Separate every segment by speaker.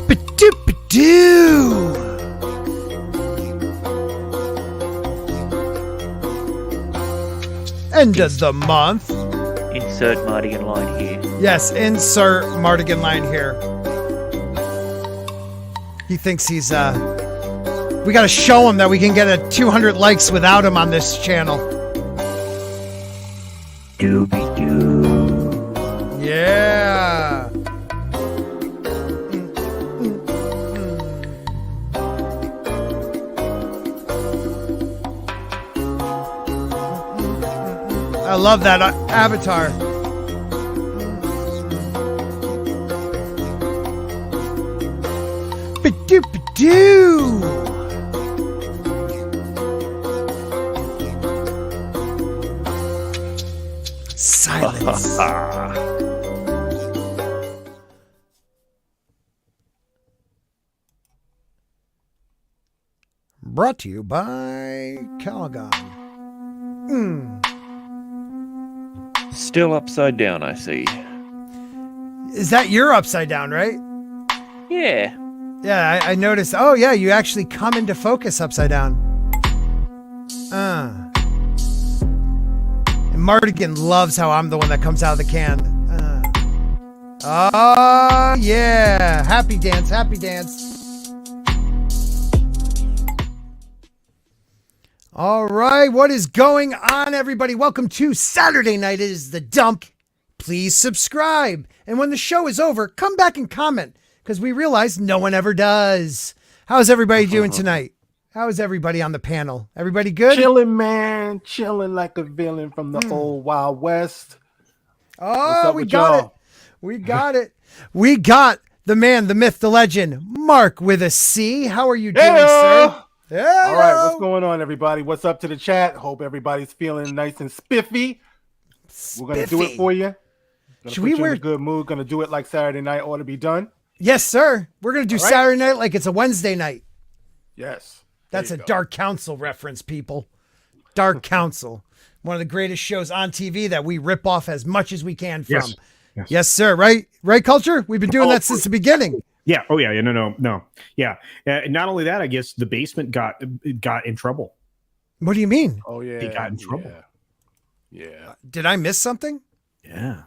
Speaker 1: Ba-doop-ba-doo! End of the month.
Speaker 2: Insert Mardigan line here.
Speaker 1: Yes, insert Mardigan line here. He thinks he's, we gotta show him that we can get a 200 likes without him on this channel.
Speaker 2: Doobie-doo.
Speaker 1: Yeah. I love that avatar. Ba-doop-ba-doo. Silence. Brought to you by Calgon.
Speaker 2: Still upside down, I see.
Speaker 1: Is that your upside down, right?
Speaker 2: Yeah.
Speaker 1: Yeah, I noticed. Oh, yeah, you actually come into focus upside down. And Mardigan loves how I'm the one that comes out of the can. Oh, yeah. Happy dance, happy dance. All right, what is going on, everybody? Welcome to Saturday Night. It is The Dump. Please subscribe. And when the show is over, come back and comment, because we realize no one ever does. How's everybody doing tonight? How is everybody on the panel? Everybody good?
Speaker 3: Chilling, man. Chilling like a villain from the old Wild West.
Speaker 1: Oh, we got it. We got it. We got the man, the myth, the legend, Mark with a C. How are you doing, sir?
Speaker 3: All right, what's going on, everybody? What's up to the chat? Hope everybody's feeling nice and spiffy. We're going to do it for you.
Speaker 1: Should we wear
Speaker 3: in a good mood? Going to do it like Saturday night ought to be done.
Speaker 1: Yes, sir. We're going to do Saturday night like it's a Wednesday night.
Speaker 3: Yes.
Speaker 1: That's a Dark Council reference, people. Dark Council. One of the greatest shows on TV that we rip off as much as we can from. Yes, sir. Right? Right, Culture? We've been doing that since the beginning.
Speaker 4: Yeah. Oh, yeah. No. Yeah. Not only that, I guess the basement got in trouble.
Speaker 1: What do you mean?
Speaker 3: Oh, yeah.
Speaker 4: They got in trouble.
Speaker 3: Yeah.
Speaker 1: Did I miss something?
Speaker 4: Yeah.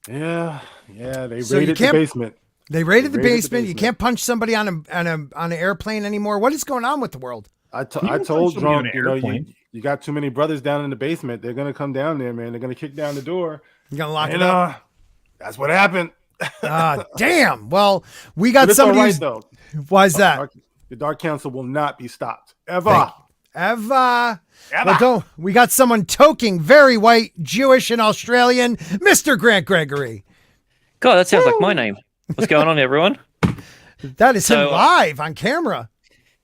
Speaker 3: They raided the basement.
Speaker 1: They raided the basement. You can't punch somebody on an airplane anymore. What is going on with the world?
Speaker 3: I told Drunk, you got too many brothers down in the basement. They're going to come down there, man. They're going to kick down the door.
Speaker 1: You're going to lock it up?
Speaker 3: That's what happened.
Speaker 1: Damn. Well, we got somebody who's...
Speaker 3: though.
Speaker 1: Why is that?
Speaker 3: The Dark Council will not be stopped. Ever.
Speaker 1: Well, we got someone toking very white, Jewish, and Australian, Mr. Grant Gregory.
Speaker 2: God, that sounds like my name. What's going on, everyone?
Speaker 1: That is him live on camera.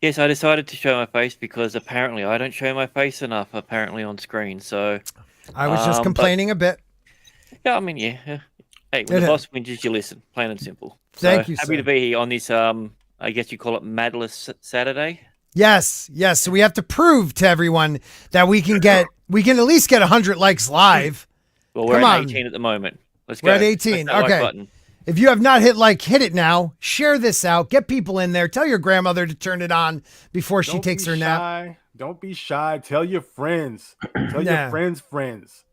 Speaker 2: Yes, I decided to show my face because apparently I don't show my face enough apparently on screen. So
Speaker 1: I was just complaining a bit.
Speaker 2: Yeah, I mean, yeah. Hey, when the boss wins, you listen. Plain and simple.
Speaker 1: Thank you,
Speaker 2: happy to be here on this, I guess you call it Madless Saturday.
Speaker 1: Yes. So we have to prove to everyone that we can at least get 100 likes live.
Speaker 2: Well, we're at 18 at the moment. Let's go.
Speaker 1: We're at 18. Okay.
Speaker 2: Like
Speaker 1: if you have not hit it now. Share this out. Get people in there. Tell your grandmother to turn it on before she takes her nap.
Speaker 3: Don't be shy. Tell your friends. Tell your friends.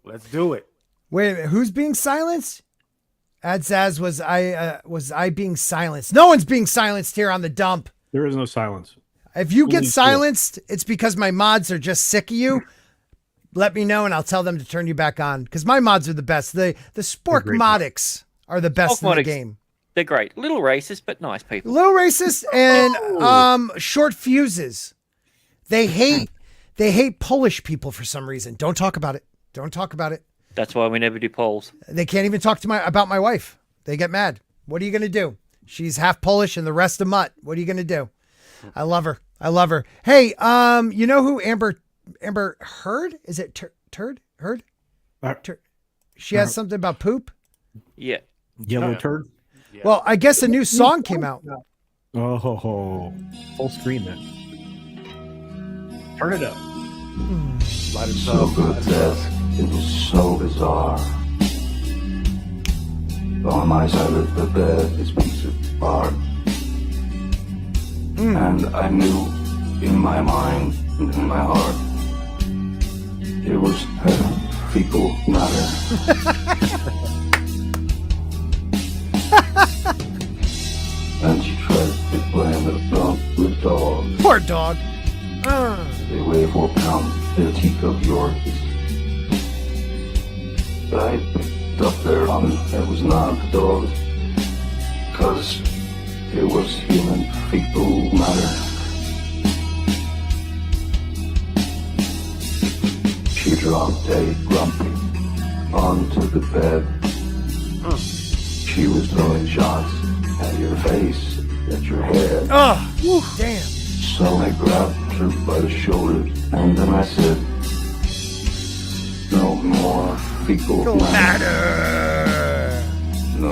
Speaker 3: Let's do it.
Speaker 1: Wait, who's being silenced? Adzaz, was I being silenced? No one's being silenced here on the dump.
Speaker 4: There is no silence.
Speaker 1: If you get silenced, it's because my mods are just sick of you. Let me know and I'll tell them to turn you back on. Because my mods are the best. The Sporkmotics are the best in the game.
Speaker 2: They're great. Little racist, but nice people.
Speaker 1: Little racist and short fuses. They hate Polish people for some reason. Don't talk about it.
Speaker 2: That's why we never do polls.
Speaker 1: They can't even talk about my wife. They get mad. What are you going to do? She's half Polish and the rest a mutt. What are you going to do? I love her. Hey, you know who Amber Heard? Is it Turd? Heard? She has something about poop?
Speaker 2: Yeah.
Speaker 4: Yellow turd?
Speaker 3: Yeah.
Speaker 1: Well, I guess a new song came out.
Speaker 4: Oh, full screen then. Turn it up.
Speaker 3: Light it
Speaker 5: So
Speaker 3: up.
Speaker 5: grotesque, it was so bizarre. On my side of the bed, this piece of art. And I knew in my mind and in my heart, it was fecal matter. And she tried to blame the dog with dogs.
Speaker 1: Poor dog.
Speaker 5: They weigh 4 pounds, they're teacup yours. I picked up their tongue, it was not the dog, cause it was human fecal matter. She dropped a grumpy onto the bed. She was throwing shots at your face, at your head.
Speaker 1: Oh, damn.
Speaker 5: So I grabbed her by the shoulders, and then I said, no more fecal matter. No.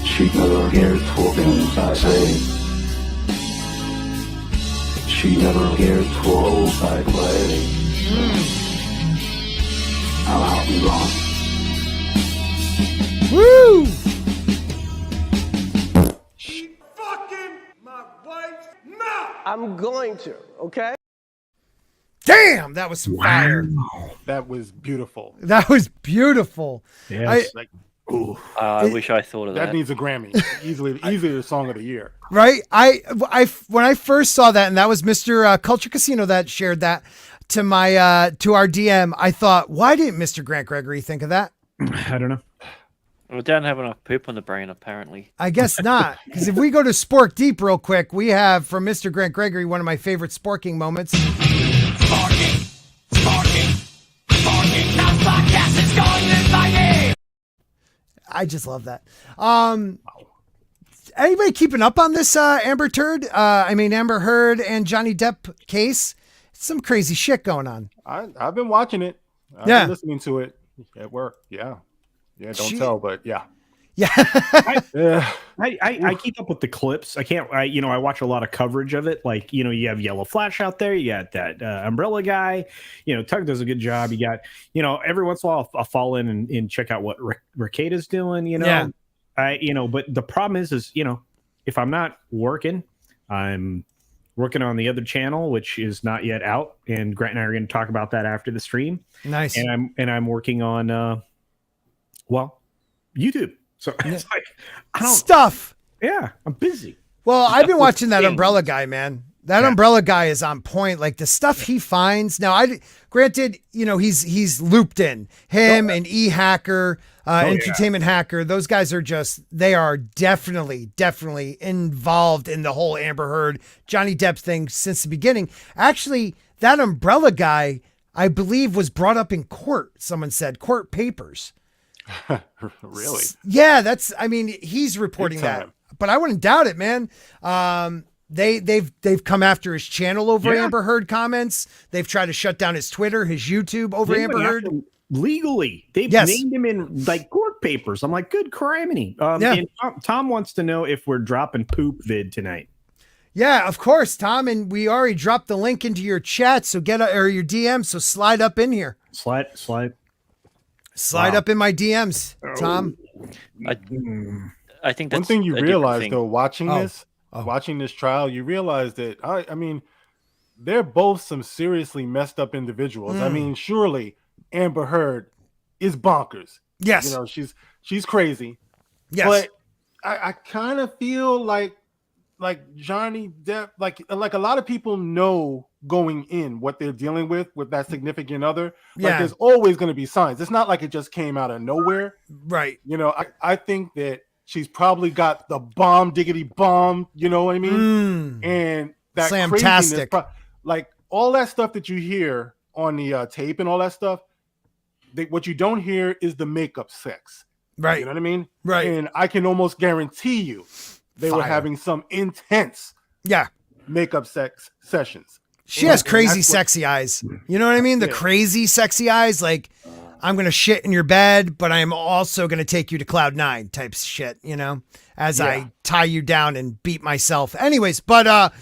Speaker 5: She never cared for things I say. She never cared for roles I play. I'm out and gone.
Speaker 1: Woo!
Speaker 6: I'm going to, okay?
Speaker 1: Damn, that was some fire.
Speaker 3: That was beautiful.
Speaker 1: That was beautiful.
Speaker 4: Yes.
Speaker 3: Like,
Speaker 2: I wish I thought of
Speaker 3: that
Speaker 2: that.
Speaker 3: needs a Grammy. Easily the song of the year.
Speaker 1: Right? I when I first saw that, and that was Mr. Culture Casino that shared that to my to our DM, I thought, why didn't Mr. Grant Gregory think of that?
Speaker 4: I don't know.
Speaker 2: We don't have enough poop on the brain, apparently.
Speaker 1: I guess not. Because if we go to Spork Deep real quick, we have from Mr. Grant Gregory one of my favorite sporking moments. I just love that. Anybody keeping up on this Amber Heard and Johnny Depp case? Some crazy shit going on.
Speaker 3: I've been watching it. I've been listening to it at work. Yeah. Yeah, don't tell, but yeah.
Speaker 1: Yeah.
Speaker 4: I keep up with the clips. I watch a lot of coverage of it. Like, you have Yellow Flash out there. You got that Umbrella guy. Tug does a good job. You got, every once in a while I'll fall in and check out what Renegade's doing,
Speaker 1: Yeah.
Speaker 4: But the problem is, if I'm not working, I'm working on the other channel, which is not yet out. And Grant and I are going to talk about that after the stream.
Speaker 1: Nice.
Speaker 4: And I'm working on, YouTube. So it's like,
Speaker 1: Stuff.
Speaker 4: Yeah, I'm busy.
Speaker 1: Well, I've been watching that Umbrella guy, man. That Umbrella guy is on point. Like the stuff he finds. Now, granted, he's looped in him and E-Hacker, Entertainment Hacker. Those guys are they are definitely involved in the whole Amber Heard, Johnny Depp thing since the beginning. Actually, that Umbrella guy, I believe, was brought up in court. Someone said court papers.
Speaker 3: Really?
Speaker 1: Yeah, he's reporting that, but I wouldn't doubt it, man. They've come after his channel over Amber Heard comments. They've tried to shut down his Twitter, his YouTube over Amber Heard.
Speaker 4: Legally, they've named him in like court papers. I'm like, good criminy. And Tom wants to know if we're dropping poop vid tonight.
Speaker 1: Yeah, of course, Tom. And we already dropped the link into your chat, so or your DM. So slide up in here. Slide up in my DMs, Tom.
Speaker 2: I think that's
Speaker 3: one thing you realize though, watching this trial, you realize that they're both some seriously messed up individuals. I mean, surely Amber Heard is bonkers.
Speaker 1: Yes,
Speaker 3: she's crazy.
Speaker 1: Yes,
Speaker 3: but I kind of feel like Johnny Depp, like a lot of people know going in what they're dealing with that significant other. Like there's always going to be signs. It's not like it just came out of nowhere.
Speaker 1: Right.
Speaker 3: I think that she's probably got the bomb diggity bomb, you know what I mean? And that
Speaker 1: Slamtastic.
Speaker 3: craziness, like all that stuff that you hear on the tape and all that stuff, what you don't hear is the makeup sex.
Speaker 1: Right.
Speaker 3: You know what I mean?
Speaker 1: Right.
Speaker 3: And I can almost guarantee you they were having some intense makeup sex sessions.
Speaker 1: She has crazy sexy eyes. You know what I mean? The crazy sexy eyes, like I'm going to shit in your bed, but I'm also going to take you to cloud 9 type shit, as I tie you down and beat myself. Anyways, but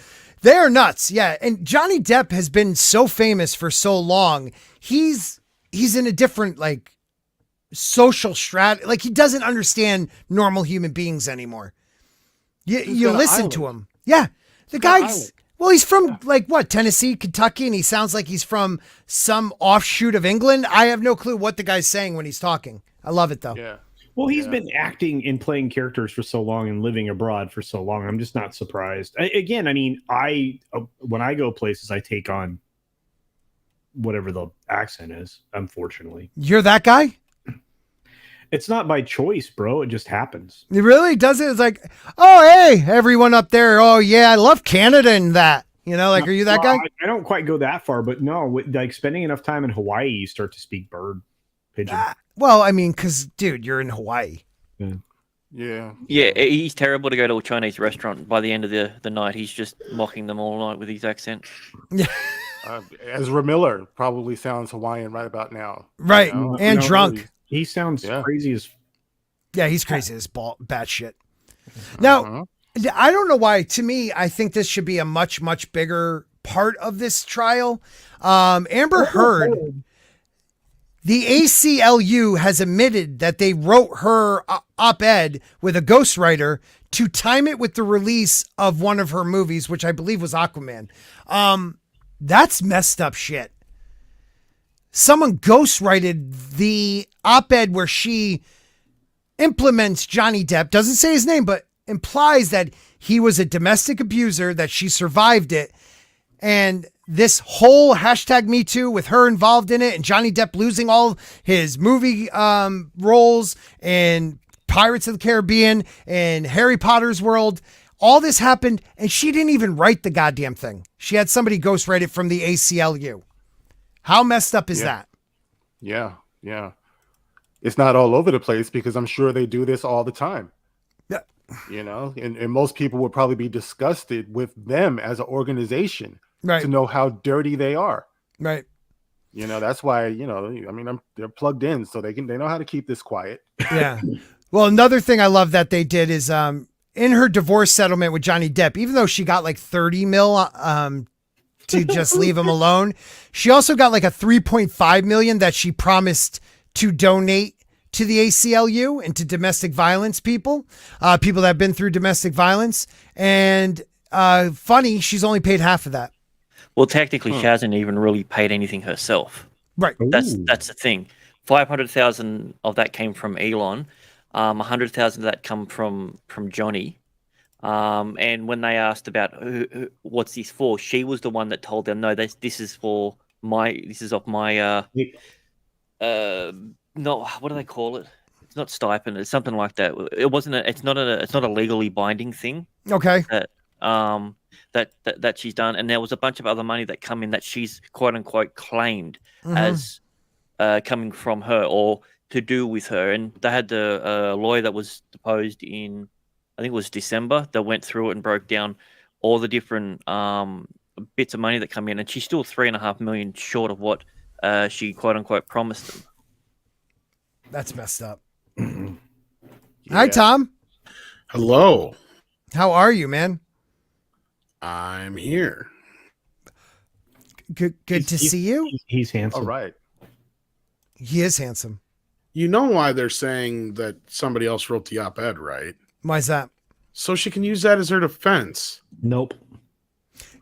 Speaker 1: They are nuts. Yeah. And Johnny Depp has been so famous for so long. He's in a different like social strat. Like he doesn't understand normal human beings anymore. You listen to him. Yeah. The guy's, well, he's from like what, Tennessee, Kentucky, and he sounds like he's from some offshoot of England. I have no clue what the guy's saying when he's talking. I love it though.
Speaker 3: Yeah.
Speaker 4: Well, he's been acting and playing characters for so long and living abroad for so long. I'm just not surprised. Again, I mean, when I go places, I take on whatever the accent is, unfortunately.
Speaker 1: You're that guy?
Speaker 4: It's not by choice, bro. It just happens.
Speaker 1: It really does it. It's like, oh, hey, everyone up there. Oh, yeah, I love Canada and that. You know, like, are you that guy?
Speaker 4: I don't quite go that far, but no, like spending enough time in Hawaii, you start to speak bird, pigeon.
Speaker 1: Well, I mean, because, dude, you're in Hawaii.
Speaker 3: Yeah.
Speaker 2: Yeah, he's terrible to go to a Chinese restaurant. By the end of the night, he's just mocking them all night with his accent.
Speaker 1: Yeah.
Speaker 3: Ezra Miller probably sounds Hawaiian right about now.
Speaker 1: Right.
Speaker 3: You know?
Speaker 1: And drunk.
Speaker 4: He sounds crazy as...
Speaker 1: Yeah, he's crazy as bat shit. Now, I don't know why. To me, I think this should be a much, much bigger part of this trial. Amber Heard... The ACLU has admitted that they wrote her op-ed with a ghostwriter to time it with the release of one of her movies, which I believe was Aquaman. That's messed up shit. Someone ghostwrited the op-ed where she implements Johnny Depp, doesn't say his name, but implies that he was a domestic abuser, that she survived it. And this whole hashtag Me Too with her involved in it and Johnny Depp losing all his movie roles in Pirates of the Caribbean and Harry Potter's world, all this happened and she didn't even write the goddamn thing. She had somebody ghostwrite it from the ACLU. How messed up is that?
Speaker 3: Yeah. It's not all over the place because I'm sure they do this all the time.
Speaker 1: Yeah.
Speaker 3: You know, and most people would probably be disgusted with them as an organization.
Speaker 1: Right.
Speaker 3: To know how dirty they are.
Speaker 1: Right.
Speaker 3: You know, that's why, you know, I mean, they're plugged in so they know how to keep this quiet.
Speaker 1: Yeah. Well, another thing I love that they did is in her divorce settlement with Johnny Depp, even though she got like 30 mil to just leave him alone, she also got like a 3.5 million that she promised to donate to the ACLU and to domestic violence people that have been through domestic violence. And funny, she's only paid half of that.
Speaker 2: Well, technically, she hasn't even really paid anything herself.
Speaker 1: Right.
Speaker 2: That's the thing. 500,000 of that came from Elon. 100,000 of that come from Johnny. And when they asked about what's this for, she was the one that told them, no, this is off my no, what do they call it? It's not stipend. It's something like that. It's not a legally binding thing.
Speaker 1: Okay.
Speaker 2: That she's done, and there was a bunch of other money that come in that she's quote unquote claimed as coming from her or to do with her. And they had the lawyer that was deposed in, I think it was December, that went through it and broke down all the different bits of money that come in, and she's still 3.5 million short of what she quote unquote promised them.
Speaker 1: That's messed up. Hi, Tom.
Speaker 7: Hello.
Speaker 1: How are you, man?
Speaker 7: I'm here.
Speaker 1: Good to see you.
Speaker 4: He's handsome.
Speaker 3: All right.
Speaker 1: He is handsome.
Speaker 7: You know why they're saying that somebody else wrote the op-ed, right?
Speaker 1: Why's that?
Speaker 7: So she can use that as her defense.
Speaker 4: Nope.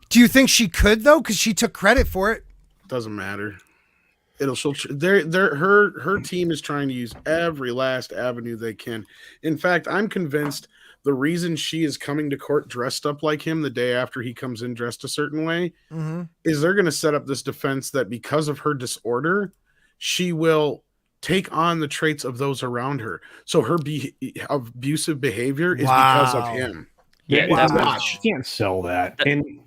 Speaker 1: Do you think she could though? Because she took credit for it.
Speaker 7: Doesn't matter. Her team is trying to use every last avenue they can. In fact, I'm convinced the reason she is coming to court dressed up like him the day after he comes in dressed a certain way is they're going to set up this defense that because of her disorder, she will take on the traits of those around her. So her abusive behavior is because of him.
Speaker 2: Yeah,
Speaker 4: she can't sell that. And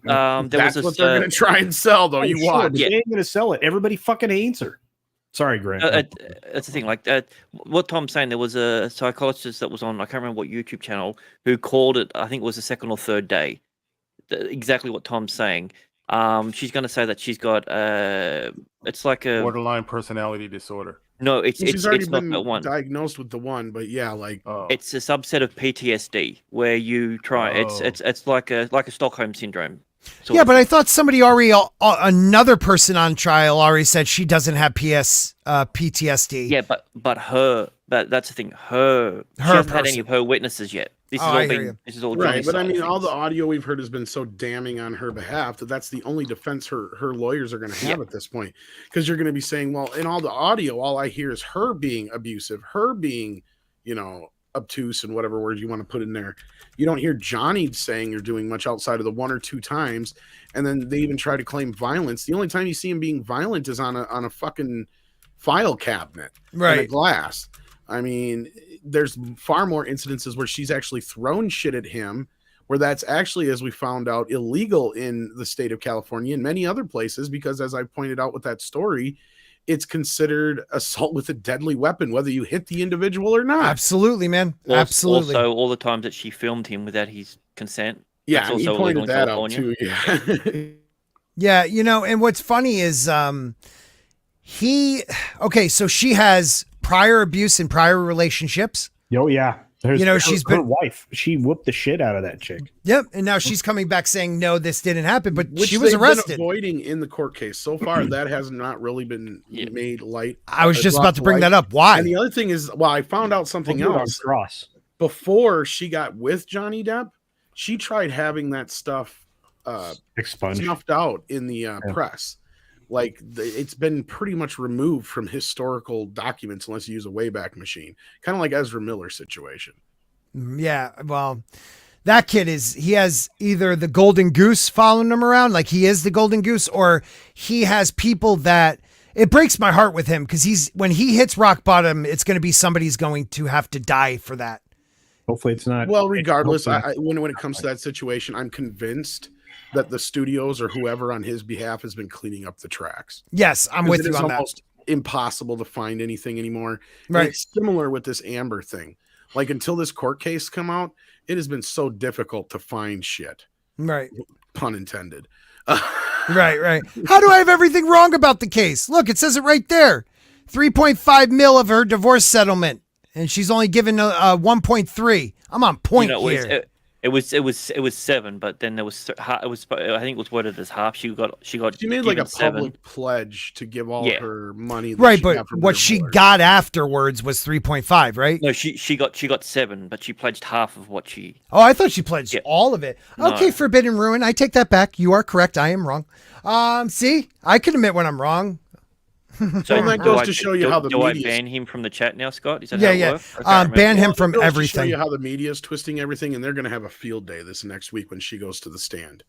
Speaker 7: that's what they're going to try and sell, though. You watch.
Speaker 4: They ain't going to sell it. Everybody fucking hates her. Sorry, Grant.
Speaker 2: That's the thing. Like what Tom's saying, there was a psychologist that was on, I can't remember what YouTube channel, who called it, I think it was the second or third day. Exactly what Tom's saying. She's going to say that she's got, it's like a
Speaker 3: borderline personality disorder.
Speaker 2: No,
Speaker 7: she's already
Speaker 2: not
Speaker 7: been
Speaker 2: that one.
Speaker 7: Diagnosed with the one, but yeah, like
Speaker 2: it's a subset of PTSD where you try. It's like a Stockholm syndrome.
Speaker 1: Yeah, but I thought somebody already, another person on trial already said she doesn't have PTSD.
Speaker 2: Yeah, but that's the thing. She hasn't had any of her witnesses yet. This is all
Speaker 7: right.
Speaker 2: Johnny's
Speaker 7: But I
Speaker 2: side of
Speaker 7: mean, all
Speaker 2: things.
Speaker 7: the audio we've heard has been so damning on her behalf that's the only defense her lawyers are going to have at this point. Because you're going to be saying, well, in all the audio, all I hear is her being abusive, her being, obtuse and whatever words you want to put in there. You don't hear Johnny saying or doing much outside of the 1 or 2 times. And then they even try to claim violence. The only time you see him being violent is on a fucking file cabinet,
Speaker 1: right?
Speaker 7: In a glass. I mean, there's far more incidences where she's actually thrown shit at him, where that's actually, as we found out, illegal in the state of California and many other places, because as I pointed out with that story, it's considered assault with a deadly weapon, whether you hit the individual or not.
Speaker 1: Absolutely, man. Absolutely.
Speaker 2: Also, all the times that she filmed him without his consent.
Speaker 7: Yeah, he pointed that out too. Yeah.
Speaker 1: Yeah, and what's funny is so she has prior abuse in prior relationships.
Speaker 4: Oh, yeah.
Speaker 1: She's
Speaker 4: her wife. She whooped the shit out of that chick.
Speaker 1: Yep, and now she's coming back saying no, this didn't happen, but
Speaker 7: Which
Speaker 1: she was arrested.
Speaker 7: Been avoiding in the court case so far. That has not really been made light.
Speaker 1: I was just about to bring that up. Why?
Speaker 7: And the other thing is, I found out something else. Before she got with Johnny Depp, she tried having that stuff
Speaker 4: expunged,
Speaker 7: snuffed out in the press. Like it's been pretty much removed from historical documents unless you use a Wayback Machine, kind of like Ezra Miller's situation.
Speaker 1: Yeah, well, that kid he has either the golden goose following him around, like he is the golden goose, or he has people that it breaks my heart with him because when he hits rock bottom, it's going to be somebody's going to have to die for that.
Speaker 4: Hopefully it's not.
Speaker 7: Well, regardless, when it comes to that situation, I'm convinced that the studios or whoever on his behalf has been cleaning up the tracks.
Speaker 1: Yes, I'm with you on that. It's
Speaker 7: almost impossible to find anything anymore.
Speaker 1: Right.
Speaker 7: And it's similar with this Amber thing. Like until this court case come out, it has been so difficult to find shit.
Speaker 1: Right.
Speaker 7: Pun intended.
Speaker 1: Right. How do I have everything wrong about the case? Look, it says it right there. 3.5 mil of her divorce settlement, and she's only given 1.3. I'm on point here.
Speaker 2: It was 7, but then there was I think it was worded as half. She
Speaker 7: made like a
Speaker 2: 7.
Speaker 7: public pledge to give all her money.
Speaker 1: Right, but what she got afterwards was 3.5, right?
Speaker 2: No, she got 7, but she pledged half of what she.
Speaker 1: Oh, I thought she pledged all of it. Okay, Forbidden Ruin. I take that back. You are correct. I am wrong. See, I can admit when I'm wrong.
Speaker 2: So
Speaker 7: that goes to show you how the media.
Speaker 2: Do I ban him from the chat now, Scott? Is that how it works?
Speaker 1: Ban him from everything.
Speaker 7: To show you how the media is twisting everything, and they're going to have a field day this next week when she goes to the stand.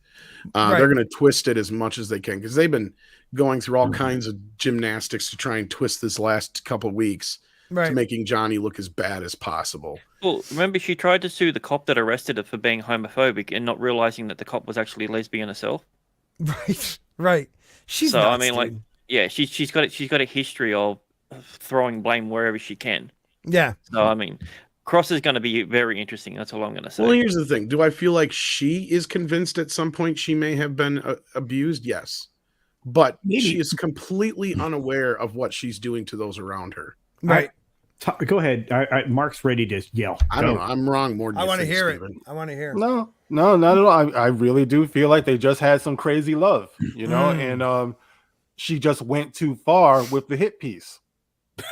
Speaker 7: They're going to twist it as much as they can because they've been going through all kinds of gymnastics to try and twist this last couple of weeks to making Johnny look as bad as possible.
Speaker 2: Well, remember she tried to sue the cop that arrested her for being homophobic and not realizing that the cop was actually a lesbian herself.
Speaker 1: Right. She's
Speaker 2: so
Speaker 1: nuts,
Speaker 2: I mean,
Speaker 1: dude.
Speaker 2: like. Yeah, she's got a history of throwing blame wherever she can.
Speaker 1: Yeah.
Speaker 2: So I mean, Cross is going to be very interesting. That's all I'm going to say.
Speaker 7: Well, here's the thing: do I feel like she is convinced at some point she may have been abused? Yes, but she is completely unaware of what she's doing to those around her.
Speaker 1: Right.
Speaker 4: Go ahead. Mark's ready to yell.
Speaker 7: I don't know. I'm wrong more than
Speaker 1: I want to hear
Speaker 7: Steven.
Speaker 1: it. I want to hear it.
Speaker 3: No, not at all. I really do feel like they just had some crazy love, and she just went too far with the hit piece.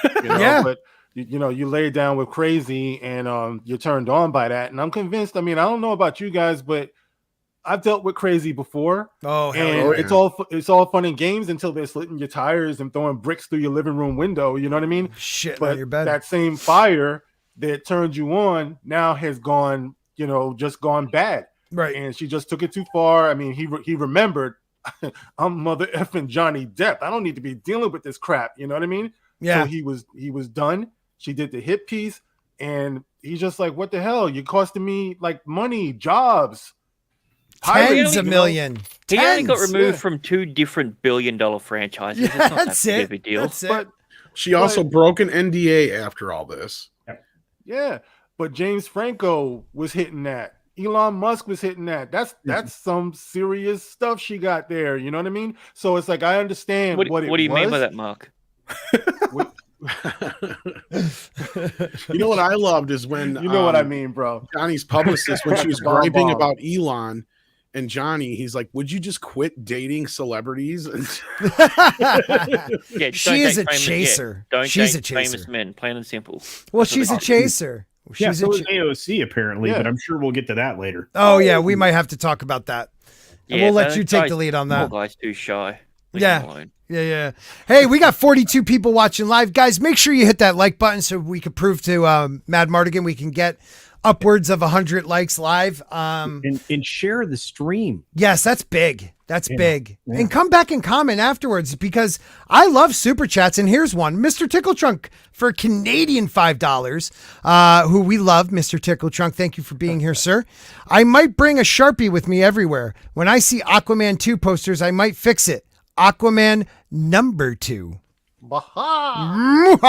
Speaker 3: But you lay down with crazy and you're turned on by that. And I'm convinced, I mean, I don't know about you guys, but I've dealt with crazy before.
Speaker 1: Oh, hell
Speaker 3: and
Speaker 1: yeah.
Speaker 3: it's all fun and games until they're slitting your tires and throwing bricks through your living room window. You know what I mean?
Speaker 1: Shit,
Speaker 3: but
Speaker 1: on your bed.
Speaker 3: That same fire that turned you on now has gone, just gone bad.
Speaker 1: Right.
Speaker 3: And she just took it too far. I mean, he remembered, I'm mother effing Johnny Depp. I don't need to be dealing with this crap. You know what I mean?
Speaker 1: Yeah.
Speaker 3: So he was done. She did the hit piece, and he's just like, "What the hell? You're costing me like money, jobs,
Speaker 1: tens of million."
Speaker 2: He only got removed from 2 different billion-dollar franchises.
Speaker 1: Yeah,
Speaker 2: that's not that big of a deal.
Speaker 1: That's it.
Speaker 3: But
Speaker 7: she also broke an NDA after all this.
Speaker 3: Yeah, but James Franco was hitting that. Elon Musk was hitting that. That's some serious stuff she got there. You know what I mean? So it's like I understand what
Speaker 2: do you mean by that, Mark?
Speaker 7: You know what I loved is when
Speaker 3: what I mean, bro.
Speaker 7: Johnny's publicist, when she was griping about Elon And Johnny, he's like, would you just quit dating celebrities?
Speaker 2: Yeah,
Speaker 1: She is a chaser. She's a chaser.
Speaker 2: Famous men, plain and simple.
Speaker 1: Well, she's a chaser.
Speaker 4: Yeah,
Speaker 1: She's
Speaker 4: so
Speaker 1: a
Speaker 4: is AOC apparently,
Speaker 3: Yeah.
Speaker 4: but I'm sure we'll get to that later.
Speaker 1: Oh yeah, we might have to talk about that. And we'll let you take the lead on that.
Speaker 2: Poor guy's too shy. Leave
Speaker 1: Yeah.
Speaker 2: him alone.
Speaker 1: Yeah. Hey, we got 42 people watching live. Guys, make sure you hit that like button so we can prove to Mad Mardigan we can get upwards of 100 likes live.
Speaker 4: And share the stream.
Speaker 1: Yes, that's big. That's big.
Speaker 4: Yeah.
Speaker 1: And come back and comment afterwards because I love super chats. And here's one, Mr. Tickle Trunk for Canadian $5, who we love, Mr. Tickle Trunk. Thank you for being here, sir. I might bring a Sharpie with me everywhere. When I see Aquaman 2 posters, I might fix it. Aquaman #2.
Speaker 3: Baha!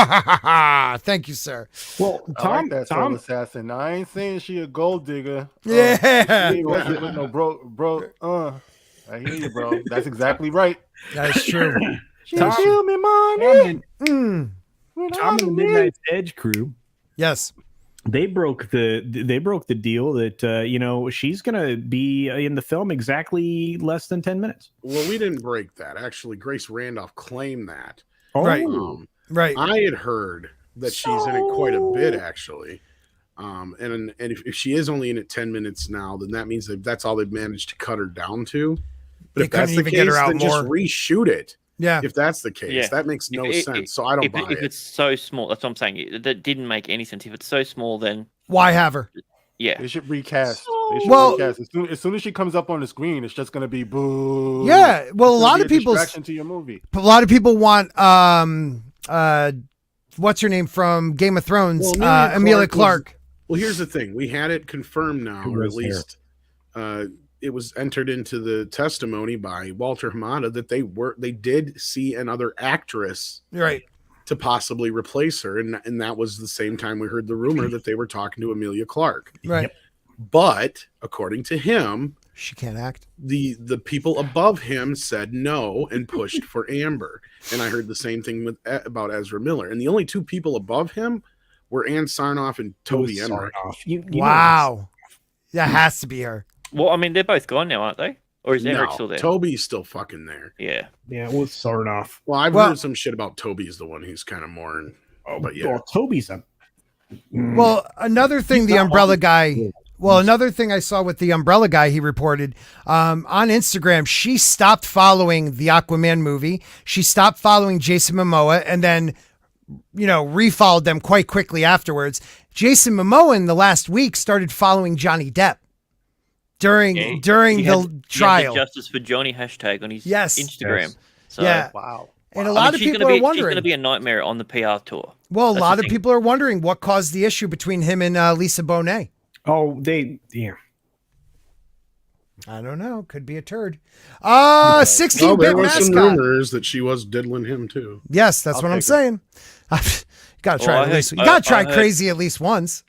Speaker 1: Thank you, sir.
Speaker 4: Well,
Speaker 3: I like that soul assassin. I ain't saying she a gold digger.
Speaker 1: Yeah.
Speaker 3: She ain't messing with no bro. I hear you, bro. That's exactly right.
Speaker 1: That's true.
Speaker 3: She kill me, money.
Speaker 1: Mm.
Speaker 4: Tom and the Midnight Edge crew.
Speaker 1: Yes.
Speaker 4: They broke the deal that she's gonna be in the film exactly less than 10 minutes.
Speaker 7: Well, we didn't break that. Actually, Grace Randolph claimed that.
Speaker 1: Right. Right.
Speaker 7: I had heard that she's in it quite a bit, actually. And if she is only in it 10 minutes now, then that means that's all they've managed to cut her down to. But if that's the case, then just reshoot it.
Speaker 1: Yeah.
Speaker 7: If that's the case, that makes no sense. So I don't buy it.
Speaker 2: If it's so small, that's what I'm saying. That didn't make any sense. If it's so small, then
Speaker 1: why have her?
Speaker 2: Yeah.
Speaker 3: They should recast. Recast. As soon as she comes up on the screen, it's just gonna be boo.
Speaker 1: Yeah. Well, a lot of people
Speaker 3: distraction to your movie.
Speaker 1: A lot of people want what's her name from Game of Thrones? Emilia Clarke.
Speaker 7: Well, here's the thing. We had it confirmed now, or at least it was entered into the testimony by Walter Hamada that they did see another actress to possibly replace her, and that was the same time we heard the rumor that they were talking to Emilia Clarke.
Speaker 1: Right.
Speaker 7: Yep. But according to him,
Speaker 1: she can't act.
Speaker 7: The people above him said no and pushed for Amber, and I heard the same thing about Ezra Miller. And the only two people above him were Ann Sarnoff and Toby Emmerich.
Speaker 1: Wow, that has to be her.
Speaker 2: Well, I mean, they're both gone now, aren't they? Or is Emmerich still there?
Speaker 7: Toby's still fucking there.
Speaker 2: Yeah.
Speaker 4: Yeah, with Sarnoff.
Speaker 7: Well, I've heard some shit about Toby's the one who's kind of more. But yeah,
Speaker 4: well, Toby's a.
Speaker 1: Well, another thing, the Umbrella guy. Well, another thing I saw with the Umbrella guy, he reported on Instagram, she stopped following the Aquaman movie. She stopped following Jason Momoa and then, refollowed them quite quickly afterwards. Jason Momoa in the last week started following Johnny Depp during the trial.
Speaker 2: The Justice for Johnny hashtag on his Instagram.
Speaker 1: Yes.
Speaker 2: So,
Speaker 1: yeah.
Speaker 3: Wow.
Speaker 1: And a lot of people are wondering.
Speaker 2: She's going to be a nightmare on the PR tour.
Speaker 1: Well, a lot of people are wondering what caused the issue between him and Lisa Bonet.
Speaker 4: Oh,
Speaker 1: I don't know. Could be a turd. 16-bit
Speaker 7: there were
Speaker 1: mascot.
Speaker 7: some rumors that she was diddling him too.
Speaker 1: Yes, that's what I'm saying. You gotta try at least. You gotta try crazy at least once.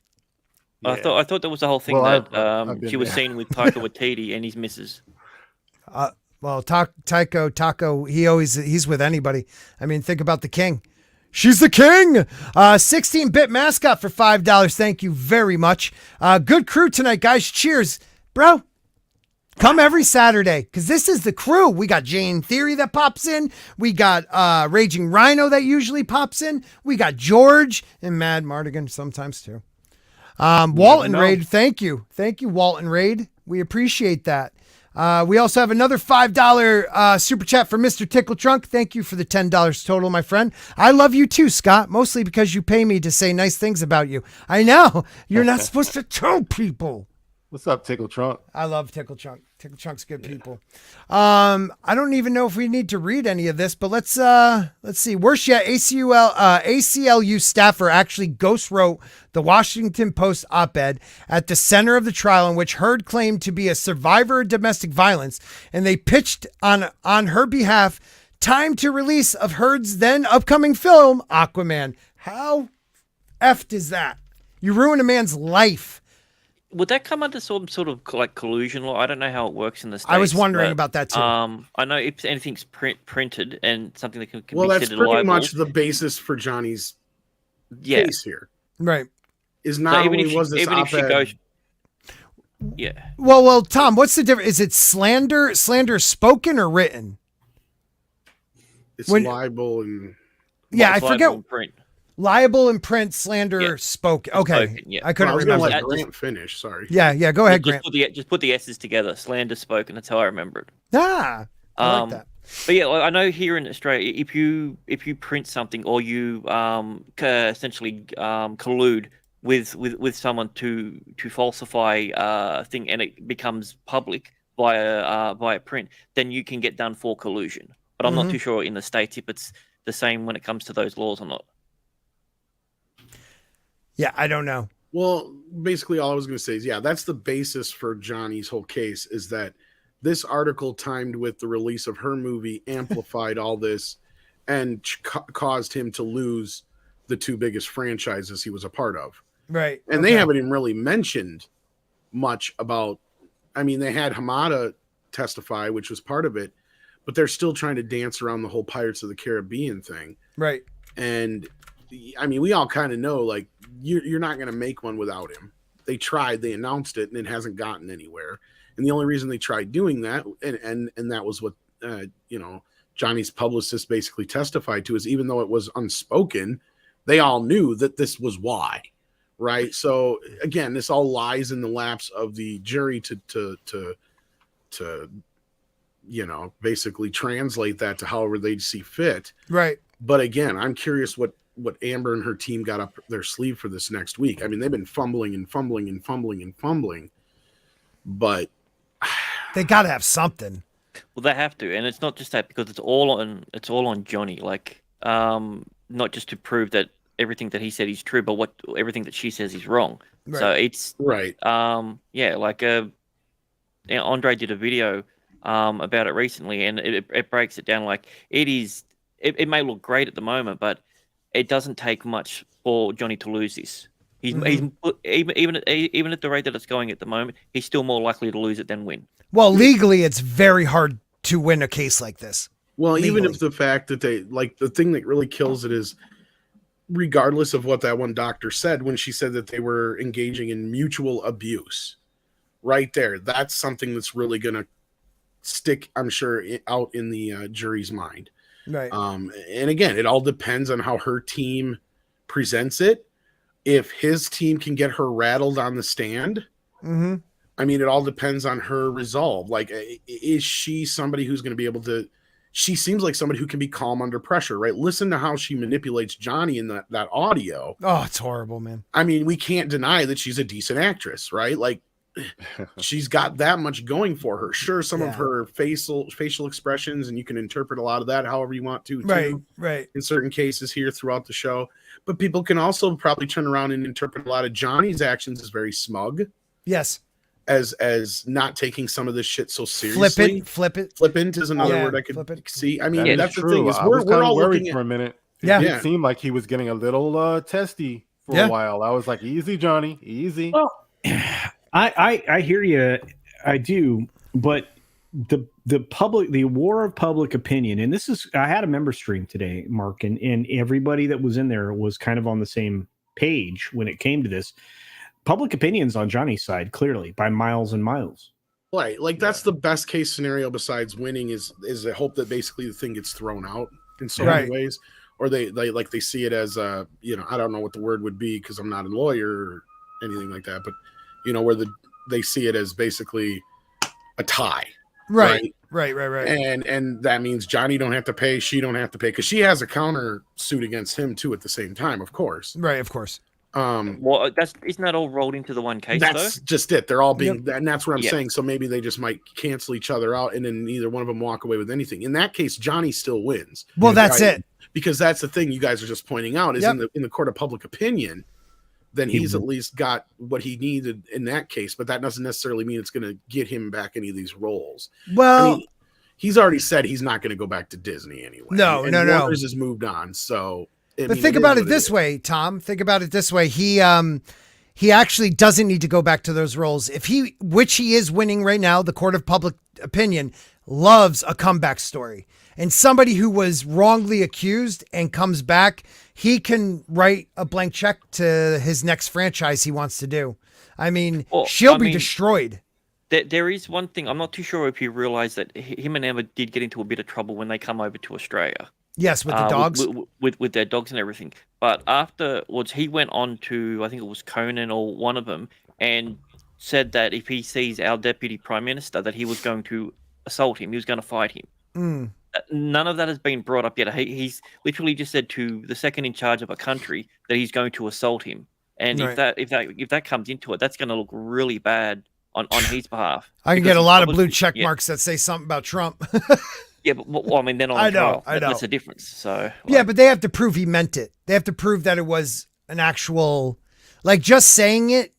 Speaker 2: I thought that was the whole thing that she was seen with Taika Waititi and his missus.
Speaker 1: Well, Taco, he's with anybody. I mean, think about the king. She's the king. 16-bit mascot for $5. Thank you very much. Good crew tonight, guys. Cheers, bro. Come every Saturday because this is the crew. We got Jane Theory that pops in. We got Raging Rhino that usually pops in. We got George and Mad Mardigan sometimes too. Walton Raid, thank you. Thank you, Walton Raid. We appreciate that. We also have another $5 super chat for Mr. Tickle Trunk. Thank you for the $10 total, my friend. I love you too, Scott, mostly because you pay me to say nice things about you. I know. You're not supposed to tell people.
Speaker 3: What's up, Tickle Trunk?
Speaker 1: I love Tickle Trunk. Tickle Trunk's good people. I don't even know if we need to read any of this, but let's see. Worse yet, ACLU staffer actually ghost wrote the Washington Post op-ed at the center of the trial in which Heard claimed to be a survivor of domestic violence, and they pitched on her behalf time to release of Heard's then upcoming film, Aquaman. How effed is that? You ruin a man's life.
Speaker 2: Would that come under some sort of like collusion law? I don't know how it works in the States.
Speaker 1: I was wondering about that too.
Speaker 2: I know if anything's printed and something that can be
Speaker 7: that's
Speaker 2: considered
Speaker 7: pretty
Speaker 2: liable.
Speaker 7: much the basis for Johnny's case here.
Speaker 1: Right.
Speaker 7: Is not only was this
Speaker 2: even if she goes, Yeah.
Speaker 1: Well, Tom, what's the difference? Is it slander spoken or written?
Speaker 7: It's
Speaker 1: When-
Speaker 7: libel and
Speaker 1: Yeah, I
Speaker 2: Libel
Speaker 1: forget.
Speaker 2: in print.
Speaker 1: Libel in print, slander spoken. Okay,
Speaker 2: Spoken, yeah.
Speaker 1: I couldn't
Speaker 7: I was gonna
Speaker 1: remember.
Speaker 7: let
Speaker 2: Just-
Speaker 7: Grant finish. Sorry.
Speaker 1: Yeah, go ahead,
Speaker 2: just
Speaker 1: Grant.
Speaker 2: just put the S's together. Slander spoken. That's how I remember it.
Speaker 1: I like
Speaker 2: Um,
Speaker 1: that.
Speaker 2: But yeah, I know here in Australia, if you print something or you essentially collude with someone to falsify a thing and it becomes public via print, then you can get done for collusion. But I'm not too sure in the States if it's the same when it comes to those laws or not.
Speaker 1: Yeah, I don't know.
Speaker 7: Well, basically, all I was going to say is, yeah, that's the basis for Johnny's whole case, is that this article timed with the release of her movie amplified all this and caused him to lose the two biggest franchises he was a part of.
Speaker 1: Right.
Speaker 7: And they haven't even really mentioned much about, I mean, they had Hamada testify, which was part of it, but they're still trying to dance around the whole Pirates of the Caribbean thing.
Speaker 1: Right.
Speaker 7: And I mean, we all kind of know, like, you're not going to make one without him. They tried, they announced it, and it hasn't gotten anywhere. And the only reason they tried doing that, and that was what, Johnny's publicist basically testified to, is even though it was unspoken, they all knew that this was why, right? So again, this all lies in the laps of the jury to basically translate that to however they see fit.
Speaker 1: Right.
Speaker 7: But again, I'm curious what Amber and her team got up their sleeve for this next week. I mean, they've been fumbling, but
Speaker 1: They got to have something.
Speaker 2: Well, they have to, and it's not just that, because it's all on Johnny. Like, not just to prove that everything that he said is true, but everything that she says is wrong.
Speaker 1: Right.
Speaker 2: So it's
Speaker 7: right.
Speaker 2: Andre did a video about it recently, and it breaks it down. Like, it may look great at the moment, but it doesn't take much for Johnny to lose this. He's even at the rate that it's going at the moment, he's still more likely to lose it than win.
Speaker 1: Well, legally, it's very hard to win a case like this.
Speaker 7: Well,
Speaker 1: legally.
Speaker 7: even if the fact that they, like, the thing that really kills it is, regardless of what that one doctor said, when she said that they were engaging in mutual abuse, right there, that's something that's really going to stick, I'm sure, out in the jury's mind.
Speaker 1: Right.
Speaker 7: And again, it all depends on how her team presents it. If his team can get her rattled on the stand, I mean, it all depends on her resolve. Like, is she somebody who's going to be able to? She seems like somebody who can be calm under pressure, right? Listen to how she manipulates Johnny in that audio.
Speaker 1: Oh, it's horrible, man.
Speaker 7: I mean, we can't deny that she's a decent actress, right? Like, she's got that much going for her. Sure, some of her facial expressions, and you can interpret a lot of that however you want to, too,
Speaker 1: right.
Speaker 7: in certain cases here throughout the show. But people can also probably turn around and interpret a lot of Johnny's actions as very smug.
Speaker 1: Yes.
Speaker 7: As not taking some of this shit so seriously. Flippant is another word I could see. I mean, that's the thing, is we're all
Speaker 3: worried
Speaker 7: looking
Speaker 3: for a minute.
Speaker 1: It
Speaker 3: seemed like he was getting a little testy for a while. I was like, easy, Johnny, easy.
Speaker 4: Well, I hear you. I do, but the war of public opinion, and this is, I had a member stream today, Mark, and everybody that was in there was kind of on the same page when it came to this. Public opinion's on Johnny's side, clearly, by miles and miles.
Speaker 7: Right, like that's the best case scenario besides winning is a hope that basically the thing gets thrown out in so many ways, or they see it as I don't know what the word would be because I'm not a lawyer or anything like that, but where they see it as basically a tie.
Speaker 1: Right.
Speaker 7: And that means Johnny don't have to pay, she don't have to pay, because she has a counter suit against him too at the same time, of course.
Speaker 1: Right, of course.
Speaker 2: Well, isn't that all rolled into the one case?
Speaker 7: That's just it. They're all being, and that's what I'm saying. So maybe they just might cancel each other out, and then neither one of them walk away with anything. In that case, Johnny still wins.
Speaker 1: Well, that's it.
Speaker 7: Because that's the thing you guys are just pointing out is in the court of public opinion, then he's at least got what he needed in that case. But that doesn't necessarily mean it's going to get him back any of these roles.
Speaker 1: Well,
Speaker 7: I mean, he's already said he's not going to go back to Disney anyway.
Speaker 1: No.
Speaker 7: Warner's has moved on, so.
Speaker 1: But think about it this way, Tom. Think about it this way. He actually doesn't need to go back to those roles. Which he is winning right now, the court of public opinion loves a comeback story. and somebody who was wrongly accused and comes back, he can write a blank check to his next franchise he wants to do. I mean, she'll be destroyed.
Speaker 2: There is one thing. I'm not too sure if you realize that him and Emma did get into a bit of trouble when they come over to Australia.
Speaker 1: Yes, with the dogs.
Speaker 2: With their dogs and everything. But afterwards, he went on to, I think it was Conan or one of them, and said that if he sees our Deputy Prime Minister, that he was going to assault him. He was going to fight him. None of that has been brought up yet. He's literally just said to the second in charge of a country that he's going to assault him. And if that comes into it, that's going to look really bad on his behalf.
Speaker 1: I can get a lot of blue check marks that say something about Trump.
Speaker 2: Yeah, but well, I mean, then on trial, that's the difference. So
Speaker 1: yeah, but they have to prove he meant it. They have to prove that it was an actual, like, just saying it.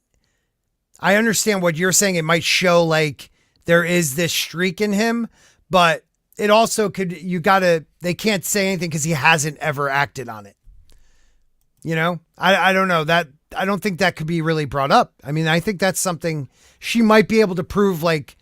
Speaker 1: I understand what you're saying. It might show like there is this streak in him, but it also could. They can't say anything because he hasn't ever acted on it. You know, I don't know that. I don't think that could be really brought up. I mean, I think that's something she might be able to prove, like,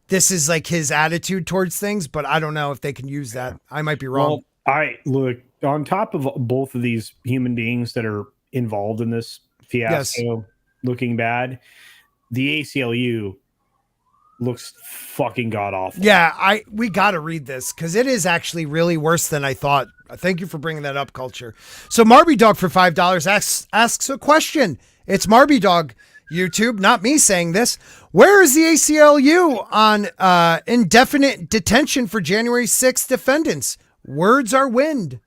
Speaker 1: this is like his attitude towards things, but I don't know if they can use that. I might be wrong.
Speaker 4: Well, look, on top of both of these human beings that are involved in this fiasco looking bad, the ACLU looks fucking god awful.
Speaker 1: Yeah, we got to read this because it is actually really worse than I thought. Thank you for bringing that up, Culture. So Marby Dog for $5 asks a question. It's Marby Dog, YouTube, not me saying this. Where is the ACLU on indefinite detention for January 6th defendants? Words are wind.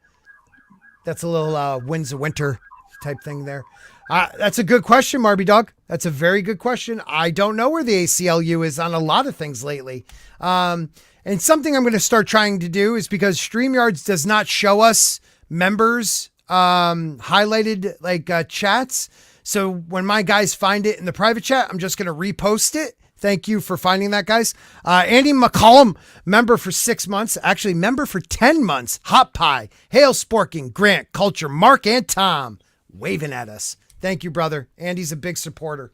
Speaker 1: That's a little winds of winter type thing there. That's a good question, Marby Dog. That's a very good question. I don't know where the ACLU is on a lot of things lately. And something I'm going to start trying to do is because StreamYards does not show us members highlighted like chats. So when my guys find it in the private chat, I'm just going to repost it. Thank you for finding that, guys. Andy McCollum, member for 6 months. Actually, member for 10 months. Hot Pie, Hail Sporking, Grant, Culture, Mark, and Tom waving at us. Thank you, brother. Andy's a big supporter.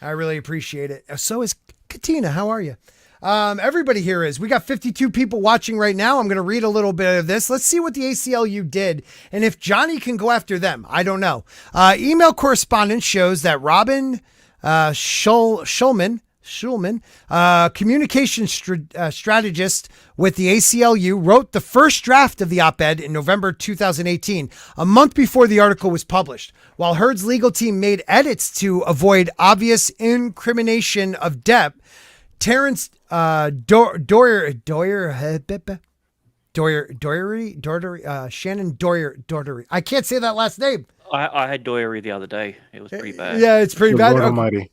Speaker 1: I really appreciate it. So is Katina. How are you? Everybody here is. We got 52 people watching right now. I'm going to read a little bit of this. Let's see what the ACLU did and if Johnny can go after them. I don't know. Email correspondence shows that Robin Schulman, communication strategist with the ACLU, wrote the first draft of the op-ed in November 2018, a month before the article was published. While Heard's legal team made edits to avoid obvious incrimination of Depp, Terrence Shannon Doherty. I can't say that last name.
Speaker 2: I had Doherty the other day. It was pretty bad.
Speaker 1: Yeah, it's pretty bad.
Speaker 3: Lord Almighty.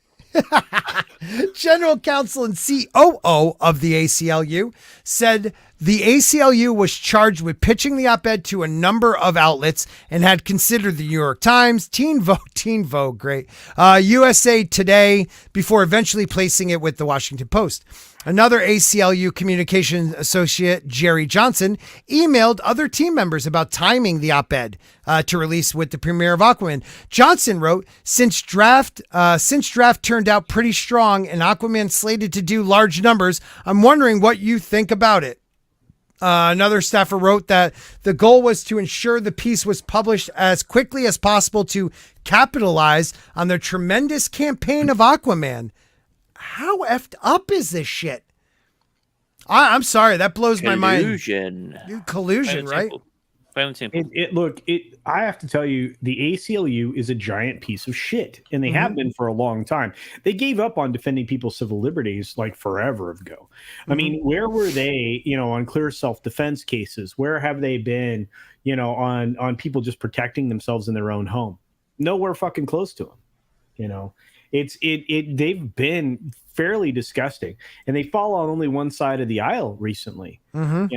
Speaker 1: General Counsel and COO of the ACLU said the ACLU was charged with pitching the op-ed to a number of outlets and had considered the New York Times, Teen Vogue, great, USA Today, before eventually placing it with the Washington Post. Another ACLU communications associate, Jerry Johnson, emailed other team members about timing the op-ed to release with the premiere of Aquaman. Johnson wrote, since draft turned out pretty strong and Aquaman slated to do large numbers, I'm wondering what you think about it. Another staffer wrote that the goal was to ensure the piece was published as quickly as possible to capitalize on the tremendous campaign of Aquaman. How effed up is this shit? I'm sorry, that blows my mind. Collusion, right?
Speaker 2: Plain and simple.
Speaker 4: I have to tell you, the ACLU is a giant piece of shit, and they have been for a long time. They gave up on defending people's civil liberties like forever ago. I mean, where were they, on clear self-defense cases? Where have they been, on people just protecting themselves in their own home? Nowhere fucking close to them. They've been fairly disgusting, and they fall on only one side of the aisle recently. And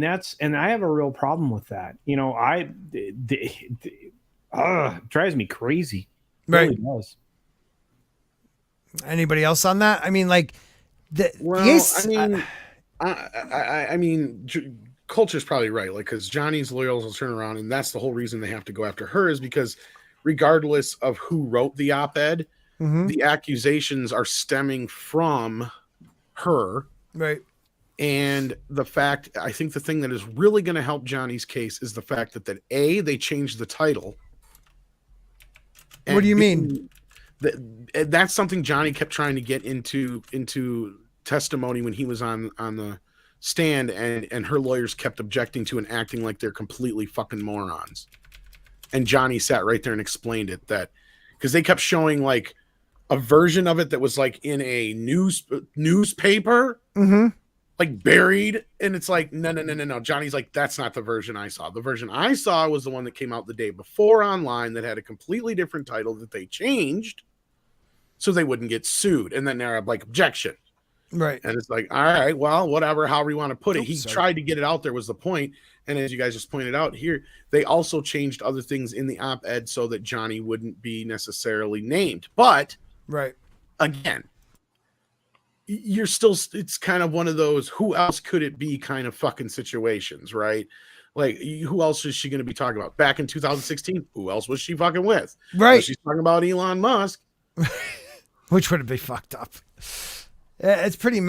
Speaker 4: I have a real problem with that. It drives me crazy. It really does.
Speaker 1: Anybody else on that? I mean, like,
Speaker 7: Culture's probably right. Like, because Johnny's loyals will turn around, and that's the whole reason they have to go after her, is because regardless of who wrote the op-ed, the accusations are stemming from her.
Speaker 1: Right.
Speaker 7: And the fact, I think the thing that is really going to help Johnny's case is the fact that A, they changed the title.
Speaker 1: What do you mean?
Speaker 7: That's something Johnny kept trying to get into testimony when he was on the stand, and her lawyers kept objecting to and acting like they're completely fucking morons. And Johnny sat right there and explained it, that because they kept showing like a version of it that was like in a newspaper, like buried, and it's like no. Johnny's like, that's not the version I saw. The version I saw was the one that came out the day before online that had a completely different title that they changed so they wouldn't get sued. And then they're like, objection.
Speaker 1: Right.
Speaker 7: And it's like, all right, well, whatever, however you want to put it. He tried to get it out there was the point. And as you guys just pointed out here, they also changed other things in the op-ed so that Johnny wouldn't be necessarily named. But
Speaker 1: right,
Speaker 7: again, you're still, it's kind of one of those who else could it be kind of fucking situations, right? Like, who else is she going to be talking about? Back in 2016, who else was she fucking with?
Speaker 1: Right.
Speaker 7: She's talking about Elon Musk.
Speaker 1: Which would be fucked up. It's pretty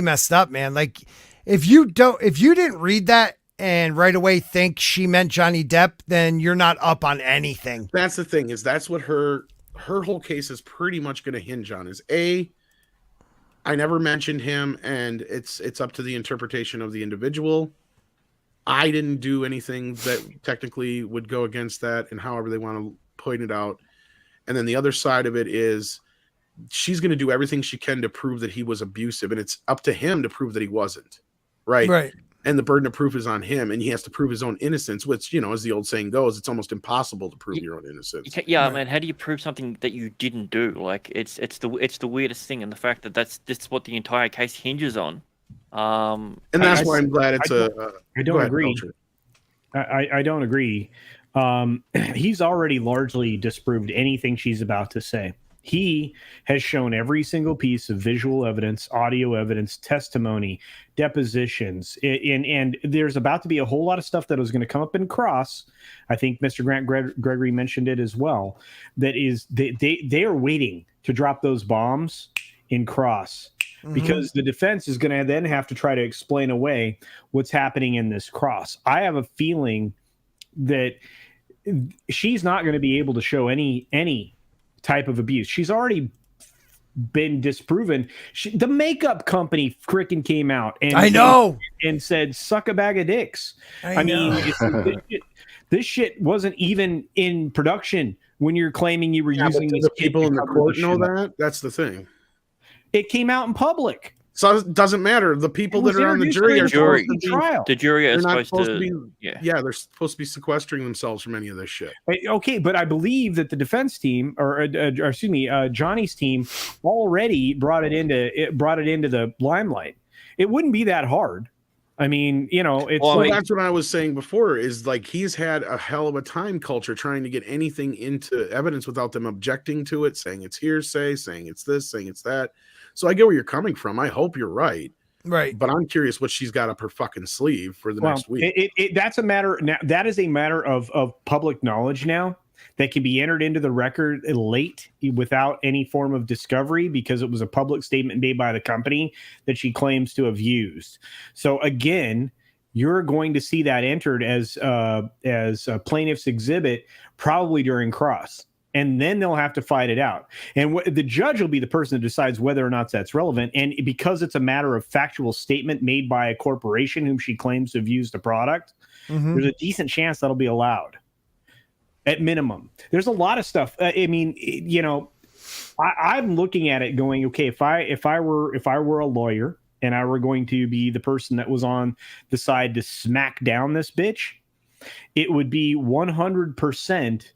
Speaker 1: messed up, man. Like, if you didn't read that and right away think she meant Johnny Depp, then you're not up on anything.
Speaker 7: That's the thing, is that's what her whole case is pretty much going to hinge on, is I never mentioned him, and it's up to the interpretation of the individual. I didn't do anything that technically would go against that, and however they want to point it out. And then the other side of it is she's going to do everything she can to prove that he was abusive, and it's up to him to prove that he wasn't. Right. And the burden of proof is on him, and he has to prove his own innocence, which, you know, as the old saying goes, it's almost impossible to prove your own innocence.
Speaker 2: Yeah, right. Man, how do you prove something that you didn't do? Like, it's the weirdest thing, and the fact that that's what the entire case hinges on.
Speaker 7: And that's why I'm glad it's
Speaker 4: I don't agree. I don't agree. He's already largely disproved anything she's about to say. He has shown every single piece of visual evidence, audio evidence, testimony, depositions, and there's about to be a whole lot of stuff that is going to come up in cross. I think Mr. Grant Gregory mentioned it as well. That is, they are waiting to drop those bombs in cross, because the defense is going to then have to try to explain away what's happening in this cross. I have a feeling that she's not going to be able to show any type of abuse. She's already been disproven. The makeup company freaking came out and said, suck a bag of dicks. I mean, this shit wasn't even in production when you're claiming you were using these
Speaker 7: people in the court know that. That's the thing.
Speaker 4: It came out in public.
Speaker 7: So it doesn't matter. The people that are on the jury are supposed to be trial.
Speaker 2: The jury is supposed
Speaker 7: to be, they're supposed to be sequestering themselves from any of this shit.
Speaker 4: Okay, but I believe that the defense team, or excuse me, Johnny's team, already brought it into the limelight. It wouldn't be that hard. I mean, you know, it's
Speaker 7: that's what I was saying before, is like he's had a hell of a time culture trying to get anything into evidence without them objecting to it, saying it's hearsay, saying it's this, saying it's that. So I get where you're coming from. I hope you're right.
Speaker 1: Right.
Speaker 7: But I'm curious what she's got up her fucking sleeve for the next week.
Speaker 4: That's a matter now. That is a matter of public knowledge now that can be entered into the record late without any form of discovery, because it was a public statement made by the company that she claims to have used. So again, you're going to see that entered as a plaintiff's exhibit probably during cross. And then they'll have to fight it out. And the judge will be the person that decides whether or not that's relevant. And because it's a matter of factual statement made by a corporation whom she claims to have used the product, there's a decent chance that'll be allowed at minimum. There's a lot of stuff. I mean, you know, I'm looking at it going, okay, if I were a lawyer and I were going to be the person that was on the side to smack down this bitch, it would be 100%.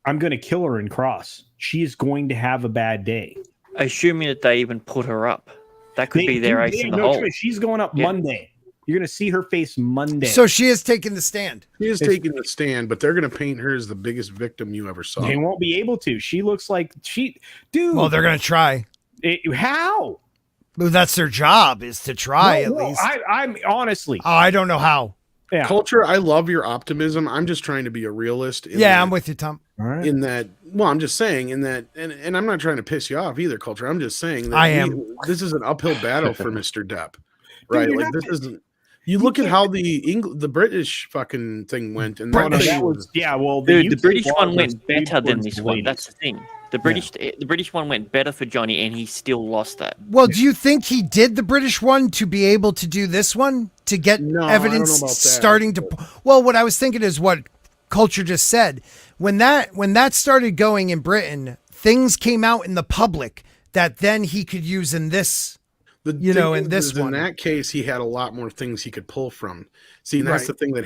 Speaker 4: I'm going to kill her in cross. She's going to have a bad day.
Speaker 2: Assuming that they even put her up. That could be their ace in the hole.
Speaker 4: She's going up Monday. You're going to see her face Monday.
Speaker 1: So she is taking the stand.
Speaker 7: She is taking the stand, but they're going to paint her as the biggest victim you ever saw.
Speaker 4: They won't be able to. She looks like dude.
Speaker 1: Well, they're going to try.
Speaker 4: How?
Speaker 1: Well, that's their job, is to try at least.
Speaker 4: I'm honestly.
Speaker 1: Oh, I don't know how.
Speaker 7: Yeah. Culture, I love your optimism. I'm just trying to be a realist.
Speaker 1: I'm with you, Tom.
Speaker 4: All right.
Speaker 7: In that, well, I'm just saying in that, and I'm not trying to piss you off either, Culture. I'm just saying that
Speaker 1: I am.
Speaker 7: This is an uphill battle for Mr. Depp. right?
Speaker 4: you're
Speaker 7: Like
Speaker 4: not-
Speaker 7: this isn't. You look at how the British fucking thing went, and
Speaker 4: No,
Speaker 7: that
Speaker 4: that
Speaker 7: thing
Speaker 4: was well.
Speaker 2: Dude, the
Speaker 4: UK
Speaker 2: British
Speaker 4: laws
Speaker 2: one
Speaker 4: are
Speaker 2: went
Speaker 4: skewed
Speaker 2: better than
Speaker 4: towards
Speaker 2: this
Speaker 4: the
Speaker 2: one.
Speaker 4: ladies.
Speaker 2: That's the thing. The British one went better for Johnny, and he still lost that.
Speaker 1: Well, do you think he did the British one to be able to do this one to get
Speaker 7: No, I don't know
Speaker 1: evidence
Speaker 7: about that.
Speaker 1: starting to? Well, what I was thinking is what Culture just said. When that started going in Britain, things came out in the public that then he could use in this. In this one.
Speaker 7: In that case, he had a lot more things he could pull from. See, and that's
Speaker 1: Right.
Speaker 7: the thing that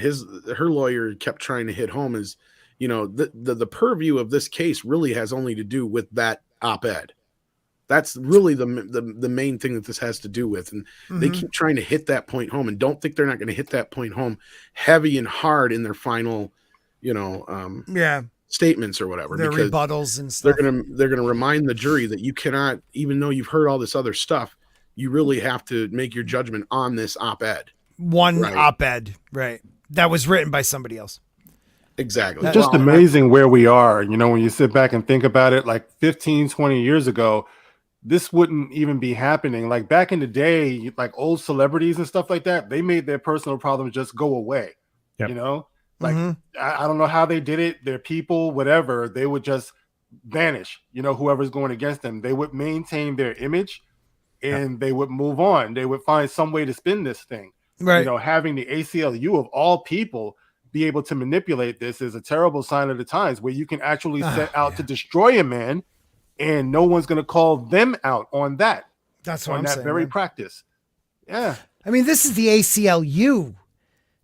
Speaker 7: her lawyer kept trying to hit home is, the purview of this case really has only to do with that op-ed. That's really the main thing that this has to do with, and they keep trying to hit that point home, and don't think they're not going to hit that point home heavy and hard in their final, statements or whatever.
Speaker 1: Their
Speaker 7: because
Speaker 1: rebuttals and stuff.
Speaker 7: they're gonna remind the jury that you cannot, even though you've heard all this other stuff, you really have to make your judgment on this op-ed.
Speaker 1: One
Speaker 7: Right.
Speaker 1: op-ed, right? That was written by somebody else.
Speaker 7: Exactly.
Speaker 3: It's just
Speaker 7: Well,
Speaker 3: amazing where we are. When you sit back and think about it, like 15, 20 years ago, this wouldn't even be happening. Like back in the day, like old celebrities and stuff like that, they made their personal problems just go away.
Speaker 4: Yep.
Speaker 3: Like I don't know how they did it. Their people, whatever, they would just vanish. Whoever's going against them, they would maintain their image, and they would move on. They would find some way to spin this thing.
Speaker 1: Right.
Speaker 3: Having the ACLU of all people be able to manipulate this is a terrible sign of the times, where you can actually set out to destroy a man, and no one's going to call them out on that.
Speaker 1: That's what
Speaker 3: on
Speaker 1: I'm
Speaker 3: that
Speaker 1: saying.
Speaker 3: very
Speaker 1: man.
Speaker 3: practice. Yeah.
Speaker 1: I mean, this is the ACLU.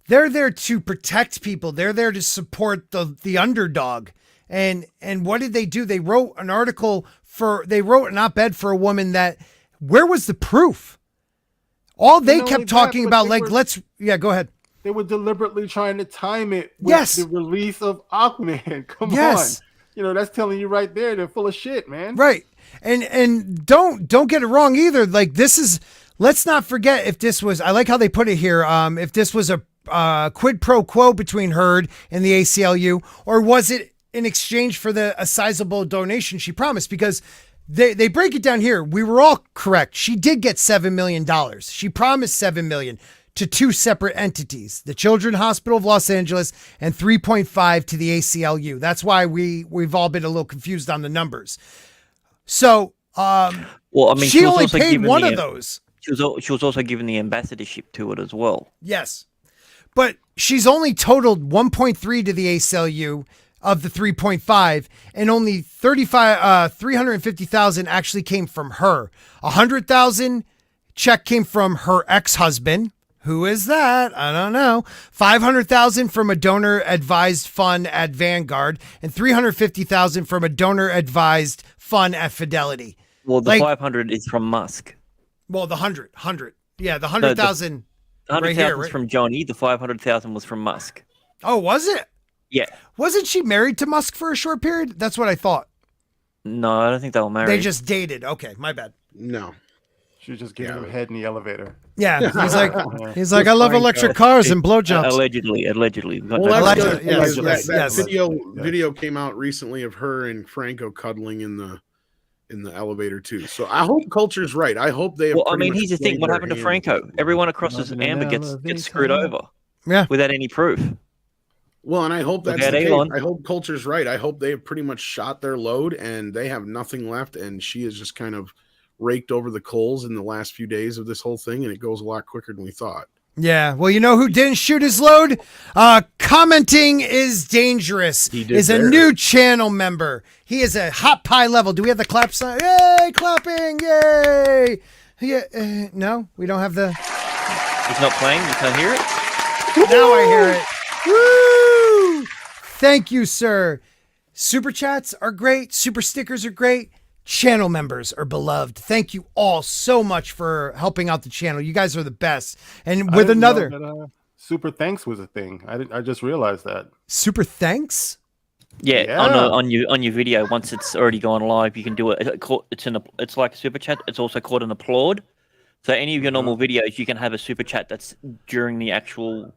Speaker 1: They're there to protect people. They're there to support the underdog. And what did they do? They wrote an op-ed for a woman that, where was the proof? All they
Speaker 3: Not
Speaker 1: kept
Speaker 3: only
Speaker 1: talking
Speaker 3: that, but
Speaker 1: about, go ahead.
Speaker 3: They were deliberately trying to time it with
Speaker 1: Yes.
Speaker 3: the release of Aquaman. Come
Speaker 1: Yes.
Speaker 3: on. That's telling you right there, they're full of shit, man.
Speaker 1: Right. And don't get it wrong either. Like let's not forget if this was, I like how they put it here. If this was a quid pro quo between Heard and the ACLU, or was it in exchange for a sizable donation she promised? Because they break it down here. We were all correct. She did get $7 million. She promised $7 million to two separate entities, the Children's Hospital of Los Angeles and 3.5 to the ACLU. That's why we've all been a little confused on the numbers. So, she only paid one of those.
Speaker 2: She was also given the ambassadorship to it as well.
Speaker 1: Yes. But she's only totaled 1.3 to the ACLU of the 3.5, and only 350,000 actually came from her. 100,000 check came from her ex-husband. Who is that? I don't know. 500,000 from a donor advised fund at Vanguard, and 350,000 from a donor advised fund at Fidelity.
Speaker 2: Well, the 500 is from Musk.
Speaker 1: Well, the 100. Yeah, the 100,000.
Speaker 2: The 100,000
Speaker 1: right here,
Speaker 2: was from Johnny. The 500,000 was from Musk.
Speaker 1: Oh, was it?
Speaker 2: Yeah.
Speaker 1: Wasn't she married to Musk for a short period? That's what I thought.
Speaker 2: No, I don't think they were married.
Speaker 1: They just dated. Okay, my bad.
Speaker 7: No.
Speaker 3: She was just giving him head in the elevator.
Speaker 1: Yeah, he's like, I love electric cars and blowjobs.
Speaker 2: Allegedly.
Speaker 7: Well,
Speaker 1: Yes.
Speaker 7: Video came out recently of her and Franco cuddling in the elevator too. So I hope Culture's right. I hope they have.
Speaker 2: Well, I mean, here's the thing. What happened to Franco? Everyone across his amber gets screwed over.
Speaker 1: Yeah.
Speaker 2: Without any proof.
Speaker 7: Well, and I hope that's
Speaker 2: Look
Speaker 7: the
Speaker 2: at
Speaker 7: case.
Speaker 2: Elon.
Speaker 7: I hope Culture's right. I hope they have pretty much shot their load and they have nothing left, and she is just kind of raked over the coals in the last few days of this whole thing, and it goes a lot quicker than we thought.
Speaker 1: Yeah, well, you know who didn't shoot his load? Commenting is dangerous. Is a new channel member. He is a hot pie level. Do we have the clap sign? Yay, clapping! Yay! Yeah, no, we don't have the.
Speaker 2: It's not playing. You can't hear it.
Speaker 1: Now I hear it. Woo! Thank you, sir. Super chats are great. Super stickers are great. Channel members are beloved. Thank you all so much for helping out the channel. You guys are the best. And with another
Speaker 3: super thanks was a thing. I just realized that.
Speaker 1: Super thanks.
Speaker 2: Yeah. On your video, once it's already gone live, you can do it. It's like a super chat. It's also called an applaud. So any of your normal videos, you can have a super chat that's during the actual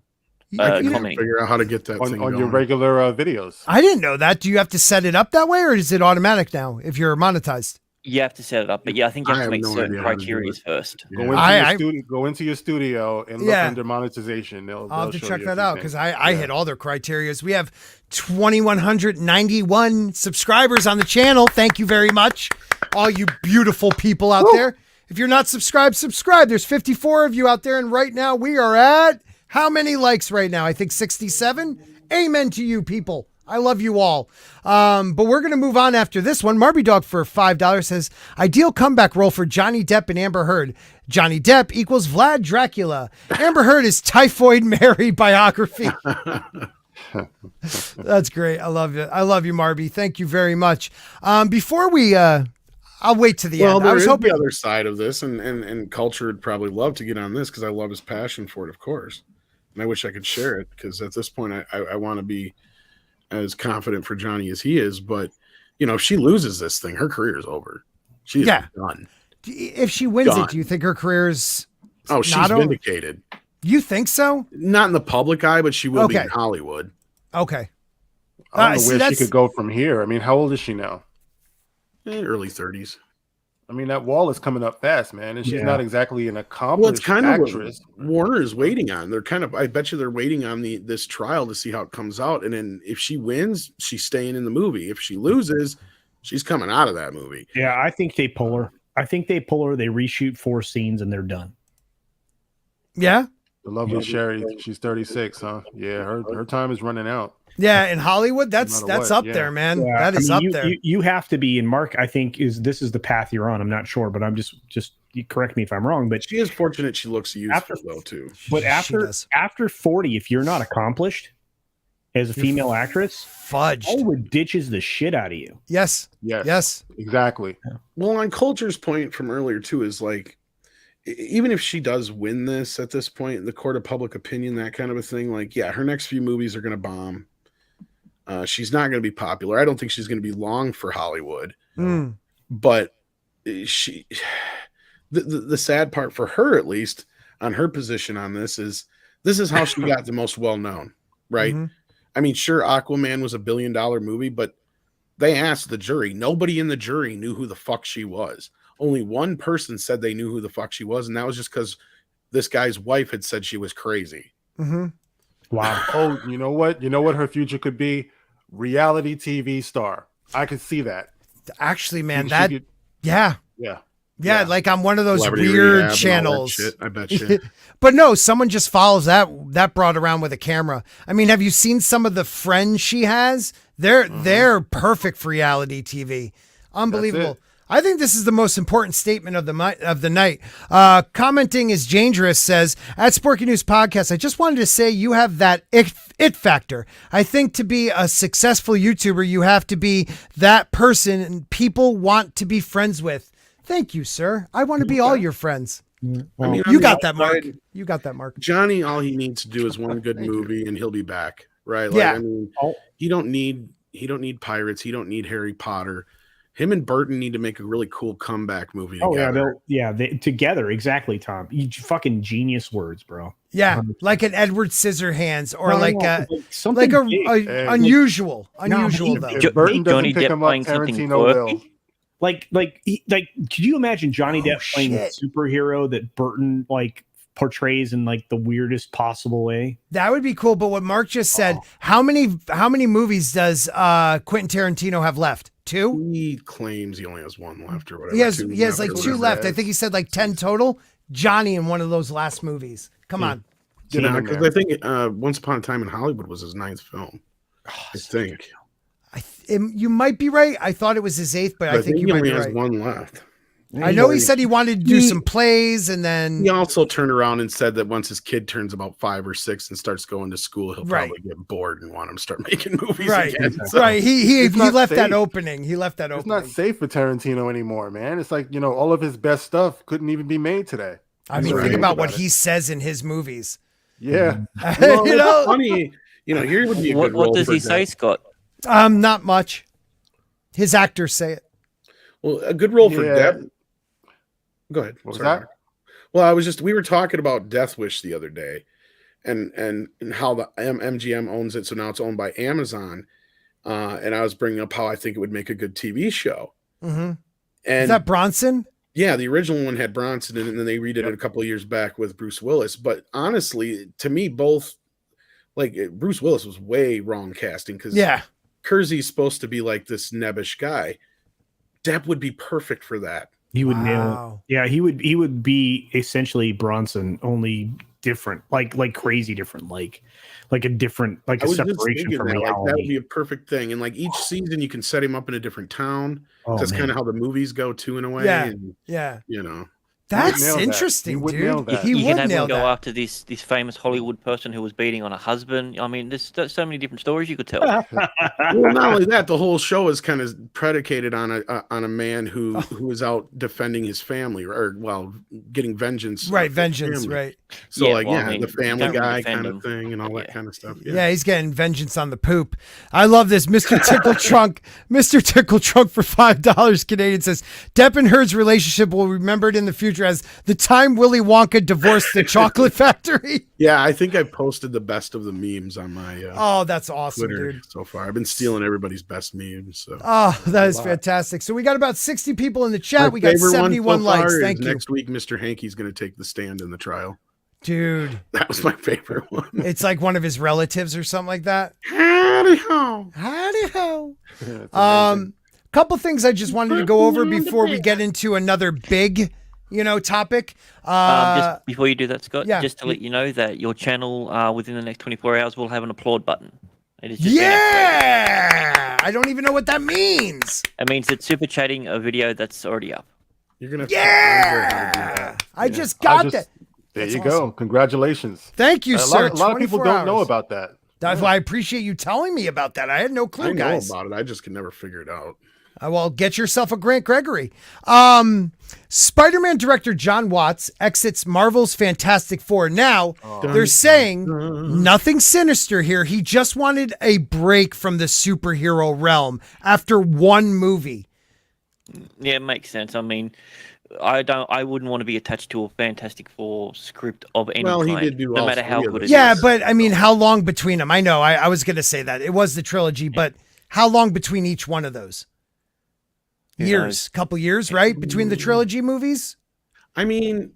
Speaker 2: commenting.
Speaker 7: Figure out how to get that thing
Speaker 3: on
Speaker 7: going.
Speaker 3: your regular videos.
Speaker 1: I didn't know that. Do you have to set it up that way, or is it automatic now if you're monetized?
Speaker 2: You have to set it up, but yeah, I think you
Speaker 7: I
Speaker 2: have to
Speaker 7: have
Speaker 2: make
Speaker 7: no
Speaker 2: certain
Speaker 7: idea how to do
Speaker 2: criteria
Speaker 7: it.
Speaker 2: first.
Speaker 7: Yeah.
Speaker 3: Go into your studio and look under monetization.
Speaker 1: I'll have to
Speaker 3: show
Speaker 1: check
Speaker 3: you a
Speaker 1: that
Speaker 3: few
Speaker 1: out
Speaker 3: things.
Speaker 1: because I hit all their criterias. We have 2,191 subscribers on the channel. Thank you very much, all you beautiful people out there. If you're not subscribed, subscribe. There's 54 of you out there, and right now we are at how many likes right now? I think 67. Amen to you people. I love you all. But we're going to move on after this one. Marby Dog for $5 says, ideal comeback role for Johnny Depp and Amber Heard. Johnny Depp equals Vlad Dracula. Amber Heard is Typhoid Mary biography. That's great. I love it. I love you, Marby. Thank you very much. Before we, I'll wait to the end.
Speaker 7: There
Speaker 1: I was
Speaker 7: is
Speaker 1: hoping
Speaker 7: the other side of this, and Culture would probably love to get on this because I love his passion for it, of course. And I wish I could share it because at this point I want to be as confident for Johnny as he is, but if she loses this thing, her career is over. She's done.
Speaker 1: If she wins it, do you think her career is
Speaker 7: she's vindicated?
Speaker 1: You think so?
Speaker 7: Not in the public eye, but she will be in Hollywood.
Speaker 1: Okay.
Speaker 3: I don't know where she could go from here. I mean, how old is she now?
Speaker 7: Early 30s.
Speaker 3: I mean, that wall is coming up fast, man, and she's not exactly an accomplished
Speaker 7: well, it's kind
Speaker 3: actress.
Speaker 7: Of what Warner is waiting on. They're I bet you they're waiting on this trial to see how it comes out. And then if she wins, she's staying in the movie. If she loses, she's coming out of that movie.
Speaker 4: Yeah, I think they pull her. They reshoot 4 scenes and they're done.
Speaker 1: Yeah.
Speaker 3: The lovely Sherry, she's 36, huh? Yeah, her time is running out.
Speaker 1: Yeah, in Hollywood, that's up there, man. Yeah. That is up there.
Speaker 4: You have to be, and Mark, I think this is the path you're on. I'm not sure, but I'm just you correct me if I'm wrong. But
Speaker 7: she is fortunate she looks useful though too.
Speaker 4: But after 40, if you're not accomplished as a female actress,
Speaker 1: fudged.
Speaker 4: Hollywood ditches the shit out of you.
Speaker 1: Yes,
Speaker 3: exactly.
Speaker 7: Well, on Culture's point from earlier too is like, even if she does win this at this point, the court of public opinion, that kind of a thing, like, yeah, her next few movies are going to bomb. She's not going to be popular. I don't think she's going to be long for Hollywood. But the sad part for her, at least on her position on this is how she got the most well-known, right? Mm-hmm. I mean, sure, Aquaman was $1 billion movie, but they asked the jury. Nobody in the jury knew who the fuck she was. Only one person said they knew who the fuck she was, and that was just because this guy's wife had said she was crazy.
Speaker 1: Mm-hmm.
Speaker 3: Wow. Oh, you know what? You know what her future could be? Reality TV star. I could see that.
Speaker 1: Actually, man,
Speaker 3: Yeah.
Speaker 1: Like on one of those weird channels.
Speaker 7: Shit, I bet you.
Speaker 1: But no, someone just follows that broad around with a camera. I mean, have you seen some of the friends she has? They're perfect for reality TV. Unbelievable. I think this is the most important statement of the night. Commenting is dangerous says, at Sporking News Podcast, I just wanted to say you have that it factor. I think to be a successful YouTuber, you have to be that person and people want to be friends with. Thank you, sir. I want to be all your friends.
Speaker 7: I mean,
Speaker 1: you got that, Mark. You got that, Mark.
Speaker 7: Johnny, all he needs to do is one good movie and he'll be back. Right?
Speaker 1: Yeah.
Speaker 7: I mean, he don't need pirates. He don't need Harry Potter. Him and Burton need to make a really cool comeback movie together.
Speaker 4: Together, exactly, Tom. You fucking genius words, bro.
Speaker 1: Yeah, like an Edward Scissorhands or something unusual though.
Speaker 3: Burton doesn't pick him up, Tarantino will.
Speaker 4: Like, could you imagine Johnny Depp playing a superhero that Burton portrays in the weirdest possible way?
Speaker 1: That would be cool. But what Mark just said, how many movies does Quentin Tarantino have left? 2?
Speaker 7: He claims he only has 1 left or whatever.
Speaker 1: He has 2 left. I think he said 10 total. Johnny in one of those last movies. Come on.
Speaker 7: Because I think Once Upon a Time in Hollywood was his 9th film. I think.
Speaker 1: You might be right. I thought it was his 8th, but I think you might be right.
Speaker 7: He only has 1 left.
Speaker 1: I know he said he wanted to do some plays, and then
Speaker 7: he also turned around and said that once his kid turns about 5 or 6 and starts going to school, he'll probably get bored and want him to start making movies again. So.
Speaker 1: Right. He left that opening. He left that opening.
Speaker 3: It's not safe for Tarantino anymore, man. It's all of his best stuff couldn't even be made today.
Speaker 1: I mean, think about what he says in his movies.
Speaker 3: Yeah.
Speaker 7: Funny. Here would be a good
Speaker 2: what does he say, Scott?
Speaker 1: Not much. His actors say it.
Speaker 7: Well, a good role for Depp. Go ahead.
Speaker 3: What was that?
Speaker 7: Well, we were talking about Death Wish the other day and how the MGM owns it. So now it's owned by Amazon. And I was bringing up how I think it would make a good TV show.
Speaker 1: Mm-hmm.
Speaker 7: And
Speaker 1: Is that Bronson?
Speaker 7: yeah, the original one had Bronson in it, and then they redid it a couple of years back with Bruce Willis. But honestly, to me, both Bruce Willis was way wrong casting because Kersey's supposed to be like this nebbish guy. Depp would be perfect for that.
Speaker 4: He would nail it. Yeah, he would be essentially Bronson, only different, like crazy different, like a different, like a separation from reality.
Speaker 7: That would be a perfect thing. And like each season, you can set him up in a different town. That's kind of how the movies go too, in a way.
Speaker 1: Yeah,
Speaker 7: and,
Speaker 3: you know.
Speaker 1: That's interesting, dude.
Speaker 2: He would nail that. Go after this famous Hollywood person who was beating on a husband. I mean, there's so many different stories you could tell.
Speaker 7: Well, not only that, the whole show is kind of predicated on a man who is out defending his family, or getting vengeance.
Speaker 1: Right, vengeance. Right.
Speaker 7: So the Family Guy kind of thing and all that kind of stuff.
Speaker 1: Yeah, he's getting vengeance on the poop. I love this, Mr. Tickle Trunk. Mr. Tickle Trunk for $5 Canadian says Depp and Heard's relationship will be remembered in the future as the time Willy Wonka divorced the chocolate factory.
Speaker 7: Yeah, I think I posted the best of the memes on my
Speaker 1: that's awesome,
Speaker 7: Twitter
Speaker 1: dude.
Speaker 7: So far. I've been stealing everybody's best memes. So.
Speaker 1: Oh, that is fantastic. So we got about 60 people in the chat. We got 71 likes. Thank you.
Speaker 7: Next week, Mr. Hankey's going to take the stand in the trial.
Speaker 1: Dude.
Speaker 7: That was my favorite one.
Speaker 1: It's like one of his relatives or something like that.
Speaker 7: Howdy ho.
Speaker 1: Howdy ho. Couple things I just wanted to go over before we get into another big topic.
Speaker 2: Just before you do that, Scott, just to let you know that your channel within the next 24 hours will have an applaud button. It is just
Speaker 1: I don't even know what that means.
Speaker 2: It means it's super chatting a video that's already up.
Speaker 7: You're gonna
Speaker 1: I just got that.
Speaker 3: There you go. Congratulations.
Speaker 1: Thank you, sir.
Speaker 3: A lot of people don't know about that.
Speaker 1: I appreciate you telling me about that. I had no clue, guys.
Speaker 7: I know about it. I just can never figure it out.
Speaker 1: Well, get yourself a Grant Gregory. Spider-Man director John Watts exits Marvel's Fantastic Four. Now, they're saying nothing sinister here. He just wanted a break from the superhero realm after one movie.
Speaker 2: Yeah, it makes sense. I mean, I wouldn't want to be attached to a Fantastic Four script of any kind.
Speaker 7: He did do
Speaker 2: no matter how good it is.
Speaker 1: Yeah, but I mean, how long between them? I know, I was going to say that. It was the trilogy, but how long between each one of those? Years, couple years, right? Between the trilogy movies?
Speaker 7: I mean,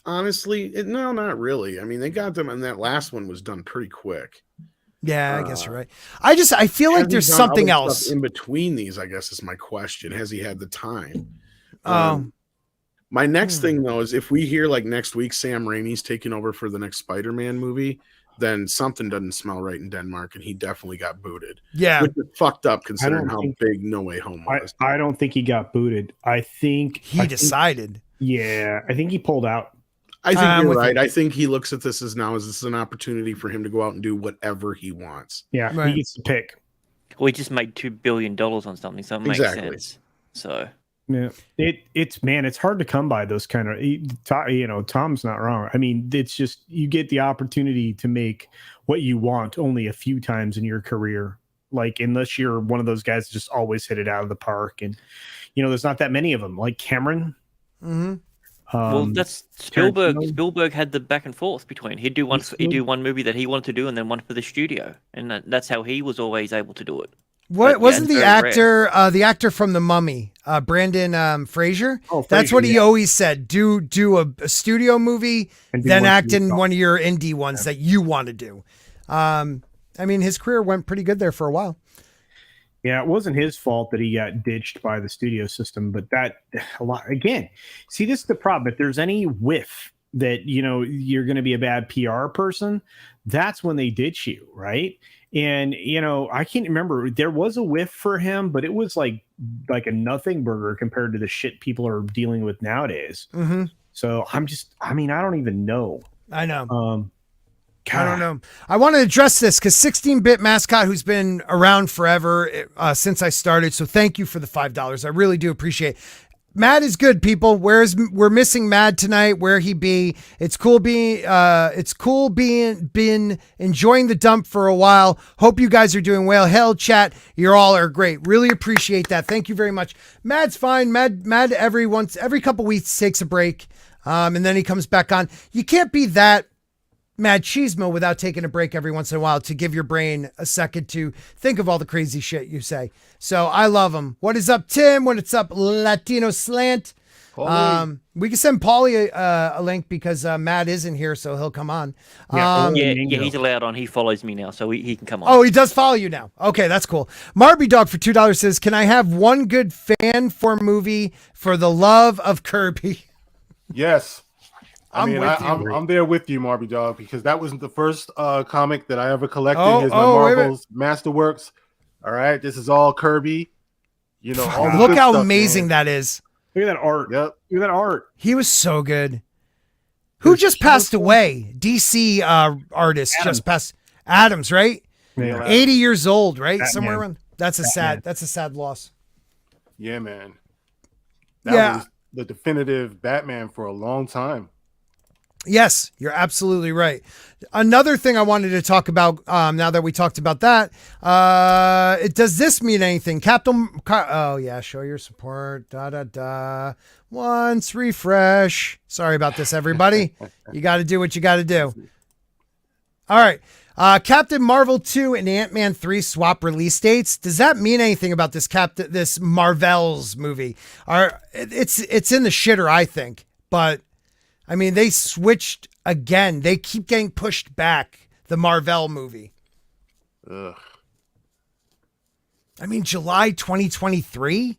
Speaker 7: honestly, no, not really. I mean, they got them, and that last one was done pretty quick.
Speaker 1: Yeah, I guess you're right. I feel like there's something else
Speaker 7: in between these, I guess is my question. Has he had the time? My next thing, though, is if we hear like next week Sam Raimi's taking over for the next Spider-Man movie, then something doesn't smell right in Denmark, and he definitely got booted.
Speaker 1: Yeah.
Speaker 7: Which is fucked up considering how big No Way Home was.
Speaker 4: I don't think he got booted. I think
Speaker 1: he decided.
Speaker 4: I think he pulled out.
Speaker 7: I think you're right. I think he looks at this as this is an opportunity for him to go out and do whatever he wants.
Speaker 4: Yeah, right. He gets to pick.
Speaker 2: Well, he just made $2 billion on something, so it makes sense. So
Speaker 4: yeah, it's hard to come by those kind of. Tom's not wrong. I mean, it's just you get the opportunity to make what you want only a few times in your career. Like unless you're one of those guys that just always hit it out of the park, and there's not that many of them. Like Cameron.
Speaker 1: Mm-hmm.
Speaker 2: Well, that's Spielberg. Spielberg had the back and forth between he'd do one movie that he wanted to do, and then one for the studio, and that's how he was always able to do it.
Speaker 1: What wasn't the actor from The Mummy, Brandon Fraser? That's what he always said. Do a studio movie, then act in one of your indie ones that you want to do. I mean, his career went pretty good there for a while.
Speaker 4: Yeah, it wasn't his fault that he got ditched by the studio system, but again, see, this is the problem. If there's any whiff that, you're going to be a bad PR person, that's when they ditch you, right? And, I can't remember. There was a whiff for him, but it was like a nothing burger compared to the shit people are dealing with nowadays.
Speaker 1: Mm-hmm.
Speaker 4: So I don't even know.
Speaker 1: I know. I don't know. I want to address this because 16-bit mascot who's been around forever since I started. So thank you for the $5. I really do appreciate it. Mad is good, people. We're missing Mad tonight. Where he be? It's cool being been enjoying the dump for a while. Hope you guys are doing well. Hell, chat, you all are great. Really appreciate that. Thank you very much. Mad's fine. Mad every couple weeks takes a break, and then he comes back on. You can't be that mad cheesemo without taking a break every once in a while to give your brain a second to think of all the crazy shit you say. So I love him. What is up, Tim? What's up, Latino Slant? We can send Paulie a link because Matt isn't here, so he'll come on.
Speaker 2: Yeah, he's allowed on. He follows me now, so he can come on.
Speaker 1: Oh, he does follow you now. Okay, that's cool. Marby Dog for $2 says, can I have one good fan for movie for the love of Kirby?
Speaker 3: Yes.
Speaker 1: I'm
Speaker 3: there with you, Marby Dog, because that wasn't the first comic that I ever collected. His Marvel's Masterworks. All right, this is all Kirby. You know, all the
Speaker 1: look
Speaker 3: good
Speaker 1: how
Speaker 3: stuff,
Speaker 1: amazing
Speaker 3: man.
Speaker 1: that is.
Speaker 4: Look at that art.
Speaker 3: Yep.
Speaker 4: Look at that art.
Speaker 1: He was so good. Who just passed away? DC artist just passed. Adams, right?
Speaker 4: Yeah.
Speaker 1: 80 years old, right?
Speaker 4: Batman.
Speaker 1: Somewhere around. That's a sad loss.
Speaker 3: Yeah, man. That was the definitive Batman for a long time.
Speaker 1: Yes, you're absolutely right. Another thing I wanted to talk about now that we talked about that, does this mean anything? Oh yeah, show your support, once refresh. Sorry about this, everybody. You got to do what you got to do. All right. Captain Marvel 2 and Ant-Man 3 swap release dates. Does that mean anything about this Marvel's movie? It's in the shitter, I think, but I mean, they switched again. They keep getting pushed back, the Marvel movie.
Speaker 3: Ugh.
Speaker 1: I mean, July 2023?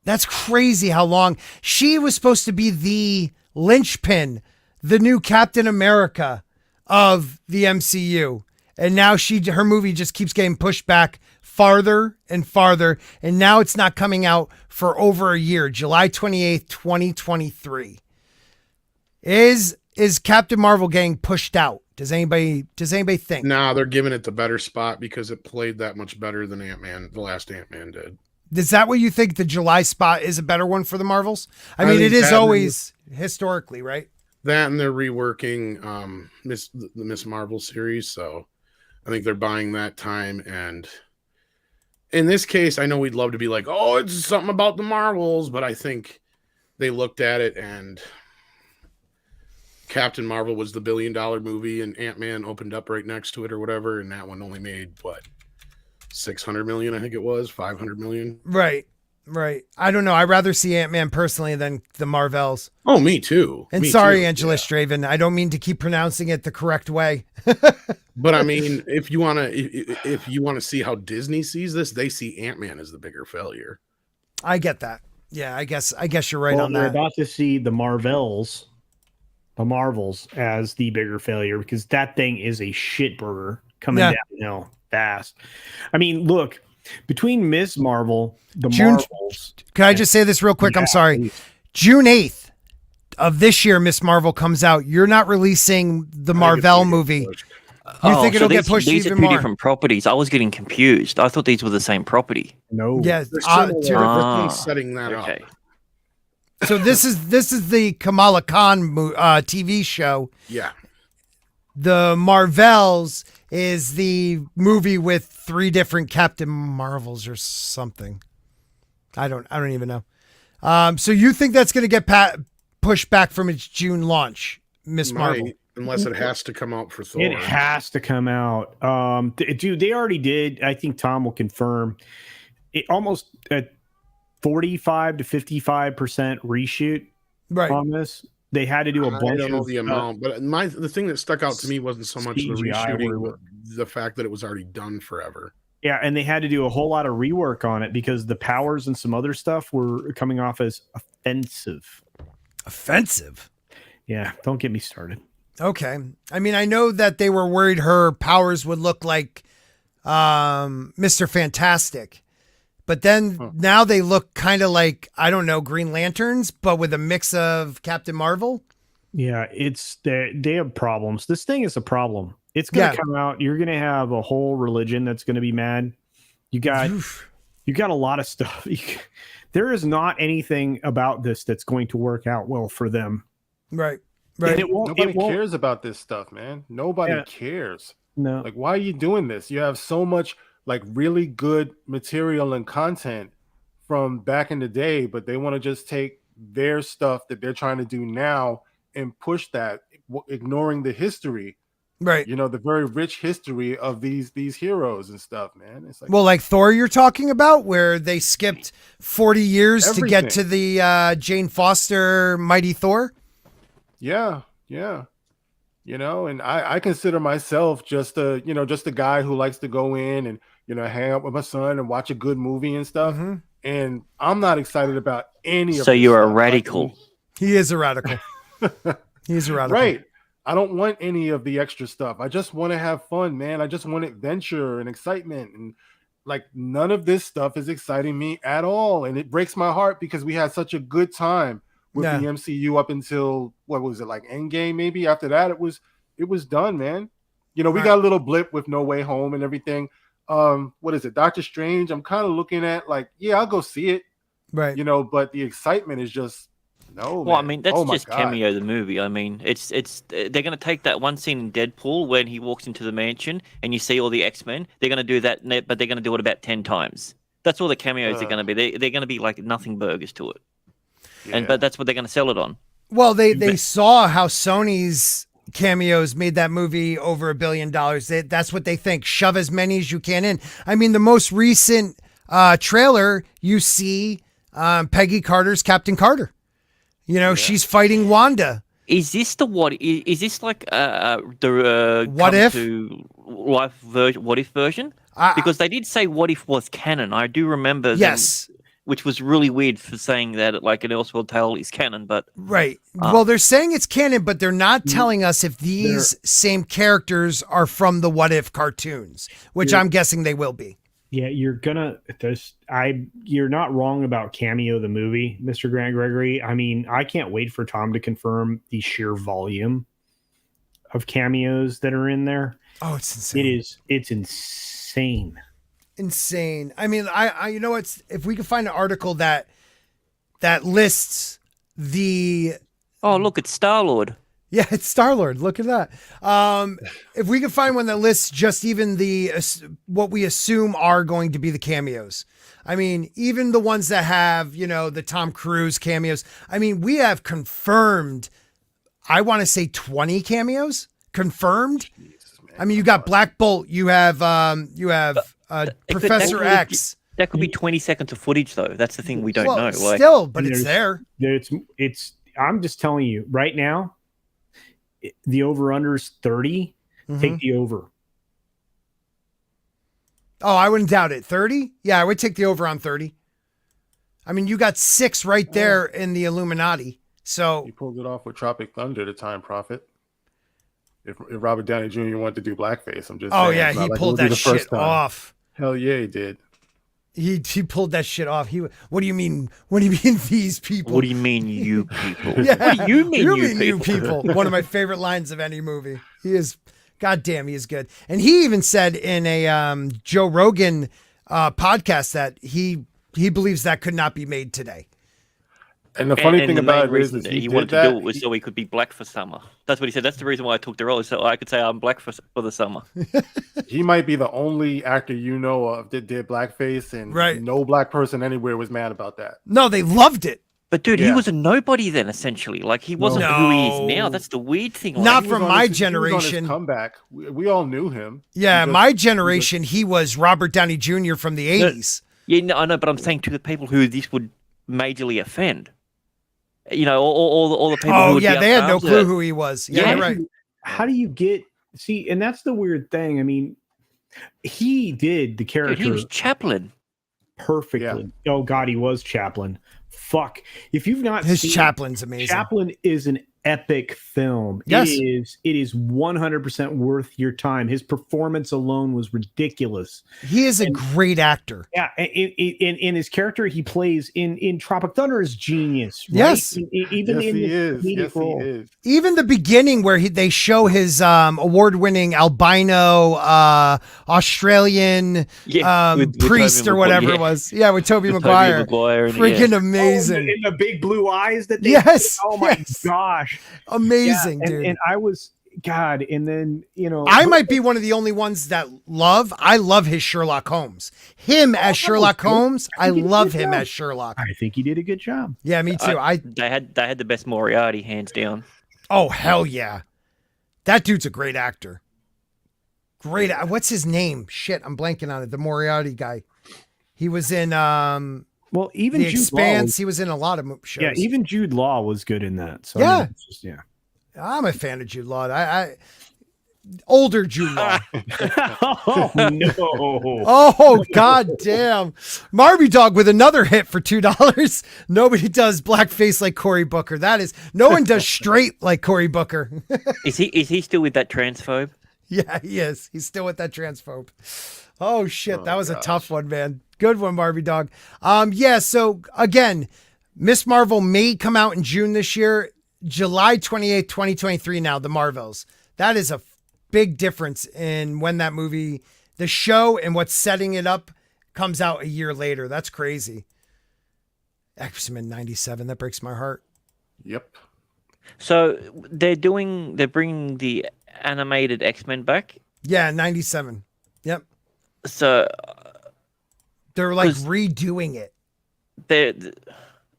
Speaker 1: That's crazy how long. She was supposed to be the linchpin, the new Captain America of the MCU. And now her movie just keeps getting pushed back farther and farther. And now it's not coming out for over a year, July 28th, 2023. Is Captain Marvel getting pushed out? Does anybody think?
Speaker 7: Nah, they're giving it the better spot because it played that much better than Ant-Man, the last Ant-Man did.
Speaker 1: Is that what you think? The July spot is a better one for the Marvels? I mean, it is always historically, right?
Speaker 7: That and they're reworking the Miss Marvel series, so I think they're buying that time. And in this case, I know we'd love to be like, oh, it's something about the Marvels, but I think they looked at it and Captain Marvel was the $1 billion movie and Ant-Man opened up right next to it or whatever, and that one only made what, 600 million, I think it was, 500 million.
Speaker 1: Right. I don't know. I'd rather see Ant-Man personally than the Marvels.
Speaker 7: Oh, me too.
Speaker 1: And sorry, Angela Straven. I don't mean to keep pronouncing it the correct way.
Speaker 7: But I mean, if you want to see how Disney sees this, they see Ant-Man as the bigger failure.
Speaker 1: I get that. Yeah, I guess you're right on that.
Speaker 4: We're about to see the Marvels as the bigger failure because that thing is a shitburger coming down fast. I mean, look, between Miss Marvel, Marvels.
Speaker 1: Can I just say this real quick? I'm sorry. Please. June 8th of this year, Miss Marvel comes out. You're not releasing the Marvel movie. You think it'll get pushed
Speaker 2: these
Speaker 1: even
Speaker 2: are two
Speaker 1: more?
Speaker 2: different properties. I was getting confused. I thought these were the same property.
Speaker 4: No.
Speaker 1: Yes.
Speaker 7: Setting that up.
Speaker 1: So this is the Kamala Khan TV show.
Speaker 7: Yeah.
Speaker 1: The Marvels is the movie with 3 different Captain Marvels or something. I don't even know. So you think that's going to get pushed back from its June launch, Miss Marvel?
Speaker 7: Unless it has to come out for Thor.
Speaker 4: It has to come out. Dude, they already did. I think Tom will confirm. It almost at 45 to 55% reshoot on this. They had to do a bunch.
Speaker 7: I don't know the amount, but the thing that stuck out to me wasn't so much the reshooting, but the fact that it was already done forever.
Speaker 4: Yeah, and they had to do a whole lot of rework on it because the powers and some other stuff were coming off as offensive.
Speaker 1: Offensive?
Speaker 4: Yeah, don't get me started.
Speaker 1: Okay. I mean, I know that they were worried her powers would look like Mr. Fantastic. But then now they look kind of like, I don't know, Green Lanterns, but with a mix of Captain Marvel.
Speaker 4: Yeah, they have problems. This thing is a problem. It's going to come out. You're going to have a whole religion that's going to be mad. You got a lot of stuff. There is not anything about this that's going to work out well for them.
Speaker 1: Right.
Speaker 3: Nobody cares about this stuff, man. Nobody cares.
Speaker 4: No.
Speaker 3: Like, why are you doing this? You have so much like really good material and content from back in the day, but they want to just take their stuff that they're trying to do now and push that ignoring the history,
Speaker 1: Right.
Speaker 3: you know, the very rich history of these heroes and stuff, man. It's like,
Speaker 1: Well, like Thor you're talking about, where they skipped 40 years to get to
Speaker 3: Everything.
Speaker 1: the Jane Foster Mighty Thor.
Speaker 3: yeah, you know, and I consider myself just a guy who likes to go in and, you know, hang out with my son and watch a good movie and stuff.
Speaker 1: Mm-hmm.
Speaker 3: And I'm not excited about any of
Speaker 2: So
Speaker 3: this
Speaker 2: you're a
Speaker 3: stuff.
Speaker 2: radical.
Speaker 1: He is a radical. He's a radical.
Speaker 3: Right. I don't want any of the extra stuff. I just want to have fun, man. I just want adventure and excitement. And like none of this stuff is exciting me at all. And it breaks my heart because we had such a good time with
Speaker 1: Yeah.
Speaker 3: the MCU up until what was it, like Endgame maybe? After that, it was done, man. You know, we
Speaker 1: Right.
Speaker 3: got a little blip with No Way Home and everything. What is it? Doctor Strange. I'm kind of looking at like, yeah, I'll go see it,
Speaker 1: Right.
Speaker 3: you know, but the excitement is just no.
Speaker 2: Well, I
Speaker 3: man.
Speaker 2: mean, that's
Speaker 3: Oh my
Speaker 2: just
Speaker 3: God.
Speaker 2: Cameo the movie. I mean, it's they're going to take that one scene in Deadpool when he walks into the mansion and you see all the X-Men. They're going to do that, but they're going to do it about 10 times. That's all the cameos are going to be. They're going to be like nothing burgers to it.
Speaker 3: Yeah.
Speaker 2: But that's what they're going to sell it on.
Speaker 1: Well, they saw how Sony's cameos made that movie over $1 billion. That's what they think. Shove as many as you can in. I mean, the most recent trailer, you see Peggy Carter's Captain Carter. You know, she's fighting Wanda.
Speaker 2: Is this the what? Is this like the
Speaker 1: What
Speaker 2: come
Speaker 1: if?
Speaker 2: to life version? What if version?
Speaker 1: I-
Speaker 2: Because they did say what if was canon. I do remember. them,
Speaker 1: Yes.
Speaker 2: which was really weird for saying that like an Elseworld tale is canon, but
Speaker 1: Right. Well, they're saying it's canon, but they're not telling us if these same characters are from the What If cartoons, which I'm guessing they will be.
Speaker 4: Yeah, you're not wrong about Cameo the movie, Mr. Grant Gregory. I mean, I can't wait for Tom to confirm the sheer volume of cameos that are in there.
Speaker 1: Oh, it's insane.
Speaker 4: It's insane.
Speaker 1: Insane. I mean, I you know, if we could find an article that lists the
Speaker 2: oh look, it's Star-Lord.
Speaker 1: Yeah, it's Star-Lord. Look at that. If we could find one that lists just even what we assume are going to be the cameos. I mean, even the ones that have, you know, the Tom Cruise cameos. I mean, we have confirmed, I want to say 20 cameos confirmed. I mean, you got Black Bolt, you have Professor X.
Speaker 2: That could be 20 seconds of footage though. That's the thing we don't know. Like,
Speaker 1: Still, but it's there.
Speaker 4: It's I'm just telling you right now, the over-under's 30. Take the over.
Speaker 1: Oh, I wouldn't doubt it. 30? Yeah, I would take the over on 30. I mean, you got 6 right there in the Illuminati. So
Speaker 3: You pulled it off with Tropic Thunder, the Time Prophet. If Robert Downey Jr. wanted to do blackface, I'm just saying.
Speaker 1: oh yeah,
Speaker 3: it's not
Speaker 1: he
Speaker 3: like it
Speaker 1: pulled
Speaker 3: would be
Speaker 1: that
Speaker 3: the first
Speaker 1: shit
Speaker 3: time.
Speaker 1: off.
Speaker 3: Hell yeah, he did.
Speaker 1: He pulled that shit off. What do you mean? What do you mean these people?
Speaker 2: what do you mean, you people?
Speaker 1: Yeah.
Speaker 2: What do you mean,
Speaker 1: you people? One of my favorite lines of any movie. He is, goddamn, he is good. And he even said in a Joe Rogan podcast that he believes that could not be made today.
Speaker 3: And the funny thing
Speaker 2: the
Speaker 3: about
Speaker 2: main
Speaker 3: it is
Speaker 2: reason
Speaker 3: he
Speaker 2: he
Speaker 3: did
Speaker 2: wanted
Speaker 3: that.
Speaker 2: to do it was so he could be black for summer. That's what he said. That's the reason why I took the role, so I could say I'm black for the summer.
Speaker 3: He might be the only actor you know of that did blackface, and
Speaker 1: Right.
Speaker 3: no black person anywhere was mad about that.
Speaker 1: No, they loved it.
Speaker 2: But dude, he
Speaker 3: Yeah.
Speaker 2: was a nobody then, essentially. Like he wasn't who he is now.
Speaker 1: No.
Speaker 2: That's the weird thing. Like,
Speaker 1: Not
Speaker 3: He was
Speaker 1: from
Speaker 3: on
Speaker 1: my
Speaker 3: his- he was on his
Speaker 1: generation.
Speaker 3: comeback. We all knew him.
Speaker 1: Yeah,
Speaker 3: He just-
Speaker 1: my generation, he was Robert Downey Jr. from the 80s.
Speaker 2: yeah, no, I know, but I'm saying to the people who this would majorly offend. You know, all the people. who
Speaker 1: Oh
Speaker 2: would
Speaker 1: yeah,
Speaker 2: be
Speaker 1: they had
Speaker 2: up
Speaker 1: no
Speaker 2: arms
Speaker 1: clue
Speaker 2: at-
Speaker 1: who he was. Yeah,
Speaker 2: Yeah.
Speaker 1: you're right.
Speaker 4: How do you get and that's the weird thing. I mean, he did the character
Speaker 2: Dude, he was Chaplin.
Speaker 4: perfectly. Oh God, he was Chaplin. Fuck. If you've not
Speaker 1: His
Speaker 4: seen
Speaker 1: Chaplin's amazing.
Speaker 4: Chaplin is an epic film.
Speaker 1: Yes.
Speaker 4: It is 100% worth your time. His performance alone was ridiculous.
Speaker 1: He is a great actor.
Speaker 4: Yeah, in his character he plays in Tropic Thunder is genius. Right?
Speaker 1: Yes.
Speaker 4: Even
Speaker 3: Yes,
Speaker 4: in
Speaker 3: he
Speaker 4: the
Speaker 3: is.
Speaker 4: comedic
Speaker 3: Yes, he
Speaker 4: role.
Speaker 3: is.
Speaker 1: Even the beginning where they show his award-winning albino Australian
Speaker 2: Yeah, with
Speaker 1: priest
Speaker 2: Tobey
Speaker 1: or whatever
Speaker 2: Maguire,
Speaker 1: it was. Yeah, with Tobey
Speaker 2: With
Speaker 1: Maguire.
Speaker 2: Tobey Maguire and-
Speaker 1: Freaking
Speaker 2: yeah.
Speaker 1: amazing.
Speaker 4: In the big blue eyes that they
Speaker 1: Yes,
Speaker 4: Oh my
Speaker 1: yes.
Speaker 4: gosh.
Speaker 1: Amazing,
Speaker 4: Yeah,
Speaker 1: dude.
Speaker 4: and I was God, and then
Speaker 1: I might be one of the only ones that I love his Sherlock Holmes. Him as Sherlock Holmes, I love him as Sherlock.
Speaker 4: I think he did a good job.
Speaker 1: Yeah, me too.
Speaker 2: They had the best Moriarty, hands down.
Speaker 1: Oh hell yeah. That dude's a great actor. Great. What's his name? Shit, I'm blanking on it. The Moriarty guy. He was in
Speaker 4: well, even
Speaker 1: The
Speaker 4: Jude
Speaker 1: Expanse.
Speaker 4: Law
Speaker 1: he was in a lot of shows.
Speaker 4: Yeah, even Jude Law was good in that. So
Speaker 1: Yeah.
Speaker 4: I mean, it's just, yeah.
Speaker 1: I'm a fan of Jude Law. I older Jude Law.
Speaker 4: Oh no!
Speaker 1: Oh god damn! Marby Dog with another hit for $2. Nobody does blackface like Cory Booker. No one does straight like Cory Booker.
Speaker 2: Is he still with that transphobe?
Speaker 1: Yeah, he is. He's still with that transphobe. Oh shit, that was a tough one, man. Good one, Marby Dog. Yeah. So again, Miss Marvel may come out in June this year, July 28th, 2023. Now the Marvels. That is a big difference in when that movie, the show, and what's setting it up comes out a year later. That's crazy. X-Men 97. That breaks my heart.
Speaker 3: Yep.
Speaker 2: So they're bringing the animated X-Men back.
Speaker 1: Yeah, 97. Yep.
Speaker 2: So
Speaker 1: they're like redoing it.
Speaker 2: They're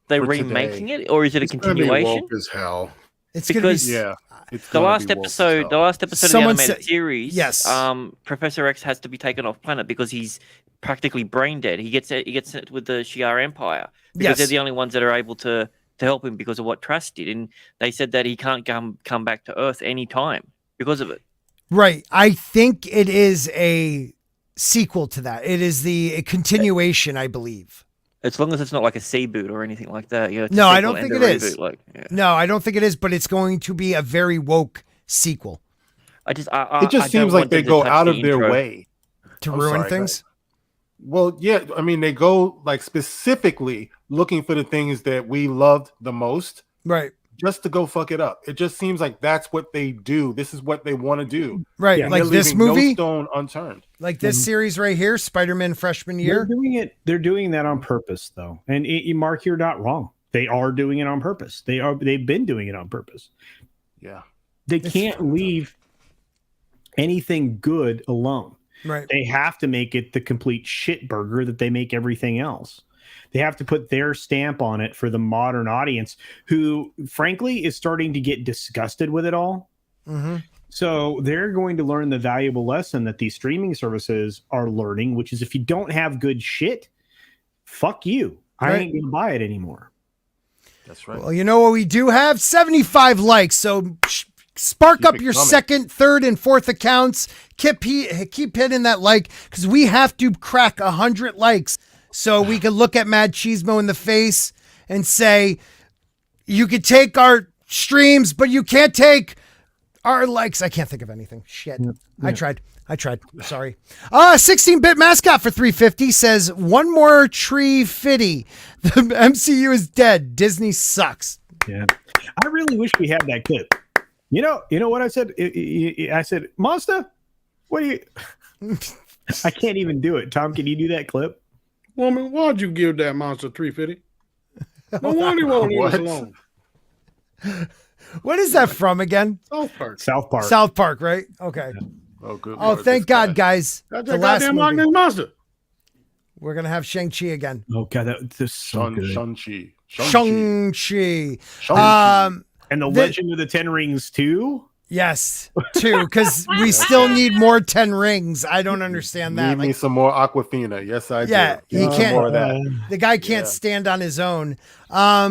Speaker 3: For
Speaker 2: remaking
Speaker 3: today.
Speaker 2: it, or is it a
Speaker 7: It's gonna be
Speaker 2: continuation?
Speaker 7: woke as hell.
Speaker 1: It's
Speaker 2: Because-
Speaker 1: gonna be
Speaker 3: Yeah. It's
Speaker 2: The
Speaker 3: gonna
Speaker 2: last
Speaker 3: be woke as
Speaker 2: episode,
Speaker 3: hell.
Speaker 2: the last episode
Speaker 1: Someone
Speaker 2: of the animated
Speaker 1: said-
Speaker 2: series,
Speaker 1: yes.
Speaker 2: Professor X has to be taken off planet because he's practically brain dead. He gets sent with the Shi'ar Empire because
Speaker 1: Yes.
Speaker 2: they're the only ones that are able to help him because of what Trask did, and they said that he can't come back to Earth anytime because of it.
Speaker 1: Right. I think it is a sequel to that. It is a continuation, I believe.
Speaker 2: As long as it's not like a sea boot or anything like that. Yeah.
Speaker 1: No, I don't think it is.
Speaker 2: Like, yeah.
Speaker 1: No, I don't think it is, but it's going to be a very woke sequel
Speaker 2: It
Speaker 3: It
Speaker 2: I
Speaker 3: just
Speaker 2: don't
Speaker 3: seems like
Speaker 2: want
Speaker 3: they
Speaker 2: them to
Speaker 3: go
Speaker 2: touch
Speaker 3: out
Speaker 2: the
Speaker 3: of their
Speaker 2: intro.
Speaker 3: way.
Speaker 1: to
Speaker 3: I'm
Speaker 1: ruin
Speaker 3: sorry,
Speaker 1: things.
Speaker 3: Well, yeah, I mean, they go like specifically looking for the things that we loved the most
Speaker 1: Right.
Speaker 3: just to go fuck it up. It just seems like that's what they do. This is what they want to do.
Speaker 1: Right.
Speaker 4: Yeah.
Speaker 3: And
Speaker 1: Like
Speaker 3: they're
Speaker 1: this
Speaker 3: leaving
Speaker 1: movie,
Speaker 3: no stone unturned.
Speaker 1: like this series right here, Spider-Man freshman
Speaker 4: They're
Speaker 1: year.
Speaker 4: doing it. They're doing that on purpose, though. And Mark, you're not wrong. They are doing it on purpose. They've been doing it on purpose.
Speaker 3: Yeah.
Speaker 4: They can't leave anything good alone.
Speaker 1: Right.
Speaker 4: They have to make it the complete shit burger that they make everything else. They have to put their stamp on it for the modern audience who, frankly, is starting to get disgusted with it all.
Speaker 1: Mm-hmm.
Speaker 4: So they're going to learn the valuable lesson that these streaming services are learning, which is if you don't have good shit, fuck you. I
Speaker 1: Right.
Speaker 4: ain't going to buy it animore.
Speaker 3: That's right.
Speaker 1: Well, you know what we do have? 75 likes. So spark
Speaker 3: Keep
Speaker 1: up
Speaker 3: it
Speaker 1: your
Speaker 3: coming.
Speaker 1: second, third, and fourth accounts. Keep hitting that like because we have to crack 100 likes so we can look at Mad Cheesemo in the face and say, you could take our streams, but you can't take our likes. I can't think of anything. Shit. I tried. Sorry. 16-bit mascot for 350 says one more tree fitty. The MCU is dead. Disney sucks.
Speaker 4: Yeah. I really wish we had that clip. You know what I said? I said, Monster, what do you... I can't even do it. Tom, can you do that clip?
Speaker 7: Woman, why'd you give that monster 350? No wonder he won't leave us
Speaker 3: What?
Speaker 7: alone.
Speaker 1: What is that from again?
Speaker 7: South Park.
Speaker 4: South Park.
Speaker 1: South Park, right? Okay.
Speaker 3: Oh, good.
Speaker 1: Oh,
Speaker 3: Lord,
Speaker 1: thank
Speaker 3: this
Speaker 1: God,
Speaker 3: guy.
Speaker 1: guys.
Speaker 7: That's
Speaker 1: The
Speaker 7: that
Speaker 1: last
Speaker 7: goddamn Loch
Speaker 1: movie.
Speaker 7: Ness monster.
Speaker 1: We're going to have Shang-Chi again.
Speaker 4: Oh, God, this is so good.
Speaker 3: Shang-Chi.
Speaker 1: Shang-Chi.
Speaker 3: Shang-Chi.
Speaker 4: And the
Speaker 1: The-
Speaker 4: Legend of the Ten Rings, too?
Speaker 1: Yes, two, because we still need more 10 rings. I don't understand that.
Speaker 3: Need me
Speaker 1: Like,
Speaker 3: some more Aquafina. Yes, I
Speaker 1: Yeah,
Speaker 3: do.
Speaker 1: he
Speaker 3: Give me
Speaker 1: can't-
Speaker 3: more of that.
Speaker 1: the guy can't
Speaker 3: Yeah.
Speaker 1: stand on his own.
Speaker 4: Now,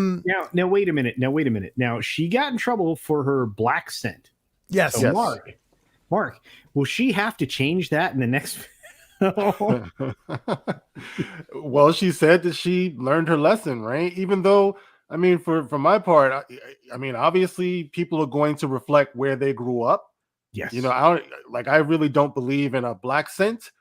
Speaker 4: wait a minute. Now, she got in trouble for her black scent.
Speaker 1: Yes.
Speaker 4: So,
Speaker 3: Yes.
Speaker 4: Mark, will she have to change that in the next...
Speaker 3: Well, she said that she learned her lesson, right? Even though, I mean, for my part, I mean, obviously, people are going to reflect where they grew up.
Speaker 4: Yes.
Speaker 3: You know, I really don't believe in a black scent.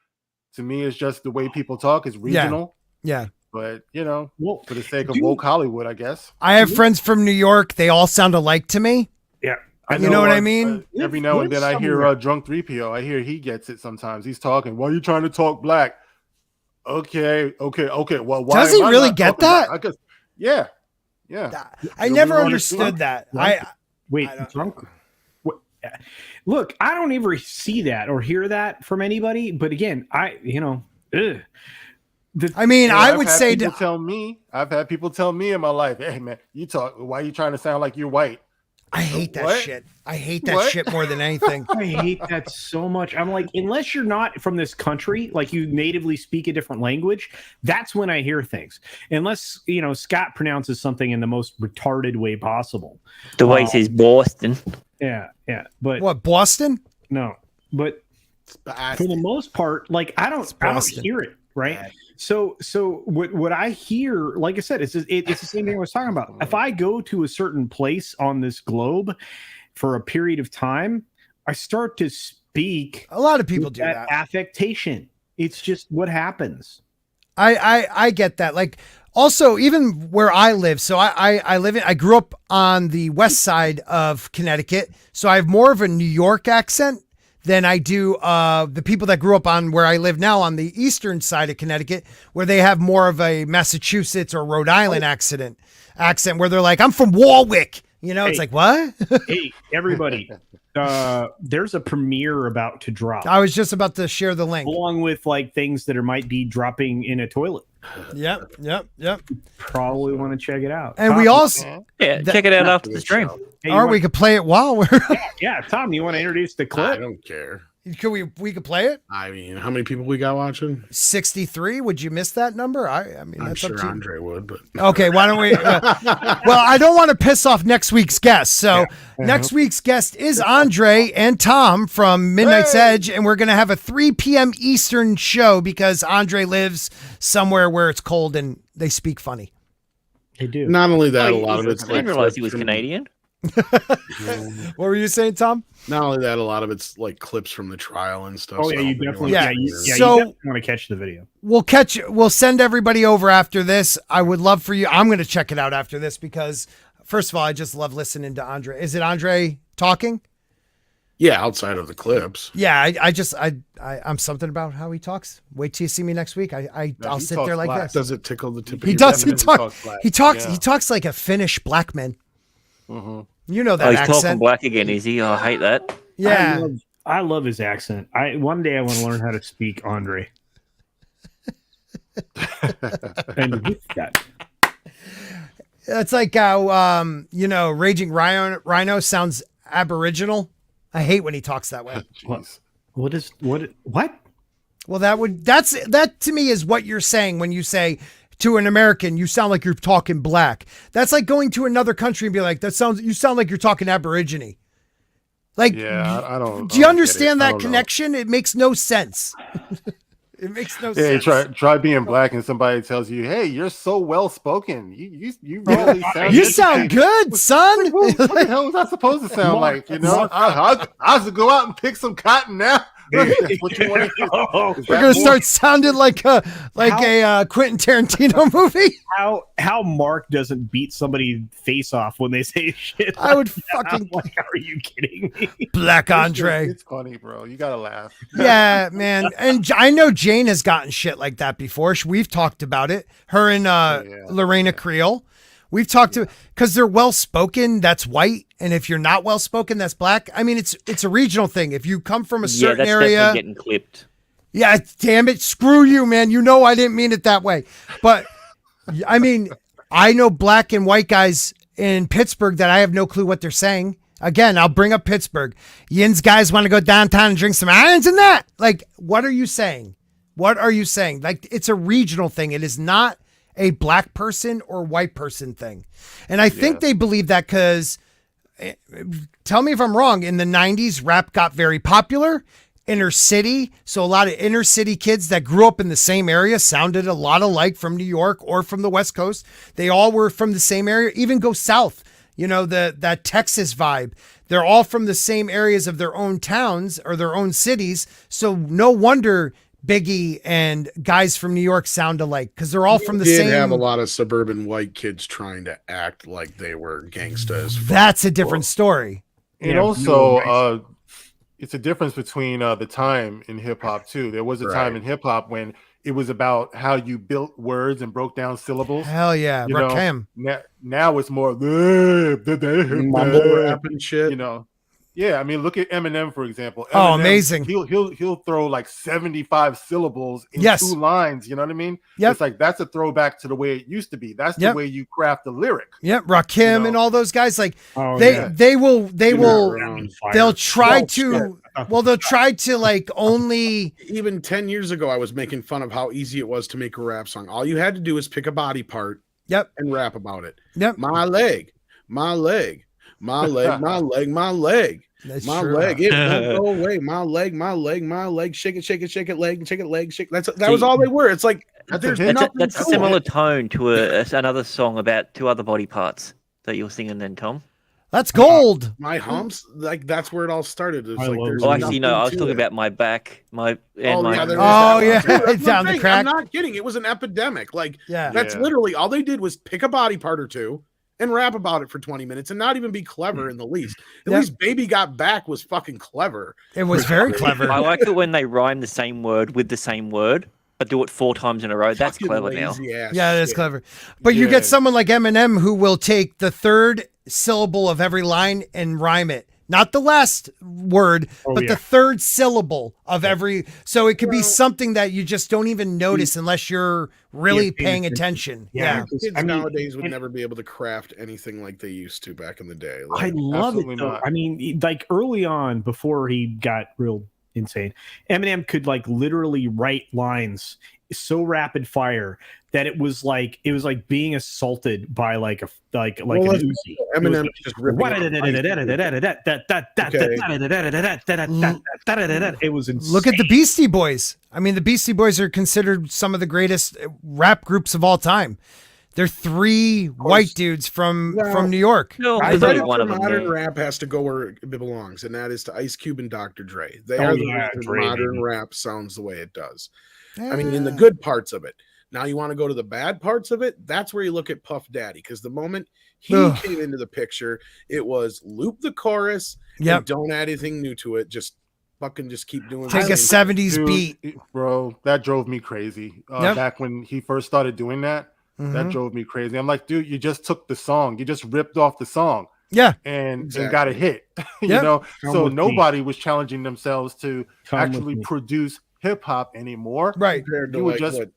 Speaker 3: To me, it's just the way people talk is regional.
Speaker 1: Yeah.
Speaker 3: But you know,
Speaker 4: Well,
Speaker 3: for the sake of
Speaker 4: do-
Speaker 3: woke Hollywood, I guess.
Speaker 1: I have friends from New York. They all sound alike to me.
Speaker 4: yeah.
Speaker 1: You know what I mean?
Speaker 3: Every now and
Speaker 4: Live
Speaker 3: then I hear
Speaker 4: somewhere.
Speaker 3: Drunk 3PO. I hear he gets it sometimes. He's talking. Why are you trying to talk black? Okay. Well, why
Speaker 1: Does he
Speaker 3: am I
Speaker 1: really
Speaker 3: not
Speaker 1: get
Speaker 3: talking black?
Speaker 1: that?
Speaker 3: I guess, yeah.
Speaker 1: I
Speaker 3: You
Speaker 1: never
Speaker 3: really
Speaker 1: understood
Speaker 3: understand?
Speaker 1: that.
Speaker 4: Drunk? Wait,
Speaker 1: I don't-
Speaker 4: drunk? What? Look, I don't ever see that or hear that from anybody. But again, ugh.
Speaker 1: I mean,
Speaker 3: Yeah,
Speaker 1: I
Speaker 3: I've
Speaker 1: would
Speaker 3: had
Speaker 1: say
Speaker 3: people tell me. I've had people tell me in my life, "Hey, man, you talk. Why are you trying to sound like you're white?"
Speaker 1: I hate that
Speaker 3: What?
Speaker 1: shit. I hate that
Speaker 3: What?
Speaker 1: shit more than anything.
Speaker 4: I hate that so much. I'm like, unless you're not from this country, like you natively speak a different language, that's when I hear things. Unless, Scott pronounces something in the most retarded way possible.
Speaker 2: The way he says Boston.
Speaker 4: Yeah. But
Speaker 1: What, Boston?
Speaker 4: no, but for the most part, like I don't
Speaker 1: Boston.
Speaker 4: hear it, right? So what I hear, like I said, it's the same thing I was talking about. If I go to a certain place on this globe for a period of time, I start to speak.
Speaker 1: A lot of people
Speaker 4: with
Speaker 1: do that.
Speaker 4: affectation. It's just what happens.
Speaker 1: I get that. Like, also, even where I live, so I grew up on the west side of Connecticut, so I have more of a New York accent than I do the people that grew up on where I live now on the eastern side of Connecticut, where they have more of a Massachusetts or Rhode Island accent where they're like, I'm from Warwick. It's like, what?
Speaker 4: Hey, everybody, there's a premiere about to drop.
Speaker 1: I was just about to share the link.
Speaker 4: Along with like things that might be dropping in a toilet.
Speaker 1: Yep.
Speaker 4: Probably want to check it out.
Speaker 1: And
Speaker 4: Tom,
Speaker 1: we also,
Speaker 2: Check it out after the stream.
Speaker 4: hey,
Speaker 1: or we could play it while we're,
Speaker 4: yeah, Tom, you want to introduce the
Speaker 7: I
Speaker 4: clip?
Speaker 7: don't care.
Speaker 1: we could play it?
Speaker 7: I mean, how many people we got watching?
Speaker 1: 63. Would you miss that number? I mean,
Speaker 7: I'm
Speaker 1: that's up
Speaker 7: sure
Speaker 1: to you.
Speaker 7: Andre would, but
Speaker 1: Okay, why don't we? Well, I don't want to piss off next week's guest. So next week's guest is Andre and Tom from Midnight's Edge, and we're going to have a 3 p.m. Eastern show because Andre lives somewhere where it's cold and they speak funny.
Speaker 4: They do.
Speaker 7: not only that, a lot of it's
Speaker 2: I didn't realize he was
Speaker 7: clips from-
Speaker 2: Canadian.
Speaker 1: What were you saying, Tom?
Speaker 7: Not only that, a lot of it's like clips from the trial and stuff.
Speaker 4: Oh
Speaker 7: so
Speaker 4: yeah,
Speaker 7: I
Speaker 4: you
Speaker 7: don't think
Speaker 4: definitely.
Speaker 1: Yeah,
Speaker 7: want
Speaker 4: Yeah,
Speaker 7: to-
Speaker 4: you
Speaker 1: So-
Speaker 4: definitely want to catch the video.
Speaker 1: We'll send everybody over after this. I would love for you. I'm going to check it out after this because, first of all, I just love listening to Andre. Is it Andre talking?
Speaker 7: Yeah, outside of the clips.
Speaker 1: Yeah, I'm something about how he talks. Wait till you see me next week. I'll
Speaker 3: he
Speaker 1: sit
Speaker 3: talks
Speaker 1: there like
Speaker 3: black.
Speaker 1: this.
Speaker 7: Does it tickle the tip?
Speaker 1: He
Speaker 7: of
Speaker 1: does.
Speaker 7: Your
Speaker 1: He
Speaker 7: tongue?
Speaker 1: talks.
Speaker 3: black.
Speaker 1: He talks.
Speaker 3: Yeah.
Speaker 1: He talks like a Finnish black man.
Speaker 3: Mhm.
Speaker 1: You know that
Speaker 2: Oh, he's talking
Speaker 1: accent.
Speaker 2: black again, is he? Oh, I hate that.
Speaker 1: Yeah.
Speaker 4: I love his accent. One day I want to learn how to speak Andre. And with that,
Speaker 1: It's like how Raging Rhino sounds Aboriginal. I hate when he talks that way.
Speaker 3: Jeez.
Speaker 4: what?
Speaker 1: Well, that to me is what you're saying when you say to an American, you sound like you're talking black. That's like going to another country and be like, you sound like you're talking Aborigine. Like,
Speaker 3: Yeah, I don't.
Speaker 1: do you
Speaker 3: I don't get
Speaker 1: understand
Speaker 3: it. I
Speaker 1: that
Speaker 3: don't know.
Speaker 1: connection? It makes no sense. It makes no
Speaker 3: Yeah,
Speaker 1: sense.
Speaker 3: try being black and somebody tells you, "Hey, you're so well spoken. You really sound.
Speaker 1: You sound good, son.
Speaker 3: What the hell was that supposed to sound like? I should go out and pick some cotton now. That's what you want to do.
Speaker 1: We're gonna start sounding like a Quentin Tarantino movie.
Speaker 4: How Mark doesn't beat somebody face off when they say shit?
Speaker 1: I would
Speaker 4: I'm
Speaker 1: fucking
Speaker 4: like, are you kidding me?
Speaker 1: Black Andre.
Speaker 3: It's funny, bro. You gotta laugh.
Speaker 1: Yeah, man. And I know Jane has gotten shit like that before. We've talked about it. Her and Lorena Creel. We've talked to, because they're well spoken, that's white, and if you're not well spoken, that's black. I mean, it's a regional thing. If you come from a certain
Speaker 2: that's
Speaker 1: area,
Speaker 2: definitely getting clipped.
Speaker 1: yeah, damn it, screw you, man. You know I didn't mean it that way, but I mean, I know black and white guys in Pittsburgh that I have no clue what they're saying. Again, I'll bring up Pittsburgh. Yin's guys want to go downtown and drink some irons and that. Like, what are you saying? What are you saying? Like, it's a regional thing. It is not a black person or white person thing. And I think they believe that because, tell me if I'm wrong, in the 90s, rap got very popular, inner city. So a lot of inner city kids that grew up in the same area sounded a lot alike from New York or from the West Coast. They all were from the same area, even go south, that Texas vibe. They're all from the same areas of their own towns or their own cities. So no wonder Biggie and guys from New York sound alike because they're all from the same.
Speaker 7: Have a lot of suburban white kids trying to act like they were gangstas.
Speaker 1: That's a different story.
Speaker 3: And also, it's a difference between the time in hip hop too. There was a time in hip hop when it was about how you built words and broke down syllables.
Speaker 1: Hell yeah, Rakim.
Speaker 3: Now it's more
Speaker 7: Mumble rap and shit.
Speaker 3: Yeah, I mean, look at Eminem for example.
Speaker 1: Oh,
Speaker 3: Eminem,
Speaker 1: amazing.
Speaker 3: He'll throw like 75 syllables in
Speaker 1: Yes.
Speaker 3: 2 lines. You know what I mean?
Speaker 1: Yep.
Speaker 3: It's like that's a throwback to the way it used to be. That's the
Speaker 1: Yep.
Speaker 3: way you craft a lyric.
Speaker 1: Yep, Rakim and all those guys, like
Speaker 4: Oh,
Speaker 1: they
Speaker 4: yeah.
Speaker 1: they will they'll try
Speaker 7: Well,
Speaker 1: to they'll try to like only
Speaker 7: Even 10 years ago, I was making fun of how easy it was to make a rap song. All you had to do is pick a body part
Speaker 1: Yep.
Speaker 7: and rap about it.
Speaker 1: Yep.
Speaker 7: My leg, my leg, my leg, my leg, my leg.
Speaker 1: That's
Speaker 7: My
Speaker 1: true.
Speaker 7: leg, it won't go away. My leg, my leg, my leg. Shake it, shake it, shake it, leg, shake it, leg, shake. That was all they were. It's like there's nothing.
Speaker 2: That's a
Speaker 7: to
Speaker 2: similar
Speaker 7: it.
Speaker 2: tone to another song about 2 other body parts that you're singing then, Tom.
Speaker 1: That's gold.
Speaker 7: My humps, like that's where it all started. It's
Speaker 4: I
Speaker 7: like
Speaker 4: love
Speaker 7: there's
Speaker 4: it.
Speaker 2: Oh, actually, no,
Speaker 7: nothing
Speaker 2: I was
Speaker 7: to
Speaker 2: talking
Speaker 7: it.
Speaker 2: about my back, my
Speaker 7: Oh,
Speaker 2: my.
Speaker 7: yeah, there is
Speaker 1: Oh,
Speaker 7: that
Speaker 1: yeah.
Speaker 7: one, too. That's what I'm
Speaker 1: Down the
Speaker 7: saying.
Speaker 1: crack.
Speaker 7: I'm not kidding. It was an epidemic. Like
Speaker 1: Yeah.
Speaker 7: that's
Speaker 3: Yeah.
Speaker 7: literally all they did was pick a body part or two and rap about it for 20 minutes and not even be clever in the least. At
Speaker 1: Yeah.
Speaker 7: least Baby Got Back was fucking clever.
Speaker 1: It was very
Speaker 2: I
Speaker 1: clever.
Speaker 2: like it when they rhyme the same word with the same word, but do it 4 times in a row. That's
Speaker 7: Fucking
Speaker 2: clever now.
Speaker 7: lazy ass
Speaker 1: Yeah, that's
Speaker 7: shit.
Speaker 1: clever. But you
Speaker 3: Yeah.
Speaker 1: get someone like Eminem who will take the 3rd syllable of every line and rhyme it. Not the last word, but
Speaker 4: yeah.
Speaker 1: the 3rd syllable of every. So it could be something that you just don't even notice unless you're really
Speaker 4: Yeah,
Speaker 1: paying
Speaker 4: paying
Speaker 1: attention.
Speaker 4: Yeah.
Speaker 1: Yeah.
Speaker 7: Kids
Speaker 4: I mean,
Speaker 7: nowadays would
Speaker 4: and-
Speaker 7: never be able to craft anything like they used to back in the day.
Speaker 4: I
Speaker 7: Like,
Speaker 4: love it
Speaker 3: absolutely
Speaker 4: though.
Speaker 3: not.
Speaker 4: I mean, like early on, before he got real insane, Eminem could like literally write lines so rapid fire that it was like being assaulted by like an Uzi.
Speaker 7: Eminem just ripping off
Speaker 4: It was insane.
Speaker 1: Look at the Beastie Boys. I mean, the Beastie Boys are considered some of the greatest rap groups of all time. They're 3 white dudes from New York.
Speaker 2: No,
Speaker 7: I
Speaker 2: there's
Speaker 7: think
Speaker 2: only one of them.
Speaker 7: modern
Speaker 2: Yeah.
Speaker 7: rap has to go where it belongs, and that is to Ice Cube and Dr. Dre. They
Speaker 4: Oh,
Speaker 7: are the
Speaker 4: yeah,
Speaker 7: reason
Speaker 4: Dre,
Speaker 7: modern
Speaker 4: baby.
Speaker 7: rap sounds the way it does. I mean, in the good parts of it. Now you want to go to the bad parts of it. That's where you look at Puff Daddy, because the moment he
Speaker 1: Ugh.
Speaker 7: came into the picture, it was loop the chorus.
Speaker 1: Yep.
Speaker 7: And don't add anything new to it. Just fucking just keep doing.
Speaker 1: Take
Speaker 7: the
Speaker 1: a
Speaker 7: same
Speaker 1: 70s
Speaker 3: Dude,
Speaker 1: beat.
Speaker 3: bro, that drove me crazy.
Speaker 1: Yep.
Speaker 3: Back when he first started doing that, that
Speaker 1: Mhm.
Speaker 3: drove me crazy. I'm like, dude, you just took the song, you just ripped off the song
Speaker 1: Yeah.
Speaker 3: and got a hit. you
Speaker 1: Yep.
Speaker 3: know,
Speaker 4: Come
Speaker 3: so
Speaker 4: with me.
Speaker 3: nobody was challenging themselves to
Speaker 4: Come with
Speaker 3: actually
Speaker 4: me.
Speaker 3: produce hip hop anymore.
Speaker 1: Right.
Speaker 7: compared to
Speaker 3: You would
Speaker 7: like
Speaker 3: just
Speaker 7: what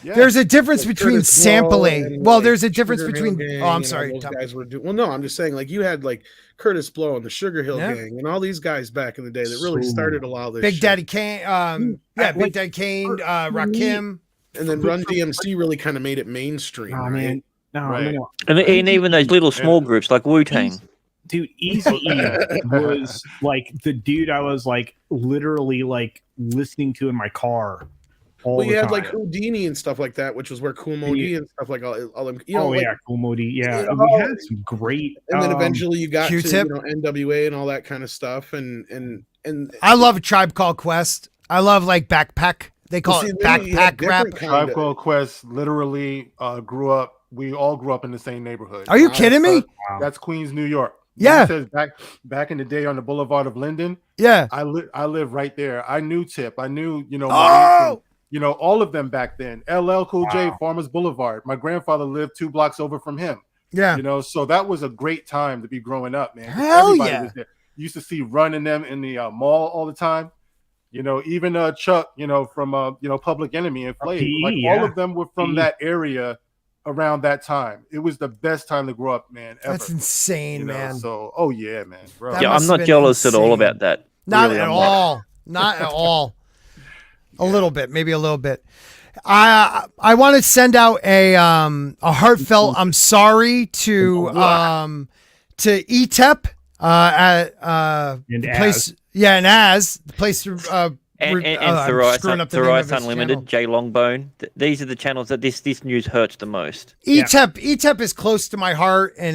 Speaker 3: Yeah.
Speaker 1: There's a difference
Speaker 7: like
Speaker 1: between
Speaker 7: Curtis Blow
Speaker 1: sampling.
Speaker 7: and,
Speaker 1: Well,
Speaker 7: like,
Speaker 1: there's a difference
Speaker 7: Sugar
Speaker 1: between.
Speaker 7: Hill Gang
Speaker 1: Oh, I'm
Speaker 7: and all
Speaker 1: sorry.
Speaker 7: those
Speaker 1: Tom.
Speaker 7: guys were doing. Well, no, I'm just saying, like you had like Curtis Blow and the Sugar Hill
Speaker 1: Yeah.
Speaker 7: Gang and all these guys back in the day that really
Speaker 4: So-
Speaker 7: started a lot of this.
Speaker 1: Big
Speaker 7: shit.
Speaker 1: Daddy Kane.
Speaker 7: like,
Speaker 1: Big Daddy Kane. Rakim.
Speaker 7: And then Run DMC really kind of made it mainstream.
Speaker 4: Oh,
Speaker 7: right?
Speaker 4: man. No,
Speaker 3: Right.
Speaker 4: no.
Speaker 2: And even those little small groups like Wu Tang.
Speaker 4: Dude, Easy was like the dude I was like literally like listening to in my car all
Speaker 7: Well,
Speaker 4: the
Speaker 7: you had
Speaker 4: time.
Speaker 7: like Houdini and stuff like that, which was where Kool Moe Dee and stuff like all them. You know,
Speaker 4: oh
Speaker 7: like,
Speaker 4: yeah, Cool Modi. Yeah,
Speaker 7: you know,
Speaker 4: we had some great.
Speaker 7: and then eventually you got to
Speaker 1: Q-Tip.
Speaker 7: NWA and all that kind of stuff, and
Speaker 1: I love a Tribe Called Quest. I love like backpack. They call
Speaker 7: see,
Speaker 1: it
Speaker 7: then you had
Speaker 1: backpack rap.
Speaker 7: different
Speaker 3: Tribe Called Quest literally grew up. We all grew up in the same neighborhood.
Speaker 1: Are you kidding me?
Speaker 4: Wow.
Speaker 3: That's Queens, New York.
Speaker 1: Yeah.
Speaker 3: It says back in the day on the Boulevard of Linden.
Speaker 1: Yeah.
Speaker 3: I live right there. I knew Tip. I knew
Speaker 1: Oh!
Speaker 3: all of them back then. LL Cool J,
Speaker 4: Wow.
Speaker 3: Farmers Boulevard. My grandfather lived 2 blocks over from him.
Speaker 1: Yeah.
Speaker 3: So that was a great time to be growing up, man. 'Cause
Speaker 1: Hell
Speaker 3: everybody
Speaker 1: yeah.
Speaker 3: was there. You used to see Run in them in the mall all the time. Even Chuck, from Public Enemy and Flav.
Speaker 4: PE,
Speaker 3: Like
Speaker 4: yeah.
Speaker 3: all of them were from
Speaker 4: PE.
Speaker 3: that area around that time. It was the best time to grow up, man. Ever.
Speaker 1: That's insane, man.
Speaker 3: So, oh yeah, man, bro.
Speaker 1: That
Speaker 2: Yeah,
Speaker 1: must
Speaker 2: I'm
Speaker 1: have
Speaker 2: not
Speaker 1: been
Speaker 2: jealous at all
Speaker 1: insane.
Speaker 2: about that.
Speaker 1: Not
Speaker 2: Really,
Speaker 1: at
Speaker 2: I'm not.
Speaker 1: all. Not at all. A little bit, maybe a little bit. I want to send out a heartfelt I'm sorry to ETEP at
Speaker 4: And
Speaker 1: the place. Yeah, and the place.
Speaker 2: And
Speaker 1: I'm
Speaker 2: Thrice
Speaker 1: screwing up the name of his
Speaker 2: Unlimited,
Speaker 1: channel.
Speaker 2: Jay Longbone. These are the channels that this news hurts the most.
Speaker 1: ETEP is close to my heart, and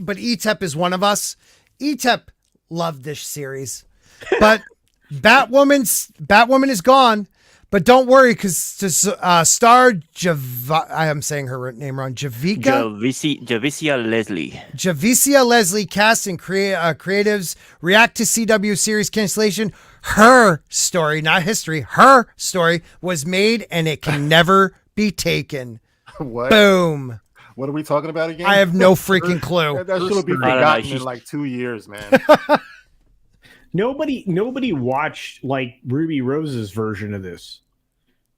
Speaker 1: but ETEP is one of us. ETEP loved this series, but Batwoman is gone. But don't worry, because star I'm saying her name wrong.
Speaker 2: Javicia Leslie.
Speaker 1: Javicia Leslie cast and creatives react to CW series cancellation. Her story, not history, her story was made and it can never be taken.
Speaker 3: What?
Speaker 1: Boom.
Speaker 3: What are we talking about again?
Speaker 1: I have no freaking clue.
Speaker 3: That should be
Speaker 2: I don't know,
Speaker 3: forgotten in
Speaker 2: she's-
Speaker 3: like 2 years, man.
Speaker 4: nobody watched like Ruby Rose's version of this,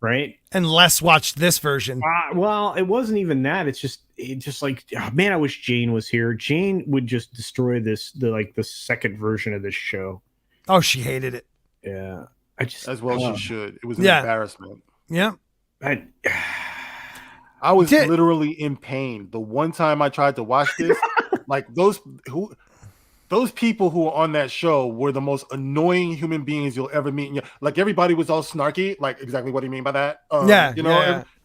Speaker 4: right?
Speaker 1: And Les watched this version.
Speaker 4: Well, it wasn't even that. It's just like, oh, man, I wish Jane was here. Jane would just destroy the second version of this show.
Speaker 1: Oh, she hated it.
Speaker 4: Yeah,
Speaker 3: as well she should. It was an embarrassment.
Speaker 1: Yeah,
Speaker 3: I was literally in pain. The one time I tried to watch this, like those people who were on that show were the most annoying human beings you'll ever meet. Like everybody was all snarky. Like exactly what do you mean by that?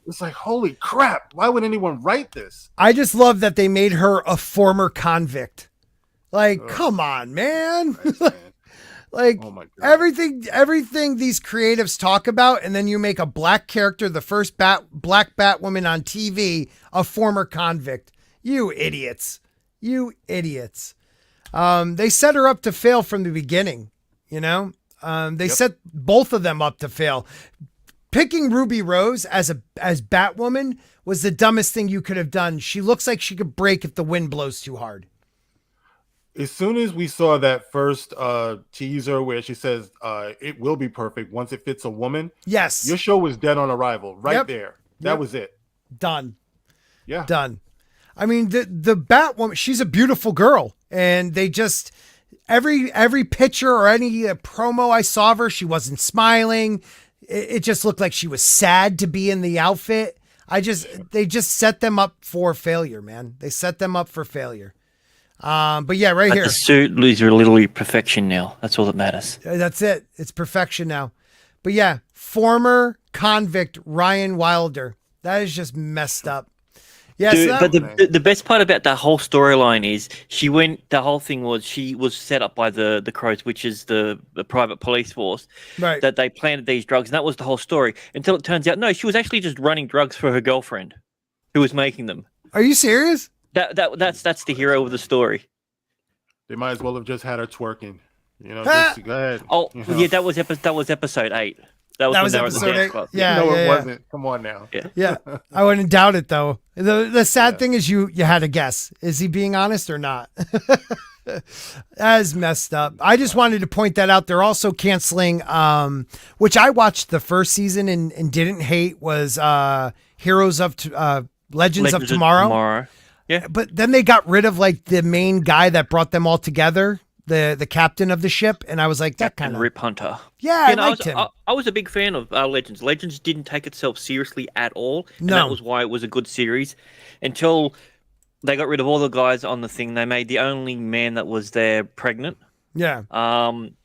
Speaker 3: It's like, holy crap! Why would anyone write this?
Speaker 1: I just love that they made her a former convict. Like, come on, man. Like
Speaker 3: oh my God.
Speaker 1: everything these creatives talk about, and then you make a black character, the first black Batwoman on TV, a former convict. You idiots. They set her up to fail from the beginning, you know? They set both of them up to fail. Picking Ruby Rose as Batwoman was the dumbest thing you could have done. She looks like she could break if the wind blows too hard.
Speaker 3: As soon as we saw that first teaser where she says it will be perfect once it fits a woman.
Speaker 1: Yes.
Speaker 3: Your show was dead on arrival right there. That was it.
Speaker 1: Done.
Speaker 3: Yeah.
Speaker 1: Done. I mean, the Batwoman, she's a beautiful girl. And they just, every picture or any promo I saw of her, she wasn't smiling. It just looked like she was sad to be in the outfit. They just set them up for failure, man. They set them up for failure. But yeah, right here.
Speaker 2: The suit is literally perfection now. That's all that matters.
Speaker 1: That's it. It's perfection now. But yeah, former convict Ryan Wilder. That is just messed up. Yeah,
Speaker 2: dude, but the best part about that whole storyline is the whole thing was she was set up by the Crows, which is the private police force,
Speaker 1: right?
Speaker 2: That they planted these drugs, and that was the whole story. Until it turns out, no, she was actually just running drugs for her girlfriend, who was making them.
Speaker 1: Are you serious?
Speaker 2: That's the hero of the story.
Speaker 3: They might as well have just had her twerking. You know, just go ahead.
Speaker 2: Oh,
Speaker 3: you know?
Speaker 2: yeah, that was episode 8. That was
Speaker 1: episode 8. Yeah,
Speaker 3: no,
Speaker 1: it
Speaker 3: wasn't. Come on now.
Speaker 1: Yeah. I wouldn't doubt it though. The sad thing is you had a guess. Is he being honest or not? That is messed up. I just wanted to point that out. They're also canceling, which I watched the first season and didn't hate, was Legends of Tomorrow.
Speaker 2: Yeah.
Speaker 1: But then they got rid of like the main guy that brought them all together, the captain of the ship, and I was like, that kind of
Speaker 2: Rip Hunter.
Speaker 1: Yeah, I liked him.
Speaker 2: I was a big fan of Legends. Legends didn't take itself seriously at all, and
Speaker 1: no.
Speaker 2: that was why it was a good series. Until they got rid of all the guys on the thing, they made the only man that was there pregnant.
Speaker 1: Yeah.
Speaker 2: And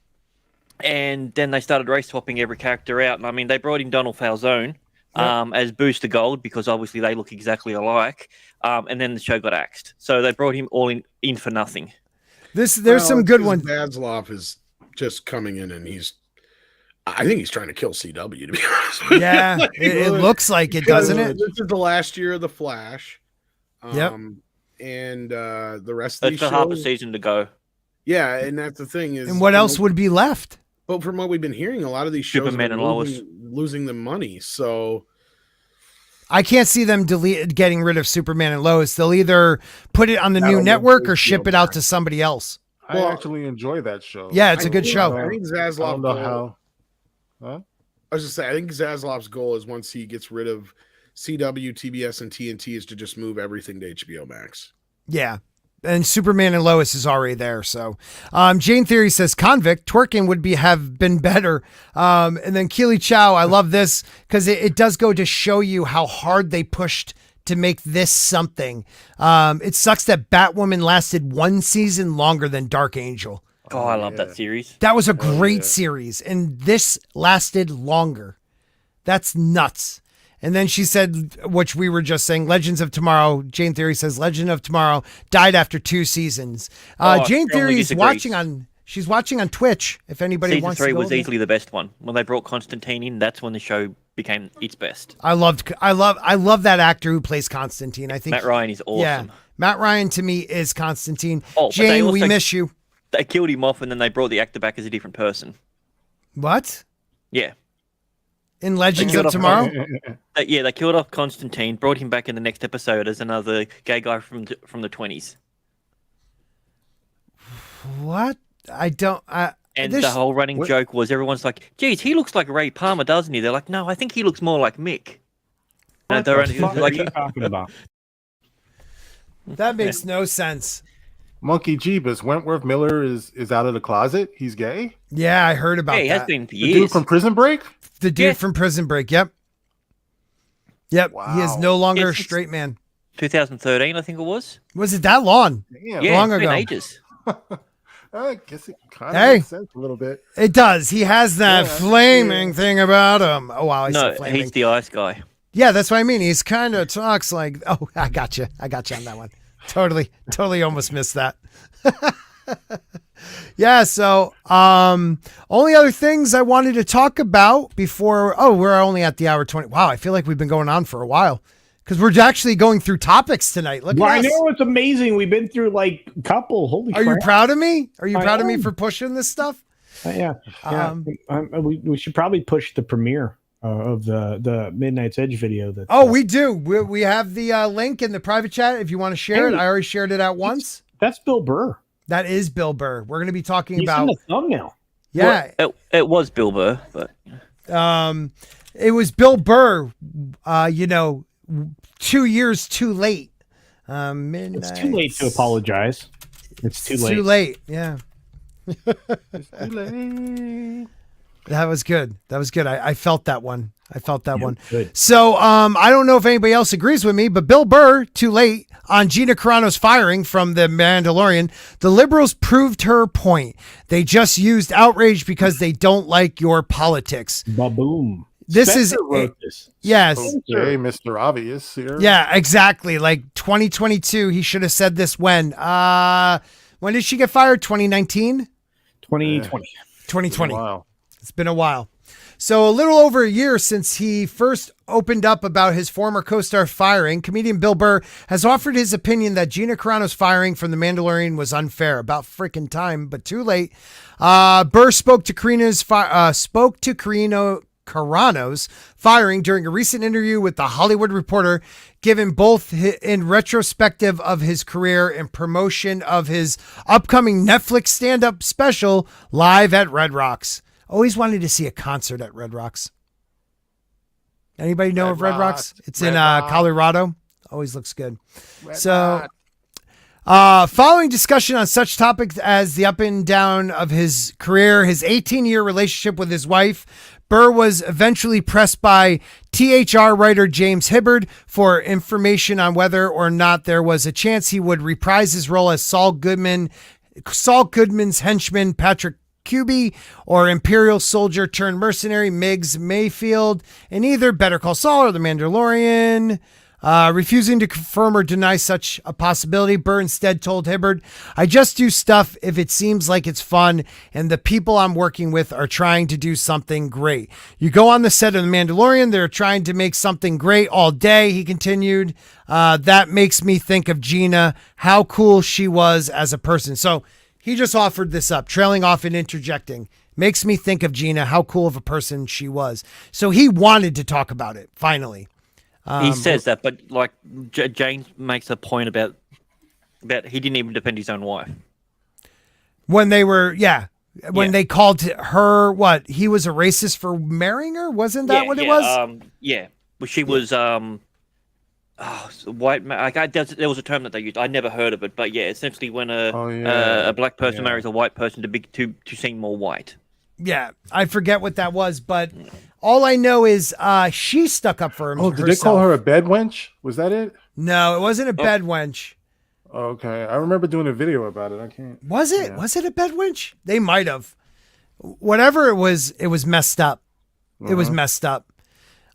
Speaker 2: then they started race swapping every character out, and I mean, they brought in Donald Falzone as Booster Gold because obviously they look exactly alike. And then the show got axed, so they brought him all in for nothing.
Speaker 1: There's some good ones.
Speaker 7: Zaslav is just coming in, and I think he's trying to kill CW, to be honest with
Speaker 1: yeah, you. It looks like it, doesn't it?
Speaker 7: This is the last year of the Flash.
Speaker 1: Yep.
Speaker 7: And the rest of these
Speaker 2: shows, half a season to go.
Speaker 7: Yeah, and that's the thing is.
Speaker 1: And what else would be left?
Speaker 7: But from what we've been hearing, a lot of these shows
Speaker 2: Superman
Speaker 7: are
Speaker 2: and
Speaker 7: losing the money. So
Speaker 1: I can't see them getting rid of Superman and Lois. They'll either put it on the new network or ship it out to somebody else.
Speaker 3: I actually enjoy that show.
Speaker 1: Yeah, it's a good show.
Speaker 7: I think Zaslav.
Speaker 3: I don't know how. Huh?
Speaker 7: I was just saying, I think Zaslav's goal is once he gets rid of CW, TBS, and TNT is to just move everything to HBO Max.
Speaker 1: Yeah. And Superman and Lois is already there. So Jane Theory says convict twerking would have been better. And then Keely Chow, I love this because it does go to show you how hard they pushed to make this something. It sucks that Batwoman lasted one season longer than Dark Angel.
Speaker 2: Oh, I love that series.
Speaker 1: That was a great series. And this lasted longer. That's nuts. And then she said, which we were just saying, Legends of Tomorrow. Jane Theory says Legend of Tomorrow died after 2 seasons. Jane Theory is watching she's watching on Twitch. If anybody wants to go.
Speaker 2: Season 3 was easily the best one. When they brought Constantine in, that's when the show became its best.
Speaker 1: I love that actor who plays Constantine. I think
Speaker 2: Matt Ryan is awesome.
Speaker 1: Yeah, Matt Ryan to me is Constantine.
Speaker 2: Oh,
Speaker 1: Jane, we miss you.
Speaker 2: They killed him off, and then they brought the actor back as a different person.
Speaker 1: What?
Speaker 2: Yeah.
Speaker 1: In Legends of Tomorrow?
Speaker 2: They killed off Constantine, brought him back in the next episode as another gay guy from the 20s.
Speaker 1: What?
Speaker 2: And the whole running joke was everyone's like, geez, he looks like Ray Palmer, doesn't he? They're like, no, I think he looks more like Mick.
Speaker 4: What the fuck are you talking about?
Speaker 1: That makes no sense.
Speaker 3: Monkey Jeebus, Wentworth Miller is out of the closet. He's gay.
Speaker 1: Yeah, I heard about
Speaker 2: he
Speaker 1: that.
Speaker 2: has been for
Speaker 3: The
Speaker 2: years.
Speaker 3: dude from Prison Break.
Speaker 1: The dude from Prison Break. Yep.
Speaker 3: Wow.
Speaker 1: He is no longer a straight man.
Speaker 2: 2013, I think it was.
Speaker 1: Was it that long?
Speaker 3: Damn.
Speaker 2: Yeah,
Speaker 1: long
Speaker 2: it's been
Speaker 1: ago.
Speaker 2: ages.
Speaker 3: I guess it kind of makes sense a little bit.
Speaker 1: It does. He has that flaming thing about him. Oh wow, I said flaming.
Speaker 2: He's the ice guy.
Speaker 1: Yeah, that's what I mean. He's kind of talks like, oh, I got you on that one. Totally almost missed that. Yeah, so only other things I wanted to talk about before, we're only at the hour 20. Wow, I feel like we've been going on for a while because we're actually going through topics tonight. Look at us.
Speaker 4: I know, it's amazing. We've been through like a couple. Holy crap.
Speaker 1: Are you proud of me? Are you proud of me for pushing this stuff?
Speaker 4: Yeah. We should probably push the premiere of the Midnight's Edge video.
Speaker 1: We do. We have the link in the private chat if you want to share it. I already shared it out once.
Speaker 4: That's Bill Burr.
Speaker 1: That is Bill Burr. We're going to be talking
Speaker 4: He's
Speaker 1: about
Speaker 4: in the thumbnail.
Speaker 1: Yeah.
Speaker 2: Well, it was Bill Burr, but
Speaker 1: it was Bill Burr, 2 years too late.
Speaker 4: It's too late to apologize. It's too late.
Speaker 1: Too late. Yeah.
Speaker 3: It's too late.
Speaker 1: That was good. I felt that one. One.
Speaker 4: Good.
Speaker 1: So I don't know if anybody else agrees with me, but Bill Burr, too late on Gina Carano's firing from The Mandalorian. The liberals proved her point. They just used outrage because they don't like your politics.
Speaker 4: Ba-boom.
Speaker 1: This
Speaker 4: Spencer wrote this.
Speaker 1: Yes.
Speaker 3: Okay, Mr. Obvious here.
Speaker 1: Yeah, exactly. Like 2022, he should have said this when did she get fired? 2019?
Speaker 4: 2020.
Speaker 1: 2020.
Speaker 3: Wow.
Speaker 1: It's been a while. So a little over a year since he first opened up about his former co-star firing, comedian Bill Burr has offered his opinion that Gina Carano's firing from The Mandalorian was unfair. About freaking time, but too late. Burr spoke to Carano's firing during a recent interview with The Hollywood Reporter, given both in retrospective of his career and promotion of his upcoming Netflix stand-up special, Live at Red Rocks. Always wanted to see a concert at Red Rocks. Anybody know of Red Rocks? It's in Colorado. Always looks good. Following discussion on such topics as the up and down of his career, his 18-year relationship with his wife, Burr was eventually pressed by THR writer James Hibbard for information on whether or not there was a chance he would reprise his role as Saul Goodman's henchman, Patrick Kuby, or Imperial soldier turned mercenary Miggs Mayfield in either Better Call Saul or The Mandalorian. Refusing to confirm or deny such a possibility, Burr instead told Hibbard, I just do stuff if it seems like it's fun and the people I'm working with are trying to do something great. You go on the set of The Mandalorian, they're trying to make something great all day, he continued. That makes me think of Gina, how cool she was as a person. So he just offered this up, trailing off and interjecting. Makes me think of Gina, how cool of a person she was. So he wanted to talk about it, finally.
Speaker 2: He says that, but like James makes a point about he didn't even defend his own wife.
Speaker 1: When they were, they called her, what, he was a racist for marrying her? Wasn't that what it was?
Speaker 2: Well, she was white. There was a term that they used. I never heard of it, but yeah, essentially when a black person marries a white person to seem more white.
Speaker 1: Yeah, I forget what that was, but all I know is she stuck up for him.
Speaker 3: Oh, did they call her a bed wench? Was that it?
Speaker 1: No, it wasn't a bed wench.
Speaker 3: Okay, I remember doing a video about it. I can't.
Speaker 1: Was it? Yeah. Was it a bed wench? They might have. Whatever it was messed up. It was messed up.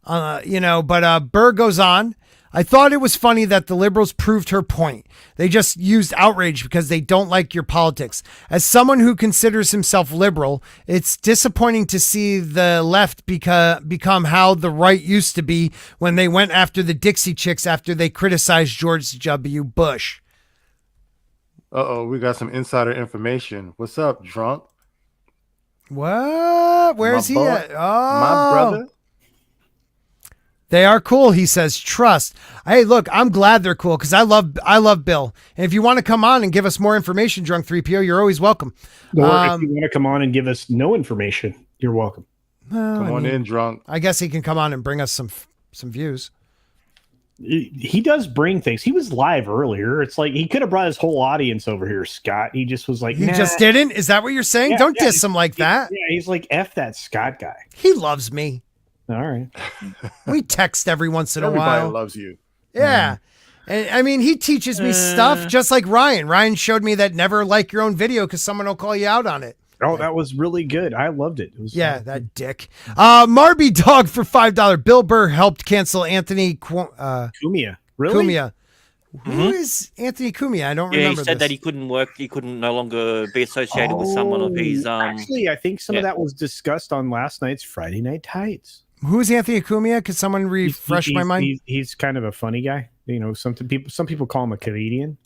Speaker 1: But Burr goes on. I thought it was funny that the liberals proved her point. They just used outrage because they don't like your politics. As someone who considers himself liberal, it's disappointing to see the left become how the right used to be when they went after the Dixie Chicks after they criticized George W. Bush.
Speaker 3: Uh-oh, we got some insider information. What's up, drunk?
Speaker 1: What? Where's he at? Oh.
Speaker 3: My brother?
Speaker 1: They are cool, he says. Trust. Hey, look, I'm glad they're cool because I love Bill. And if you want to come on and give us more information, Drunk 3PO, you're always welcome.
Speaker 4: Or if you want to come on and give us no information, you're welcome.
Speaker 3: Come on in, Drunk.
Speaker 1: I guess he can come on and bring us some views.
Speaker 4: He does bring things. He was live earlier. It's like he could have brought his whole audience over here, Scott. He just was like,
Speaker 1: he just didn't? Is that what you're saying? Don't diss him like that.
Speaker 4: Yeah, he's like, F that Scott guy.
Speaker 1: He loves me.
Speaker 4: All right.
Speaker 1: We text every once in a while.
Speaker 3: Everybody loves you.
Speaker 1: Yeah. And I mean, he teaches me stuff just like Ryan. Ryan showed me that never like your own video because someone will call you out on it.
Speaker 4: Oh, that was really good. I loved it. It was
Speaker 1: that dick. Marby Dog for $5. Bill Burr helped cancel Anthony
Speaker 4: Cumia. Really?
Speaker 1: Cumia. Who is Anthony Cumia? I don't remember.
Speaker 2: He said
Speaker 1: this.
Speaker 2: that he couldn't work. He couldn't no longer be associated with someone of his.
Speaker 4: Actually, I think some of that was discussed on last night's Friday Night Tights.
Speaker 1: Who's Anthony Cumia? Could someone refresh my mind?
Speaker 4: He's kind of a funny guy. You know, some people call him a comedian.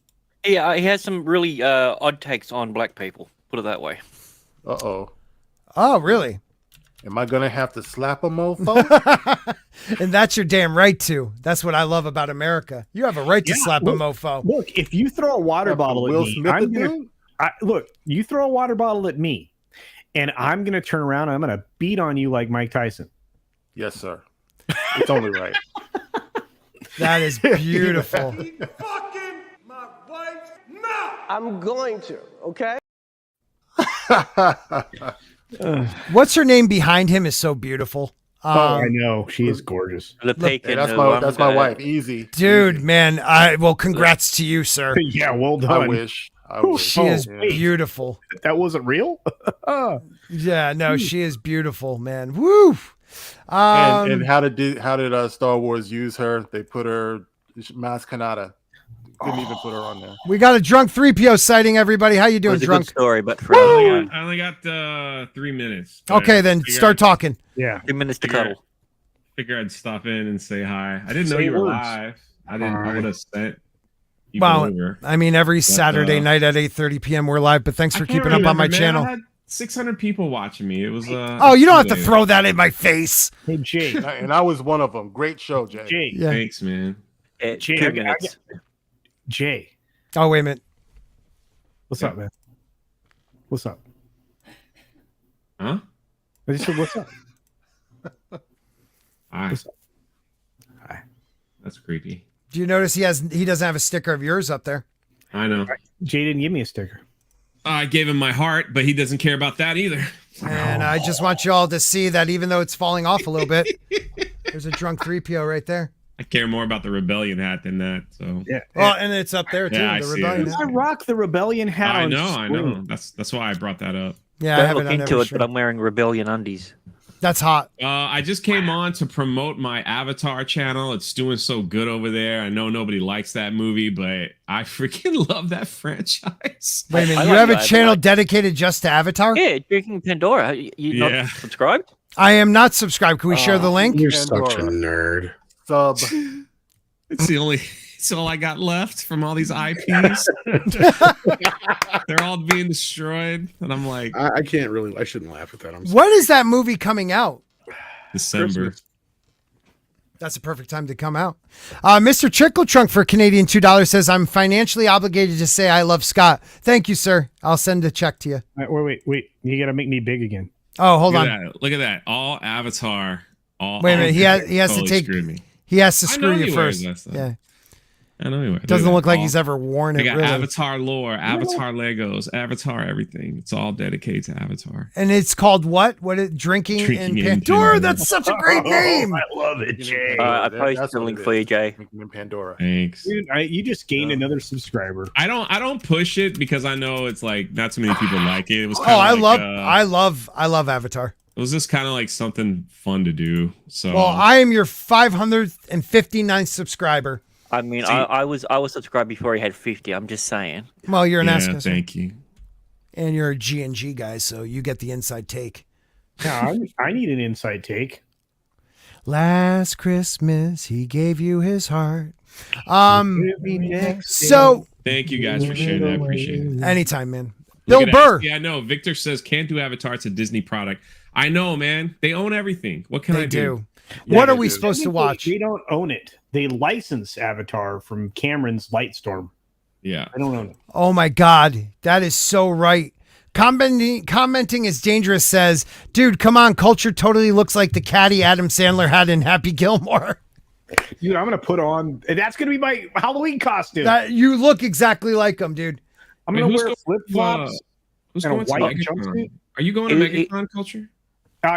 Speaker 2: Yeah, he has some really odd takes on black people. Put it that way.
Speaker 3: Uh-oh.
Speaker 1: Oh, really?
Speaker 3: Am I going to have to slap a mofo?
Speaker 1: And that's your damn right to. That's what I love about America. You have a right to slap a mofo.
Speaker 4: Look, if you throw a water bottle at me, I'm gonna, look, you throw a water bottle at me, and I'm going to turn around and I'm going to beat on you like Mike Tyson.
Speaker 3: Yes, sir. It's only right.
Speaker 1: That is beautiful.
Speaker 6: Fucking my wife's mouth. I'm going to, okay?
Speaker 1: What's her name behind him is so beautiful.
Speaker 4: I know. She is gorgeous.
Speaker 3: Hey, that's my wife. Easy.
Speaker 1: Dude, man. Well, congrats to you, sir.
Speaker 4: Yeah, well done.
Speaker 3: I wish.
Speaker 1: She is beautiful.
Speaker 4: That wasn't real?
Speaker 1: Yeah, no, she is beautiful, man. Woo!
Speaker 3: And how did Star Wars use her? They put her Maz Kanata. Didn't even put her on there.
Speaker 1: We got a Drunk 3PO sighting, everybody. How you doing, Drunk?
Speaker 2: Story, but for
Speaker 8: I only got 3 minutes.
Speaker 1: Okay, then start talking.
Speaker 4: Yeah.
Speaker 2: 3 minutes to cuddle.
Speaker 8: Figure I'd stop in and say hi. I didn't know you were live. I would have sent you over.
Speaker 1: I mean, every Saturday night at 8:30 p.m. we're live, but thanks for keeping up on my channel.
Speaker 8: I had 600 people watching me. It was
Speaker 1: oh, you don't have to throw that in my face.
Speaker 4: Hey, Jay.
Speaker 3: And I was one of them. Great show, Jay.
Speaker 1: Yeah.
Speaker 8: Thanks, man.
Speaker 4: Jay.
Speaker 1: Oh, wait a minute.
Speaker 4: What's up, man? What's up?
Speaker 8: Huh?
Speaker 4: I just said, what's up?
Speaker 8: Hi.
Speaker 4: What's up?
Speaker 8: Hi. That's creepy.
Speaker 1: Do you notice he doesn't have a sticker of yours up there?
Speaker 8: I know.
Speaker 4: Jay didn't give me a sticker.
Speaker 8: I gave him my heart, but he doesn't care about that either.
Speaker 1: And I just want you all to see that even though it's falling off a little bit, there's a Drunk 3PO right there.
Speaker 8: I care more about the Rebellion hat than that. So
Speaker 4: yeah.
Speaker 1: Well, and it's up there too.
Speaker 8: Yeah,
Speaker 1: the
Speaker 8: I see
Speaker 1: Rebellion
Speaker 8: it.
Speaker 1: hat.
Speaker 4: I rock the Rebellion hat.
Speaker 8: I know. That's why I brought that up.
Speaker 1: Yeah, I
Speaker 2: Don't
Speaker 1: haven't
Speaker 2: look into it, but I'm wearing Rebellion undies.
Speaker 1: That's hot.
Speaker 8: I just came on to promote my Avatar channel. It's doing so good over there. I know nobody likes that movie, but I freaking love that franchise.
Speaker 1: Wait a minute, you have a channel dedicated just to Avatar?
Speaker 2: Yeah, Drinking Pandora. You not subscribed?
Speaker 1: I am not subscribed. Can we share the link?
Speaker 7: You're such a nerd.
Speaker 3: Sub.
Speaker 8: It's all I got left from all these IPs. They're all being destroyed. And I'm like,
Speaker 7: I shouldn't laugh at that. I'm sorry.
Speaker 1: When is that movie coming out?
Speaker 8: December.
Speaker 7: Christmas.
Speaker 1: That's a perfect time to come out. Mr. Trickle Trunk for Canadian $2 says, I'm financially obligated to say I love Scott. Thank you, sir. I'll send a check to you.
Speaker 4: Wait. You got to make me big again.
Speaker 1: Oh, hold on.
Speaker 8: Look at that. All Avatar.
Speaker 1: Wait a minute. He has to take.
Speaker 8: Me.
Speaker 1: He has to screw you first. Yeah.
Speaker 8: I know he wears.
Speaker 1: Doesn't look like he's ever worn it.
Speaker 8: I got
Speaker 1: really.
Speaker 8: Avatar lore, Avatar Legos, Avatar everything. It's all dedicated to Avatar.
Speaker 1: And it's called what? Drinking in Pandora? That's such a great name.
Speaker 4: I love it, Jay.
Speaker 2: I posted the link for you, Jay.
Speaker 3: Drinking in Pandora.
Speaker 8: Thanks.
Speaker 4: Dude, you just gained another subscriber.
Speaker 8: I don't push it because I know it's like not too many people like it. It was
Speaker 1: I love Avatar.
Speaker 8: It was just kind of like something fun to do. So
Speaker 1: well, I am your 559th subscriber.
Speaker 2: I mean, I was subscribed before he had 50. I'm just saying.
Speaker 1: Well, you're an asshole.
Speaker 8: Thank you.
Speaker 1: And you're a G&G guy, so you get the inside take.
Speaker 4: Yeah, I need an inside take.
Speaker 1: Last Christmas, he gave you his heart. So
Speaker 8: thank you guys for sharing that. Appreciate it.
Speaker 1: Anytime, man. Bill Burr.
Speaker 8: Yeah, I know. Victor says can't do Avatar. It's a Disney product. I know, man. They own everything. What can I do?
Speaker 1: What are we supposed to watch?
Speaker 4: They don't own it. They license Avatar from Cameron's Lightstorm.
Speaker 8: Yeah.
Speaker 4: I don't own it.
Speaker 1: Oh my God. That is so right. Commenting is dangerous says, dude, come on. Culture totally looks like the caddy Adam Sandler had in Happy Gilmore.
Speaker 4: Dude, I'm going to put on, that's going to be my Halloween costume.
Speaker 1: You look exactly like him, dude.
Speaker 4: I'm going to wear flip-flops
Speaker 8: who's
Speaker 4: and a
Speaker 8: going to
Speaker 4: white
Speaker 8: Megatron?
Speaker 4: jumpsuit.
Speaker 8: Are you going to Megatron, Culture?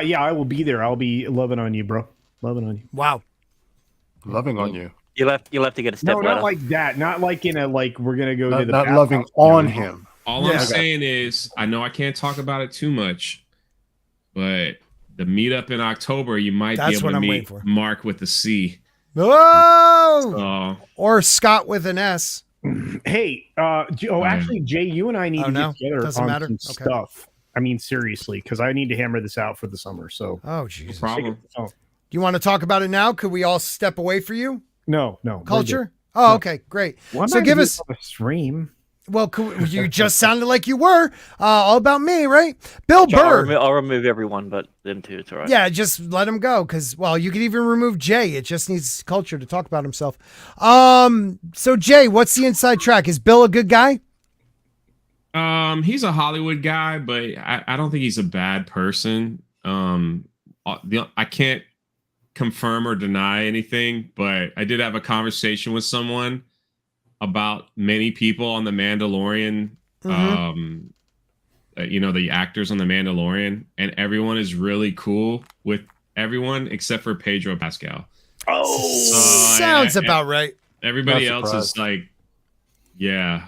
Speaker 4: Yeah, I will be there. I'll be loving on you, bro. Loving on you.
Speaker 1: Wow.
Speaker 3: Loving on you.
Speaker 2: You'll have to get a step
Speaker 4: No,
Speaker 2: ladder.
Speaker 4: not like that. Not like in a, like, we're going to go to the
Speaker 3: Not loving on him.
Speaker 8: All I'm saying is, I know I can't talk about it too much, but the meetup in October, you might be able to meet Mark with the C.
Speaker 1: Oh! Or Scott with an S.
Speaker 4: Hey, actually, Jay, you and I need to get together
Speaker 1: Doesn't
Speaker 4: on
Speaker 1: matter?
Speaker 4: some stuff. I mean, seriously, because I need to hammer this out for the summer. So,
Speaker 1: oh, Jesus.
Speaker 8: No problem.
Speaker 1: Do you want to talk about it now? Could we all step away for you?
Speaker 4: No.
Speaker 1: Culture? Oh, okay, great.
Speaker 4: Well,
Speaker 1: so give us
Speaker 4: a stream.
Speaker 1: Well, you just sounded like you were all about me, right? Bill Burr.
Speaker 2: I'll remove everyone, but them too. It's all right.
Speaker 1: Yeah, just let him go because, well, you could even remove Jay. It just needs Culture to talk about himself. So Jay, what's the inside track? Is Bill a good guy?
Speaker 8: He's a Hollywood guy, but I don't think he's a bad person. I can't confirm or deny anything, but I did have a conversation with someone about many people on the Mandalorian, the actors on the Mandalorian, and everyone is really cool with everyone except for Pedro Pascal.
Speaker 1: Sounds about right.
Speaker 8: Everybody else is like, yeah,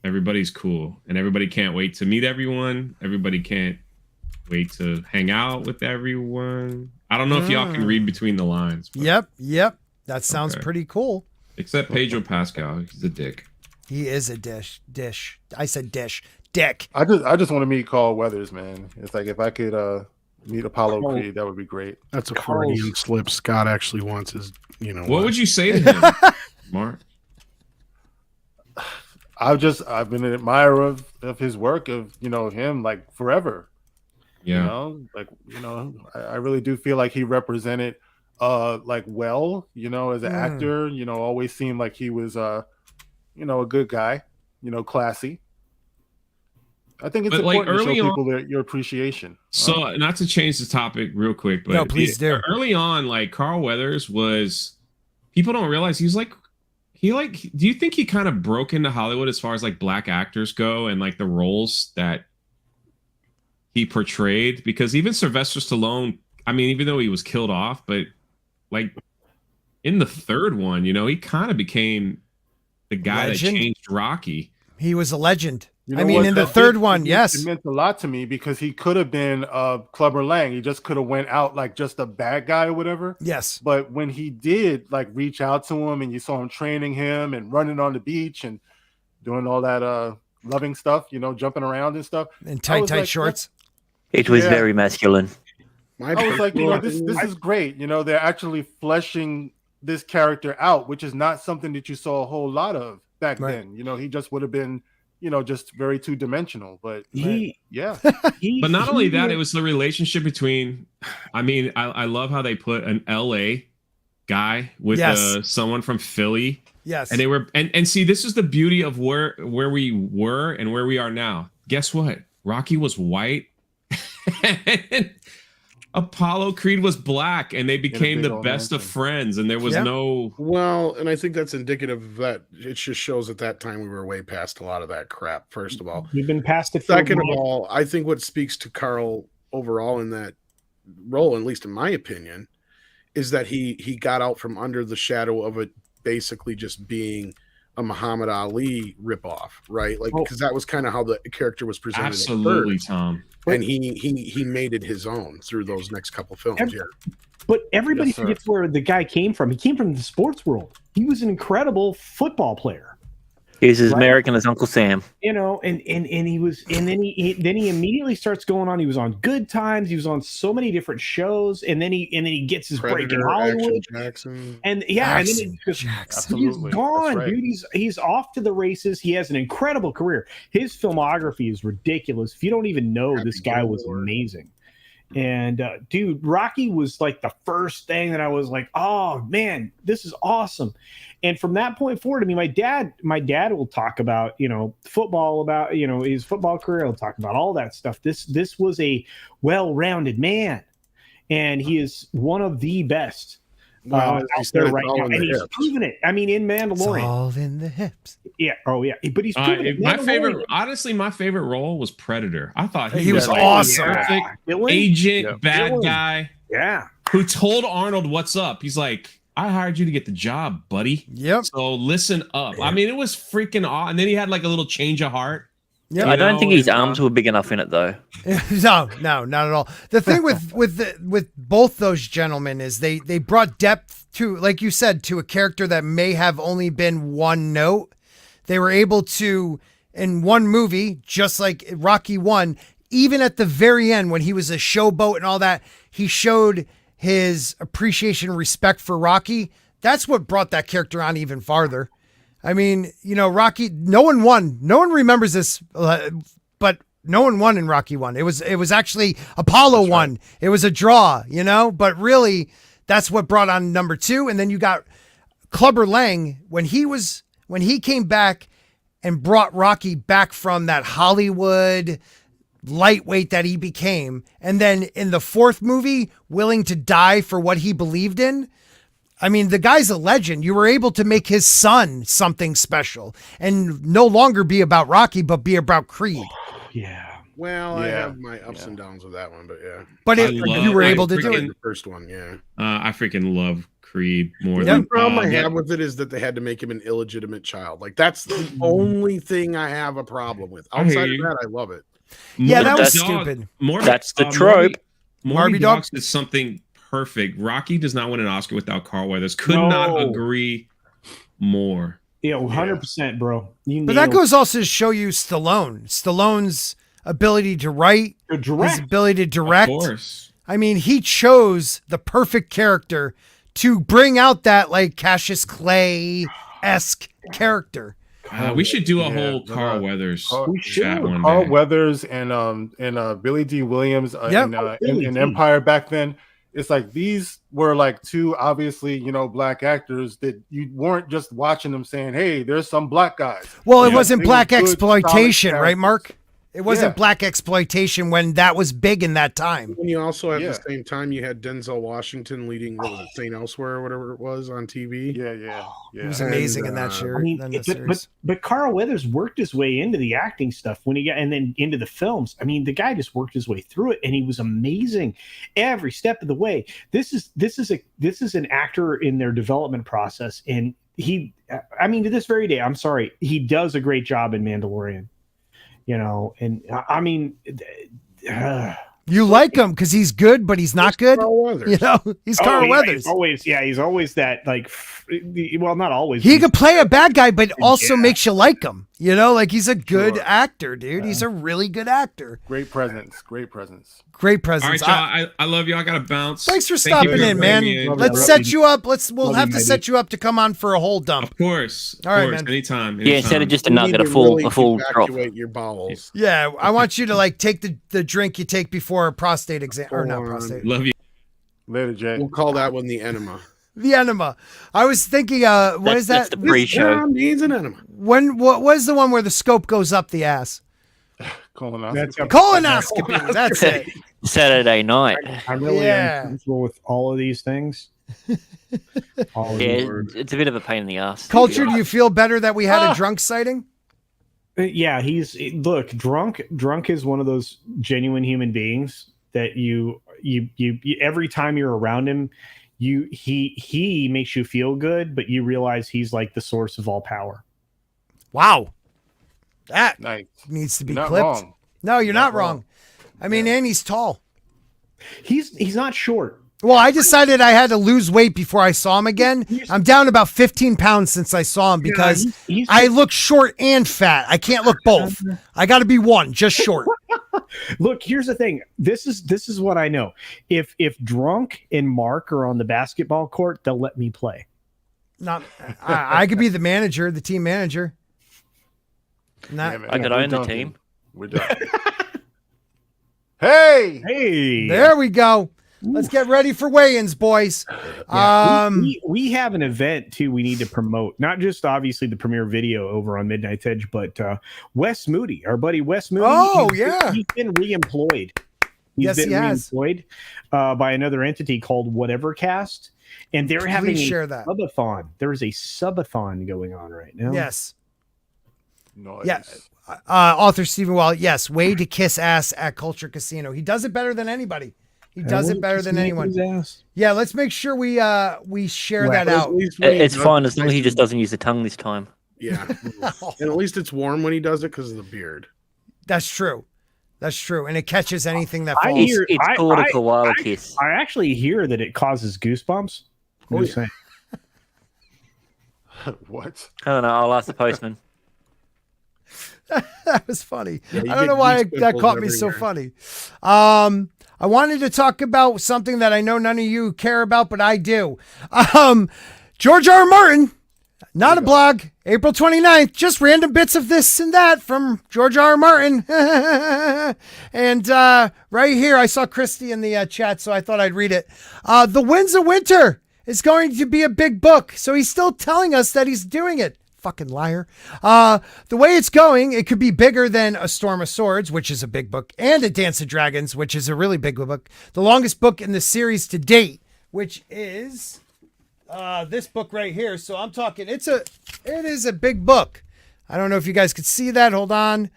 Speaker 8: everybody's cool, and everybody can't wait to meet everyone. Everybody can't wait to hang out with everyone. I don't know if y'all can read between the lines.
Speaker 1: Yep. That sounds pretty cool.
Speaker 8: Except Pedro Pascal, he's a dick.
Speaker 1: He is a dish. I said dish. Dick.
Speaker 3: I just want to meet Carl Weathers, man. It's like if I could meet Apollo Creed, that would be great.
Speaker 7: That's a Freudian slip. Scott actually wants his,
Speaker 8: What would you say to him, Mark?
Speaker 3: I've been an admirer of his work, of him like forever.
Speaker 8: Yeah.
Speaker 3: I really do feel like he represented like well, as an actor, always seemed like he was a good guy, classy. I think it's important to show people your appreciation.
Speaker 8: So not to change the topic real quick, but
Speaker 1: no, please do.
Speaker 8: Early on, like Carl Weathers people don't realize do you think he kind of broke into Hollywood as far as like black actors go and like the roles that he portrayed? Because even Sylvester Stallone, I mean, even though he was killed off, but like in the third one, he kind of became the guy that changed Rocky.
Speaker 1: He was a legend. In the third one, yes.
Speaker 3: It meant a lot to me because he could have been Clubber Lang. He just could have went out like just a bad guy or whatever.
Speaker 1: Yes.
Speaker 3: But when he did like reach out to him and you saw him training him and running on the beach and doing all that loving stuff, jumping around and stuff.
Speaker 1: And tight shorts.
Speaker 2: It was very masculine.
Speaker 3: I was like, this is great. They're actually fleshing this character out, which is not something that you saw a whole lot of back then. He just would have been, just very two-dimensional. But
Speaker 8: but not only that, it was the relationship between. I mean, I love how they put an LA guy with someone from Philly.
Speaker 1: Yes,
Speaker 8: and they were and see, this is the beauty of where we were and where we are now. Guess what? Rocky was white. And Apollo Creed was black, and they became the best of friends, and there was no.
Speaker 7: Well, and I think that's indicative of that. It just shows at that time we were way past a lot of that crap. First of all,
Speaker 4: we've been past it.
Speaker 7: Second of all, I think what speaks to Carl overall in that role, at least in my opinion, is that he got out from under the shadow of it, basically just being a Muhammad Ali ripoff, right? Like, because that was kind of how the character was presented.
Speaker 8: Absolutely, Tom.
Speaker 7: And he made it his own through those next couple films.
Speaker 4: But everybody forgets where the guy came from. He came from the sports world. He was an incredible football player.
Speaker 2: He's as American as Uncle Sam.
Speaker 4: And he was, and then he immediately starts going on. He was on Good Times. He was on so many different shows, and then he gets his break in Hollywood.
Speaker 7: Jackson.
Speaker 4: And then he's gone, dude. He's off to the races. He has an incredible career. His filmography is ridiculous. If you don't even know, this guy was amazing. And dude, Rocky was like the first thing that I was like, oh man, this is awesome. And from that point forward, I mean, my dad will talk about, football, about, his football career. He'll talk about all that stuff. This was a well-rounded man, and he is one of the best out there right now. And he's proven it. I mean, in Mandalorian.
Speaker 1: It's all in the hips.
Speaker 4: Yeah. Oh yeah. But he's proven it.
Speaker 8: My favorite role was Predator. I thought
Speaker 1: he was awesome.
Speaker 8: Perfect agent, bad guy.
Speaker 4: Yeah.
Speaker 8: Who told Arnold what's up. He's like, I hired you to get the job, buddy.
Speaker 1: Yep.
Speaker 8: So listen up. I mean, it was freaking awesome. And then he had like a little change of heart.
Speaker 1: Yeah,
Speaker 2: I don't think his arms were big enough in it, though.
Speaker 1: No, not at all. The thing with both those gentlemen is they brought depth to, like you said, to a character that may have only been one note. They were able to, in one movie, just like Rocky 1, even at the very end when he was a showboat and all that, he showed his appreciation and respect for Rocky. That's what brought that character on even farther. I mean, Rocky, no one won. No one remembers this, but no one won in Rocky 1. It was actually Apollo won. Right. It was a draw, but really that's what brought on number 2. And then you got Clubber Lang when he came back and brought Rocky back from that Hollywood lightweight that he became. And then in the 4th movie, willing to die for what he believed in. I mean, the guy's a legend. You were able to make his son something special and no longer be about Rocky, but be about Creed.
Speaker 4: Yeah.
Speaker 7: Well, I have my ups and downs with that one, but yeah.
Speaker 1: But you were able to do it.
Speaker 7: The first one, yeah.
Speaker 8: I freaking love Creed more
Speaker 7: The
Speaker 8: than
Speaker 7: problem I have with it is that they had to make him an illegitimate child. Like, that's the only thing I have a problem with. Outside of that, I love it.
Speaker 1: Yeah, that was stupid.
Speaker 2: That's the trope.
Speaker 8: Marby Dogs is something perfect. Rocky does not win an Oscar without Carl Weathers. Could not agree more.
Speaker 4: Yeah, 100%, bro.
Speaker 1: But that goes also to show you Stallone's ability to write, his ability to direct.
Speaker 8: Of course.
Speaker 1: I mean, he chose the perfect character to bring out that like Cassius Clay-esque character.
Speaker 8: We should do a whole Carl Weathers chat one day.
Speaker 3: Carl Weathers and Billy D. Williams in Empire back then. It's like these were like two obviously, black actors that you weren't just watching them saying, hey, there's some black guys.
Speaker 1: Well, it wasn't black exploitation, right, Mark? It wasn't black exploitation when that was big in that time.
Speaker 7: When you also at the same time you had Denzel Washington leading St. Elsewhere or whatever it was on TV.
Speaker 3: Yeah.
Speaker 1: It was amazing in that show.
Speaker 4: But Carl Weathers worked his way into the acting stuff and then into the films. I mean, the guy just worked his way through it, and he was amazing every step of the way. This is an actor in their development process, and to this very day, I'm sorry, he does a great job in Mandalorian. And I mean,
Speaker 1: you like him because he's good, but he's not good. He's Carl Weathers.
Speaker 4: He's always that, like, well, not always.
Speaker 1: He could play a bad guy, but also makes you like him. Like he's a good actor, dude. He's a really good actor.
Speaker 3: Great presence.
Speaker 8: All right, y'all. I love you. I gotta bounce.
Speaker 1: Thanks for stopping in, man. Let's set you up. We'll have to set you up to come on for a whole dump.
Speaker 8: Of course.
Speaker 1: All right, man.
Speaker 8: Anytime.
Speaker 2: Yeah, instead of just a nugget, a full drop.
Speaker 7: Your bowels.
Speaker 1: Yeah, I want you to like take the drink you take before a prostate exam, or not prostate.
Speaker 8: Love you.
Speaker 3: Later, Jay.
Speaker 7: We'll call that one the enema.
Speaker 1: The enema. I was thinking, what is that?
Speaker 2: That's the pre-show.
Speaker 7: Needs an enema.
Speaker 1: What was the one where the scope goes up the ass? Colonoscopy. That's it.
Speaker 2: Saturday night.
Speaker 4: I'm really uncomfortable with all of these things.
Speaker 2: It's a bit of a pain in the ass.
Speaker 1: Culture, do you feel better that we had a drunk sighting?
Speaker 4: Yeah, drunk is one of those genuine human beings that you every time you're around him, he makes you feel good, but you realize he's like the source of all power.
Speaker 1: Wow. That needs to be clipped.
Speaker 3: Wrong.
Speaker 1: No, you're not wrong. I mean, and he's tall.
Speaker 4: He's not short.
Speaker 1: Well, I decided I had to lose weight before I saw him again. I'm down about 15 pounds since I saw him because I look short and fat. I can't look both. I got to be one, just short.
Speaker 4: Look, here's the thing. This is what I know. If Drunk and Mark are on the basketball court, they'll let me play.
Speaker 1: I could be the manager, the team manager.
Speaker 2: I could own the team.
Speaker 3: We're done. Hey,
Speaker 1: There we go. Let's get ready for weigh-ins, boys.
Speaker 4: Yeah. We have an event too we need to promote, not just obviously the premiere video over on Midnight's Edge, but Wes Moody, our buddy Wes Moody.
Speaker 1: Oh,
Speaker 4: he's been re-employed. He's been re-employed by another entity called Whatever Cast, and they're having a subathon. There is a subathon going on right now.
Speaker 1: Yes.
Speaker 3: Nice.
Speaker 1: Yeah. Author Stephen Wall. Yes. Way to kiss ass at Culture Casino. He does it better than anybody. He does it better than anyone. Yeah, let's make sure we share that out.
Speaker 2: It's fine as long as he just doesn't use the tongue this time.
Speaker 7: Yeah. And at least it's warm when he does it because of the beard.
Speaker 1: That's true. That's true. And it catches anything that falls.
Speaker 2: It's called a koala kiss.
Speaker 4: I actually hear that it causes goosebumps. I'm just saying.
Speaker 3: What?
Speaker 2: I don't know. I'll ask the postman.
Speaker 1: That was funny.
Speaker 7: Yeah,
Speaker 1: I don't know why that caught me so funny. I wanted to talk about something that I know none of you care about, but I do. George R. R. Martin, not a blog, April 29th, just random bits of this and that from George R. R. Martin. And right here, I saw Christy in the chat, so I thought I'd read it. The Winds of Winter is going to be a big book, so he's still telling us that he's doing it. Fucking liar. The way it's going, it could be bigger than A Storm of Swords, which is a big book, and A Dance of Dragons, which is a really big book. The longest book in the series to date, which is this book right here. So I'm talking, it is a big book. I don't know if you guys could see that. Hold on.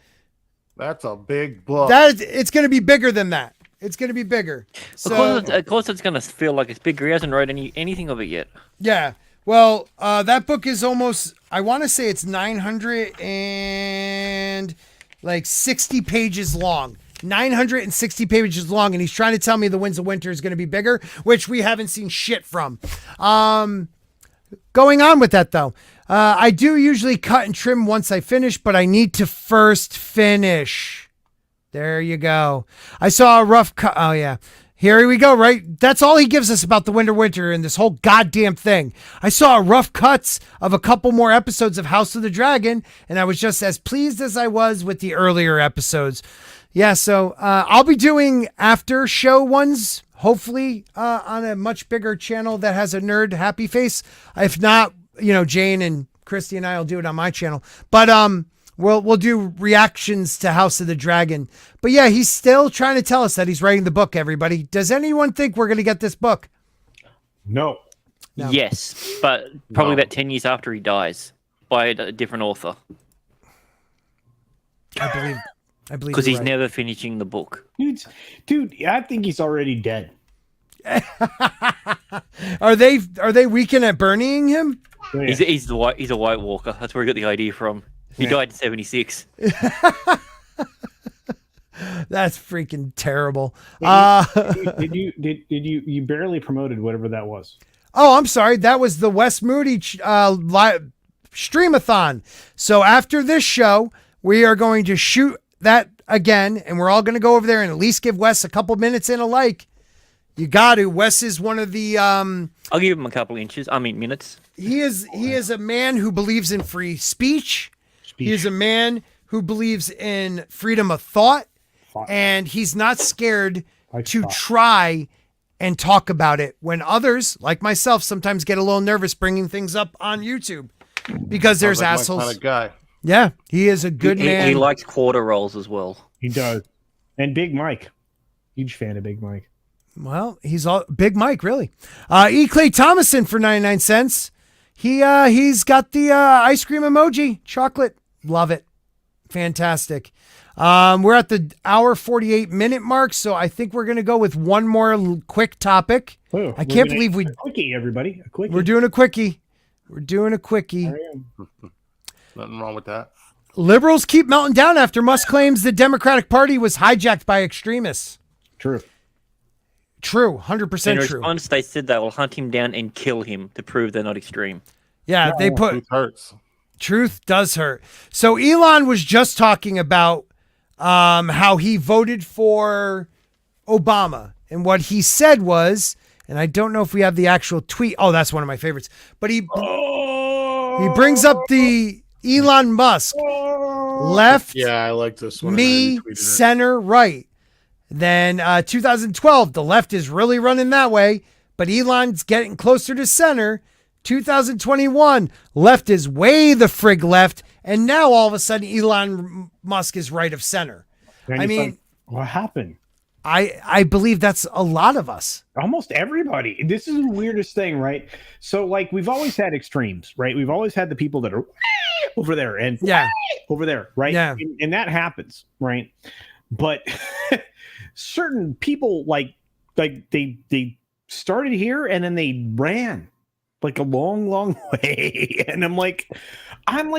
Speaker 3: That's a big book.
Speaker 1: It's going to be bigger than that. It's going to be bigger. So,
Speaker 2: of course, it's going to feel like it's bigger. He hasn't wrote anything of it yet.
Speaker 1: Yeah. Well, that book is almost, I want to say it's 960 pages long. 960 pages long, and he's trying to tell me The Winds of Winter is going to be bigger, which we haven't seen shit from. Going on with that, though, I do usually cut and trim once I finish, but I need to first finish. There you go. I saw a rough cut. Oh, yeah. Here we go, right? That's all he gives us about the Winter and this whole goddamn thing. I saw rough cuts of a couple more episodes of House of the Dragon, and I was just as pleased as I was with the earlier episodes. Yeah, so I'll be doing after show ones, hopefully on a much bigger channel that has a nerd happy face. If not, Jane and Christy and I will do it on my channel. But We'll do reactions to House of the Dragon. But yeah, he's still trying to tell us that he's writing the book, everybody. Does anyone think we're going to get this book?
Speaker 4: No.
Speaker 2: Yes, but probably about 10 years after he dies by a different author.
Speaker 1: I believe
Speaker 2: because he's never finishing the book.
Speaker 4: Dude, I think he's already dead.
Speaker 1: Are they weekend at burying him?
Speaker 2: Yeah. He's a White Walker. That's where he got the idea from. He died in 76.
Speaker 1: That's freaking terrible.
Speaker 4: Did you barely promoted whatever that was?
Speaker 1: Oh, I'm sorry. That was the Wes Moody streamathon. So after this show, we are going to shoot that again, and we're all going to go over there and at least give Wes a couple minutes in a like. You got to. Wes is one of the.
Speaker 2: I'll give him a couple minutes.
Speaker 1: He is a man who believes in free speech. He is a man who believes in freedom of thought, and he's not scared to try and talk about it when others, like myself, sometimes get a little nervous bringing things up on YouTube because there's assholes.
Speaker 3: My kind of guy.
Speaker 1: Yeah, he is a good man.
Speaker 2: He likes quarter rolls as well.
Speaker 4: He does. And Big Mike. Huge fan of Big Mike.
Speaker 1: Well, he's all Big Mike, really. E. Clay Thomason for 99 cents. He's got the ice cream emoji, chocolate. Love it. Fantastic. We're at the hour 48-minute mark, so I think we're going to go with one more quick topic.
Speaker 4: Oh,
Speaker 1: I can't believe
Speaker 4: a quickie, everybody. A quickie.
Speaker 1: We're doing a quickie.
Speaker 3: Nothing wrong with that.
Speaker 1: Liberals keep melting down after Musk claims the Democratic Party was hijacked by extremists.
Speaker 4: True,
Speaker 1: 100%
Speaker 2: in
Speaker 1: true.
Speaker 2: response, they said they will hunt him down and kill him to prove they're not extreme.
Speaker 1: Yeah, they put...
Speaker 3: Truth hurts.
Speaker 1: Truth does hurt. So Elon was just talking about how he voted for Obama. And what he said was, and I don't know if we have the actual tweet. Oh, that's one of my favorites. But he brings up the Elon Musk left,
Speaker 7: yeah, I like this one.
Speaker 1: me, center, right. Then 2012, the left is really running that way, but Elon's getting closer to center. 2021, left is way the frig left, and now all of a sudden Elon Musk is right of center.
Speaker 4: And
Speaker 1: I mean,
Speaker 4: like, what happened?
Speaker 1: I believe that's a lot of us.
Speaker 4: Almost everybody. This is the weirdest thing, right? So, like, we've always had extremes, right? We've always had the people that are over there and over there, right?
Speaker 1: Yeah.
Speaker 4: And that happens, right? But certain people, like they started here and then they ran like a long way. And I'm like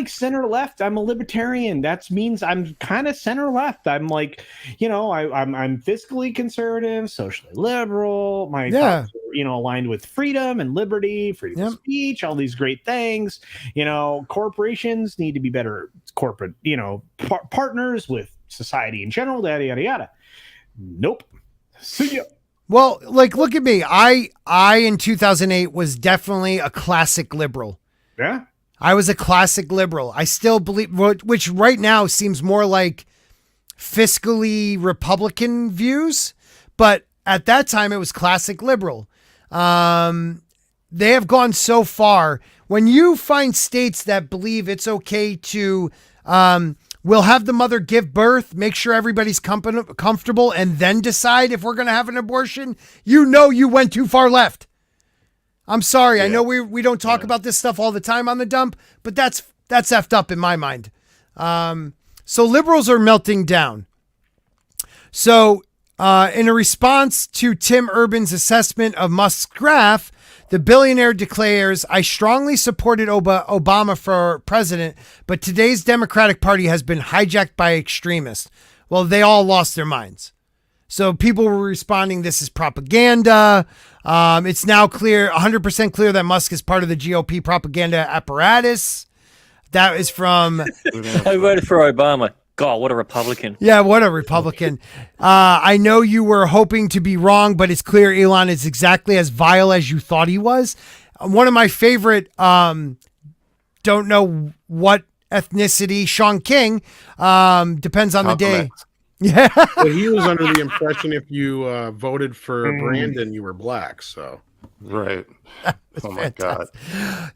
Speaker 4: center left. I'm a libertarian. That means I'm kind of center left. I'm like, I'm fiscally conservative, socially liberal. My thoughts are, aligned with freedom and liberty, freedom of speech, all these great things. Corporations need to be better corporate, partners with society in general, yada, yada, yada. Nope. See ya.
Speaker 1: Well, like, look at me. I in 2008 was definitely a classic liberal.
Speaker 4: Yeah.
Speaker 1: I was a classic liberal. I still believe, which right now seems more like fiscally Republican views, but at that time it was classic liberal. They have gone so far. When you find states that believe it's okay to, we'll have the mother give birth, make sure everybody's comfortable, and then decide if we're going to have an abortion, you went too far left. I'm sorry. Yeah. I know we don't talk about this stuff all the time on the dump, but that's effed up in my mind. So liberals are melting down. So in a response to Tim Urban's assessment of Musk's graph, the billionaire declares, I strongly supported Obama for president, but today's Democratic Party has been hijacked by extremists. Well, they all lost their minds. So people were responding, this is propaganda. It's now 100% clear that Musk is part of the GOP propaganda apparatus. That is from...
Speaker 2: I voted for Obama. God, what a Republican.
Speaker 1: Yeah, what a Republican. I know you were hoping to be wrong, but it's clear Elon is exactly as vile as you thought he was. One of my favorite, don't know what ethnicity, Sean King, depends on the day. Yeah.
Speaker 7: Well, he was under the impression if you voted for Brandon, you were black. So,
Speaker 3: right. Oh my God.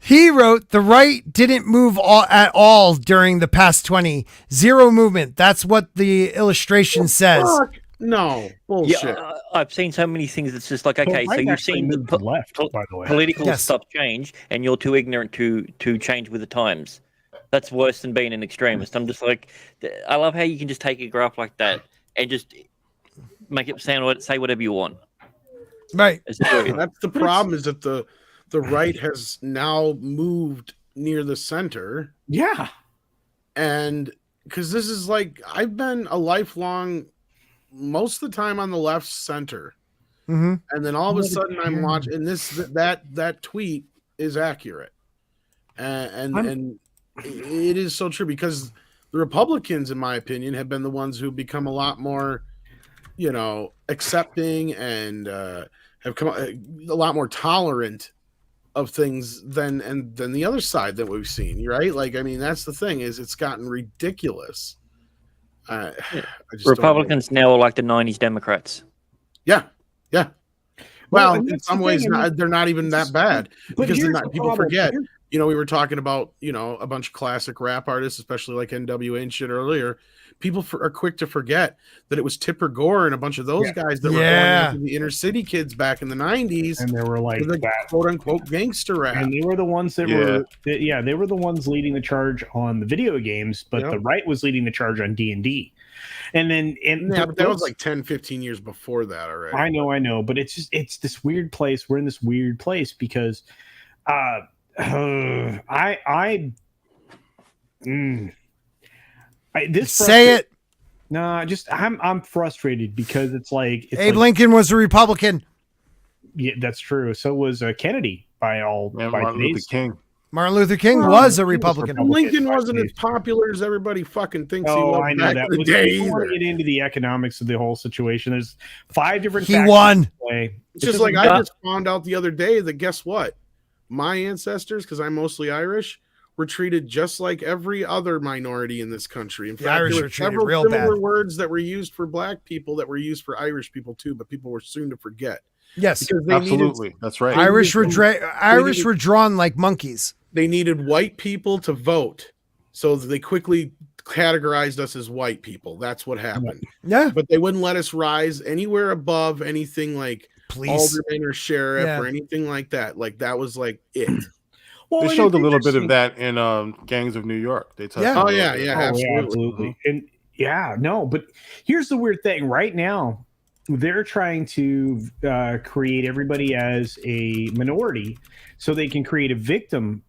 Speaker 1: He wrote, the right didn't move at all during the past 20. Zero movement. That's what the illustration says.
Speaker 7: Fuck. No. Bullshit.
Speaker 2: Yeah, I've seen so many things that's just like, okay, so you've seen the
Speaker 4: left, by the way.
Speaker 2: Political stuff change and you're too ignorant to change with the times. That's worse than being an extremist. I'm just like, I love how you can just take a graph like that and just make it say whatever you want.
Speaker 1: Right.
Speaker 7: That's the problem, is that the right has now moved near the center.
Speaker 4: Yeah.
Speaker 7: And because this is like, I've been a lifelong, most of the time on the left center.
Speaker 1: Mm-hmm.
Speaker 7: And then all of a sudden I'm watching, and that tweet is accurate. And it is so true, because the Republicans, in my opinion, have been the ones who become a lot more, accepting and have come a lot more tolerant of things than the other side that we've seen, right? Like, I mean, that's the thing, is it's gotten ridiculous. I just
Speaker 2: Republicans now are like the 90s Democrats.
Speaker 7: Yeah. Well, in some ways, they're not even that bad, because people forget. We were talking about, a bunch of classic rap artists, especially like NWA and shit earlier. People are quick to forget that it was Tipper Gore and a bunch of those guys that were going after the inner city kids back in the 90s.
Speaker 4: And they were like
Speaker 7: quote unquote gangster rap.
Speaker 4: And they were the ones that they were the ones leading the charge on the video games, but the right was leading the charge on D&D. But
Speaker 7: that was like 10, 15 years before that already.
Speaker 4: I know, but it's this weird place. We're in this weird place because
Speaker 1: say it.
Speaker 4: No, I'm frustrated because it's
Speaker 1: Abe Lincoln was a Republican.
Speaker 4: Yeah, that's true. So was Kennedy by
Speaker 3: Martin Luther King.
Speaker 1: Martin Luther King was a Republican.
Speaker 7: Lincoln wasn't as popular as everybody fucking thinks he was.
Speaker 4: I know
Speaker 7: back
Speaker 4: that.
Speaker 7: in the day.
Speaker 4: I want to get into the economics of the whole situation. There's 5 different.
Speaker 1: He won.
Speaker 7: It's just like I just found out the other day that guess what? My ancestors, because I'm mostly Irish, were treated just like every other minority in this country. In fact,
Speaker 1: Irish
Speaker 7: there
Speaker 1: were
Speaker 7: were
Speaker 1: treated
Speaker 7: several
Speaker 1: real
Speaker 7: similar
Speaker 1: bad.
Speaker 7: words that were used for black people that were used for Irish people too, but people were soon to forget.
Speaker 1: Yes,
Speaker 7: Because they
Speaker 3: Absolutely, that's right.
Speaker 1: Irish were drawn like monkeys.
Speaker 7: They needed white people to vote, so they quickly categorized us as white people. That's what happened.
Speaker 1: Yeah,
Speaker 7: But they wouldn't let us rise anywhere above anything like
Speaker 1: police.
Speaker 7: alderman or sheriff
Speaker 1: Yeah.
Speaker 7: or anything like that. Like that was like it.
Speaker 4: Well,
Speaker 3: They
Speaker 4: and
Speaker 3: showed
Speaker 4: it's
Speaker 3: a little bit of
Speaker 4: interesting-
Speaker 3: that in Gangs of New York. They touched
Speaker 1: Yeah.
Speaker 3: on
Speaker 7: Oh
Speaker 3: a
Speaker 7: yeah,
Speaker 3: little bit.
Speaker 7: yeah, absolutely.
Speaker 4: And but here's the weird thing. Right now, they're trying to create everybody as a minority so they can create a victim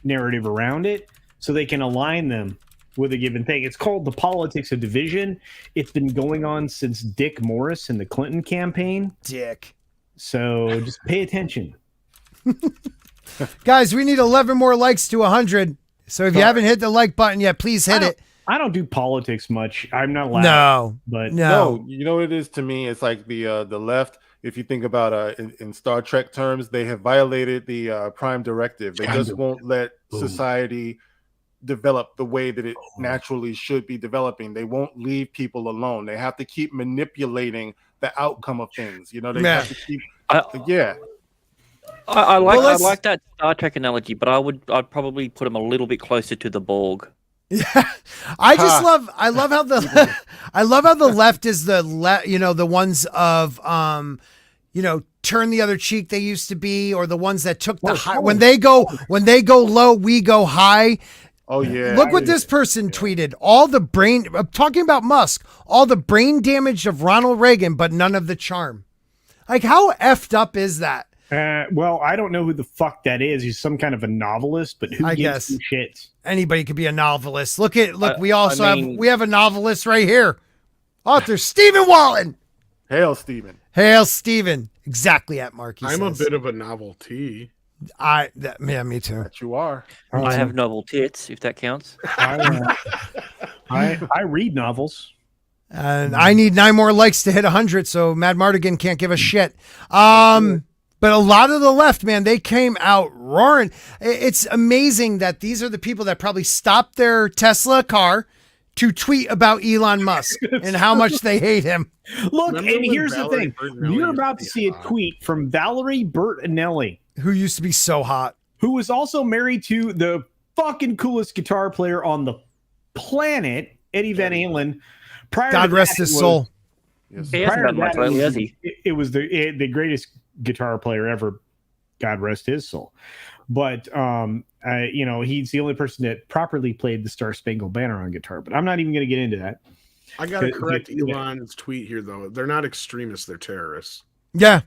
Speaker 4: narrative around it so they can align them with a given thing. It's called the politics of division. It's been going on since Dick Morris in the Clinton campaign.
Speaker 1: Dick.
Speaker 4: So just pay attention.
Speaker 1: Guys, we need 11 more likes to 100. So if you haven't hit the like button yet, please hit it.
Speaker 4: I don't do politics much. I'm not allowed.
Speaker 1: No,
Speaker 4: But
Speaker 1: no.
Speaker 3: No, you know what it is to me? It's like the left. If you think about in Star Trek terms, they have violated the Prime Directive. They just won't let society develop the way that it naturally should be developing. They won't leave people alone. They have to keep manipulating the outcome of things. You know, they have to keep.
Speaker 2: I
Speaker 1: let's-
Speaker 2: like that Star Trek analogy, but I'd probably put him a little bit closer to the Borg.
Speaker 1: Yeah, I love how the left is the ones of turn the other cheek they used to be, or the ones that took the high when they go low, we go high.
Speaker 3: Oh yeah.
Speaker 1: Look what this person tweeted. All the brain, I'm talking about Musk, all the brain damage of Ronald Reagan, but none of the charm. Like, how effed up is that?
Speaker 4: well, I don't know who the fuck that is. He's some kind of a novelist, but who
Speaker 1: I
Speaker 4: gives
Speaker 1: guess.
Speaker 4: two shits?
Speaker 1: Anybody could be a novelist. Look, we also
Speaker 2: I mean-
Speaker 1: have a novelist right here. Author Stephen Walton.
Speaker 3: Hail, Stephen.
Speaker 1: Hail, Stephen. Exactly at Mark.
Speaker 7: I'm a bit of a novelty.
Speaker 1: Me too.
Speaker 3: That you are.
Speaker 2: I have novel tits, if that counts.
Speaker 4: I read novels.
Speaker 1: And I need 9 more likes to hit 100, so Mad Mardigan can't give a shit. But a lot of the left, man, they came out roaring. It's amazing that these are the people that probably stopped their Tesla car to tweet about Elon Musk and how much they hate him.
Speaker 4: Look,
Speaker 7: Remember
Speaker 4: and
Speaker 7: when
Speaker 4: here's the
Speaker 7: Valerie
Speaker 4: thing.
Speaker 7: Bertinelli
Speaker 4: You're
Speaker 7: used
Speaker 4: about
Speaker 7: to
Speaker 4: to
Speaker 7: be
Speaker 4: see a
Speaker 7: hot?
Speaker 4: tweet from Valerie Bertinelli,
Speaker 1: Who used to be so hot.
Speaker 4: who was also married to the fucking coolest guitar player on the planet, Eddie Van Halen. Prior
Speaker 1: God
Speaker 4: to that,
Speaker 1: rest
Speaker 4: it
Speaker 1: his
Speaker 4: was-
Speaker 1: soul.
Speaker 3: Yes.
Speaker 2: He hasn't
Speaker 4: prior to
Speaker 2: done much
Speaker 4: that,
Speaker 2: lately, has he?
Speaker 4: it was the greatest guitar player ever. God rest his soul. But he's the only person that properly played the Star Spangled Banner on guitar. But I'm not even going to get into that.
Speaker 7: I gotta
Speaker 4: But-
Speaker 7: correct
Speaker 4: but-
Speaker 7: Elon's tweet here though. They're not extremists, they're terrorists.
Speaker 1: Yeah.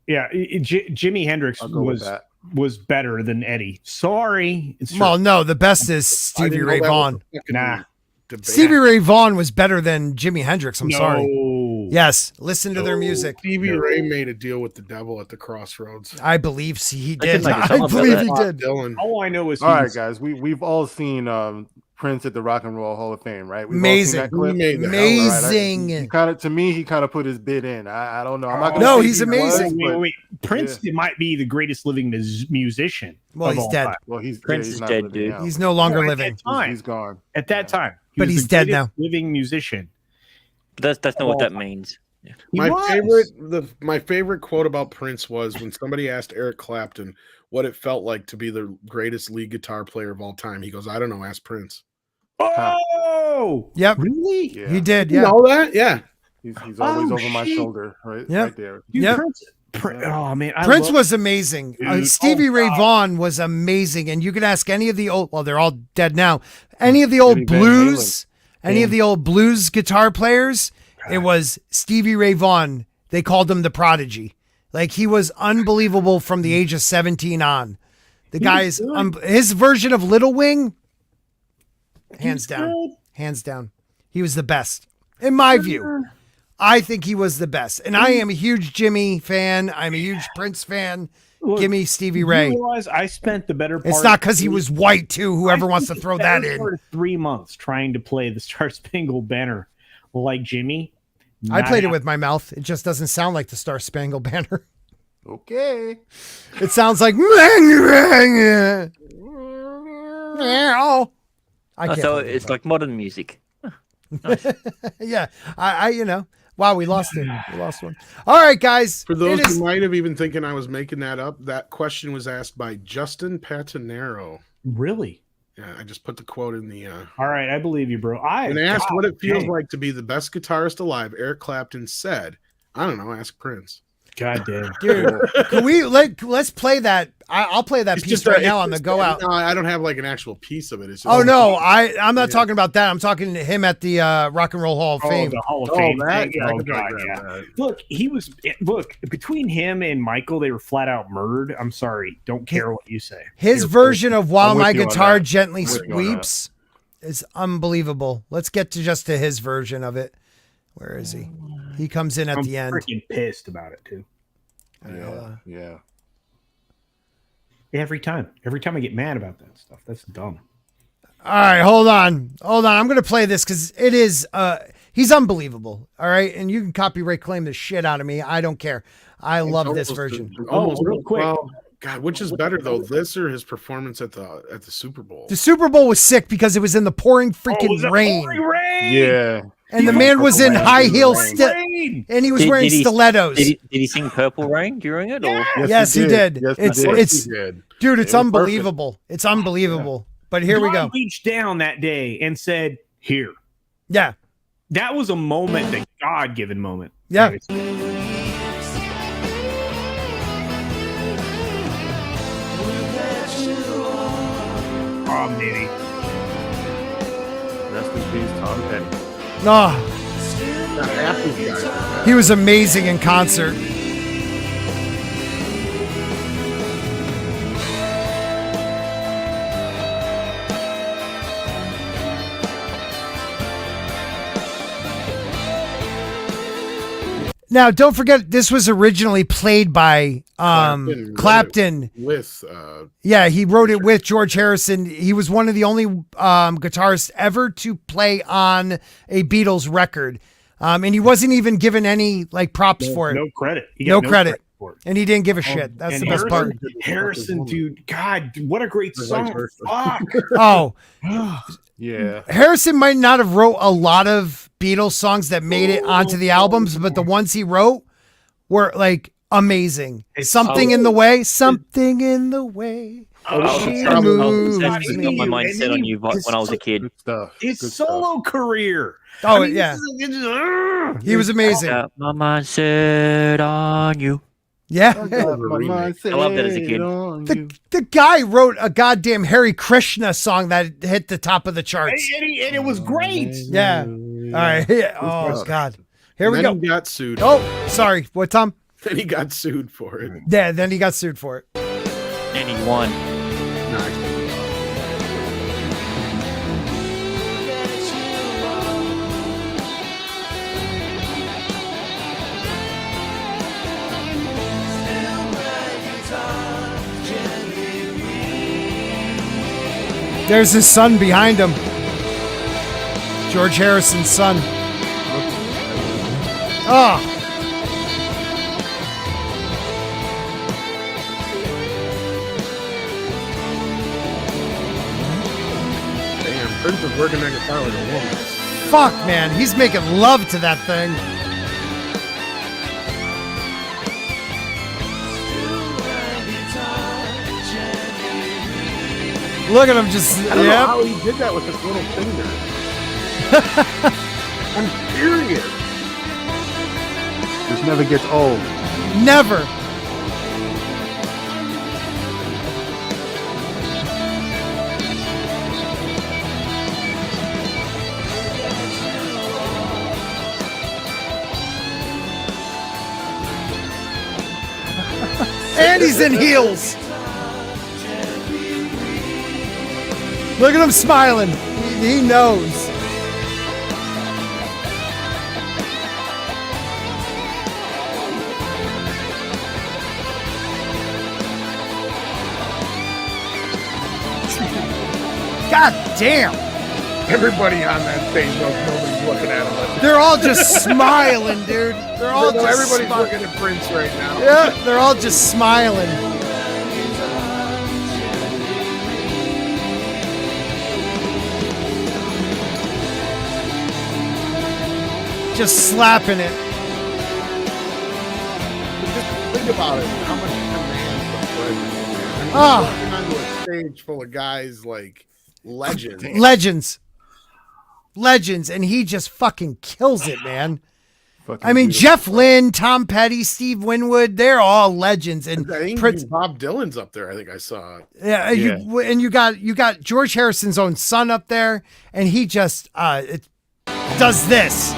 Speaker 4: Yeah, Jimi Hendrix
Speaker 3: I'll go with that.
Speaker 4: was better than Eddie. Sorry, it's true.
Speaker 1: Well, no, the best is
Speaker 7: I
Speaker 1: Stevie
Speaker 7: didn't know
Speaker 1: Ray
Speaker 7: that was
Speaker 1: Vaughan.
Speaker 7: a fucking
Speaker 4: Nah.
Speaker 7: debate.
Speaker 1: Stevie Ray Vaughan was better than Jimi Hendrix. I'm
Speaker 4: No.
Speaker 1: sorry. Yes. Listen to their music.
Speaker 7: Stevie Ray made a deal with the devil at the crossroads.
Speaker 1: I believe he
Speaker 2: I can
Speaker 1: did.
Speaker 2: make a
Speaker 1: I
Speaker 2: song about
Speaker 1: believe
Speaker 2: that.
Speaker 1: he did.
Speaker 7: Dylan.
Speaker 4: All I know is
Speaker 3: All right,
Speaker 4: he's-
Speaker 3: guys. We've all seen Prince at the Rock and Roll Hall of Fame, right? We've all seen that clip.
Speaker 7: He made the
Speaker 1: Amazing.
Speaker 3: He kind of, to me, he kind of put his bid in. I don't know. I'm not gonna
Speaker 1: No,
Speaker 3: say
Speaker 1: he's
Speaker 3: he was,
Speaker 1: amazing.
Speaker 3: but-
Speaker 4: Wait. Prince might be the greatest living musician.
Speaker 1: Well,
Speaker 4: of
Speaker 1: he's
Speaker 4: all
Speaker 1: dead.
Speaker 4: time.
Speaker 3: Well, he's
Speaker 2: Prince
Speaker 3: he's
Speaker 2: is
Speaker 3: not
Speaker 2: dead,
Speaker 3: living
Speaker 2: dude.
Speaker 3: now.
Speaker 1: He's no longer
Speaker 4: At
Speaker 1: living.
Speaker 4: that time.
Speaker 3: He's gone.
Speaker 4: At that time,
Speaker 1: But
Speaker 4: was
Speaker 1: he's
Speaker 4: the
Speaker 1: dead
Speaker 4: greatest
Speaker 1: now.
Speaker 4: Living musician.
Speaker 2: But that's not what that means.
Speaker 4: He
Speaker 7: My
Speaker 4: was.
Speaker 7: my favorite quote about Prince was when somebody asked Eric Clapton what it felt like to be the greatest lead guitar player of all time. He goes, "I don't know, ask Prince."
Speaker 4: Oh,
Speaker 1: Yep.
Speaker 4: really?
Speaker 3: Yeah.
Speaker 1: He did.
Speaker 7: You
Speaker 1: Yeah.
Speaker 7: know that? Yeah.
Speaker 3: He's always
Speaker 4: Oh,
Speaker 3: over my
Speaker 4: shit.
Speaker 3: shoulder, right?
Speaker 1: Yep.
Speaker 3: Right there.
Speaker 4: Dude,
Speaker 1: Yep.
Speaker 4: Oh man,
Speaker 1: Prince was amazing.
Speaker 7: Dude,
Speaker 1: Stevie Ray
Speaker 4: God.
Speaker 1: Vaughan was amazing. And you can ask any of the old, well, they're all dead now. Any of the old
Speaker 3: Eddie Van
Speaker 1: blues, any
Speaker 4: Yeah.
Speaker 1: of the old blues guitar players, it was Stevie Ray Vaughan. They called him the prodigy. Like, he was unbelievable from the age of 17 on. The guy is, his version of Little Wing, hands down. Hands down. He was the best. In my view, I think he was the best. And I am a huge Jimmy fan. I'm a huge Prince fan.
Speaker 4: Look,
Speaker 1: Give me Stevie
Speaker 4: You
Speaker 1: Ray.
Speaker 4: realize I spent the better part.
Speaker 1: It's not because he was white, too. Whoever
Speaker 4: I
Speaker 1: wants to
Speaker 4: spent
Speaker 1: throw
Speaker 4: the
Speaker 1: that
Speaker 4: better
Speaker 1: in.
Speaker 4: part of 3 months trying to play the Star Spangled Banner like Jimmy.
Speaker 1: I played it
Speaker 4: Not-
Speaker 1: with my mouth. It just doesn't sound like the Star Spangled
Speaker 3: Okay.
Speaker 1: It sounds like. Meow. I can't.
Speaker 2: So
Speaker 1: believe
Speaker 2: it's
Speaker 1: that.
Speaker 2: like modern music.
Speaker 1: Yeah, I you know. Wow, we lost him. We lost one. All right, guys.
Speaker 7: For those
Speaker 1: it is-
Speaker 7: who might have even thinking I was making that up, that question was asked by Justin Patanero.
Speaker 4: Really?
Speaker 7: Yeah, I just put the quote in the.
Speaker 4: All right, I believe you, bro.
Speaker 7: And asked what it feels like to be the best guitarist alive. Eric Clapton said, "I don't know. Ask Prince."
Speaker 4: God damn,
Speaker 1: dude. Can we let's play that? I'll play that piece right now on the go out.
Speaker 7: No, I don't have like an actual piece of it. It's just,
Speaker 1: Oh no, I'm not talking about that. I'm talking to him at the Rock and Roll Hall of Fame.
Speaker 4: The Hall of Fame.
Speaker 7: that? Yeah, I
Speaker 4: Oh,
Speaker 7: could
Speaker 4: God,
Speaker 7: grab
Speaker 4: yeah.
Speaker 7: that.
Speaker 4: Look, between him and Michael, they were flat out murdered. I'm sorry, don't care what you say.
Speaker 1: His version of "While
Speaker 3: I'm with
Speaker 1: My
Speaker 3: you on
Speaker 1: Guitar
Speaker 3: that.
Speaker 1: Gently
Speaker 3: I'm with you on that.
Speaker 1: Sweeps" is unbelievable. Let's get to his version of it. Where is he? He comes in at
Speaker 4: I'm
Speaker 1: the end.
Speaker 4: freaking pissed about it too.
Speaker 3: Yeah.
Speaker 4: Every time I get mad about that stuff, that's dumb.
Speaker 1: All right, hold on. I'm gonna play this because it is. He's unbelievable. All right, and you can copyright claim the shit out of me. I don't care. I love this version.
Speaker 4: Real quick.
Speaker 7: Well, God, which is better though, this or his performance at the Super Bowl?
Speaker 1: The Super Bowl was sick because it was in the pouring freaking rain.
Speaker 3: Yeah.
Speaker 1: And the man was in high heels,
Speaker 4: Rain.
Speaker 1: and he was
Speaker 2: Did-
Speaker 1: wearing
Speaker 2: did he-
Speaker 1: stilettos.
Speaker 2: Did he sing Purple Rain during it? Or
Speaker 1: Yes, he did.
Speaker 3: Yes,
Speaker 1: It's
Speaker 3: he did.
Speaker 1: it's
Speaker 7: He did.
Speaker 1: dude, it's
Speaker 3: It was
Speaker 1: unbelievable. It's unbelievable. But here we
Speaker 4: God
Speaker 1: go.
Speaker 4: reached down that day and said, "Here."
Speaker 1: Yeah,
Speaker 4: That was a moment, a God-given moment.
Speaker 1: Yeah.
Speaker 4: Anyways. Oh, Nitty.
Speaker 3: Rest in peace, Tom Petty.
Speaker 1: oh,
Speaker 7: Not half these guys are bad.
Speaker 1: he was amazing in concert. Now, don't forget, this was originally played by Clapton.
Speaker 7: With
Speaker 1: Yeah, he wrote it with George Harrison. He was one of the only guitarists ever to play on a Beatles record. And he wasn't even given any like props for it.
Speaker 4: No credit. He
Speaker 1: No
Speaker 4: got
Speaker 1: credit.
Speaker 4: for it.
Speaker 1: And he didn't give a shit. That's
Speaker 4: And
Speaker 1: the best part.
Speaker 4: Harrison, dude, God, what a great song. Fuck.
Speaker 1: Oh,
Speaker 3: Yeah.
Speaker 1: Harrison might not have wrote a lot of Beatles songs that made it onto the albums, but the ones he wrote were like amazing. Something in the way, something in the way. She moves
Speaker 2: That's
Speaker 1: me.
Speaker 2: got my mind set on you when I was a kid.
Speaker 3: Good stuff.
Speaker 4: His
Speaker 3: Good
Speaker 4: solo career.
Speaker 1: Oh,
Speaker 4: I mean,
Speaker 1: yeah.
Speaker 4: this is-
Speaker 1: He was amazing.
Speaker 2: Got my mind set on you.
Speaker 1: Yeah.
Speaker 3: stuff. I
Speaker 2: loved it as a kid.
Speaker 1: The guy wrote a goddamn Hare Krishna song that hit the top of the charts.
Speaker 4: And it was great.
Speaker 1: Yeah. All right. Yeah. Oh, God. Here we
Speaker 7: then
Speaker 1: go.
Speaker 7: he got sued.
Speaker 1: Oh, sorry. What, Tom?
Speaker 7: Then he got sued for it.
Speaker 1: Yeah, then he got sued for it.
Speaker 2: And he won.
Speaker 7: Nice.
Speaker 1: There's his son behind him. George Harrison's son. Oh,
Speaker 7: Damn, Prince is working that guitar like a woman.
Speaker 1: fuck, man. He's making love to that thing. Look at him just,
Speaker 7: I don't know
Speaker 1: yep.
Speaker 7: how he did that with his little finger. I'm serious.
Speaker 3: This never gets old.
Speaker 1: Never. And he's in heels. Look at him smiling. He knows. God damn.
Speaker 7: Everybody on that stage knows nobody's looking at him.
Speaker 1: They're all just smiling, dude. They're all just
Speaker 7: Everybody's
Speaker 1: smi-
Speaker 7: looking at Prince right now.
Speaker 1: Yeah, they're all just smiling. just slapping it.
Speaker 7: Just think about it. How much command the president is.
Speaker 1: Ah.
Speaker 7: Walking onto a stage full of guys like legends.
Speaker 1: Legends, and he just fucking kills it, man.
Speaker 3: Fucking
Speaker 1: I mean,
Speaker 3: beautiful.
Speaker 1: Jeff Lynne, Tom Petty, Steve Winwood, they're all legends. And
Speaker 7: I think
Speaker 1: Prince,
Speaker 7: Bob Dylan's up there. I think I saw.
Speaker 1: yeah, you got George Harrison's own son up there, and he just does this.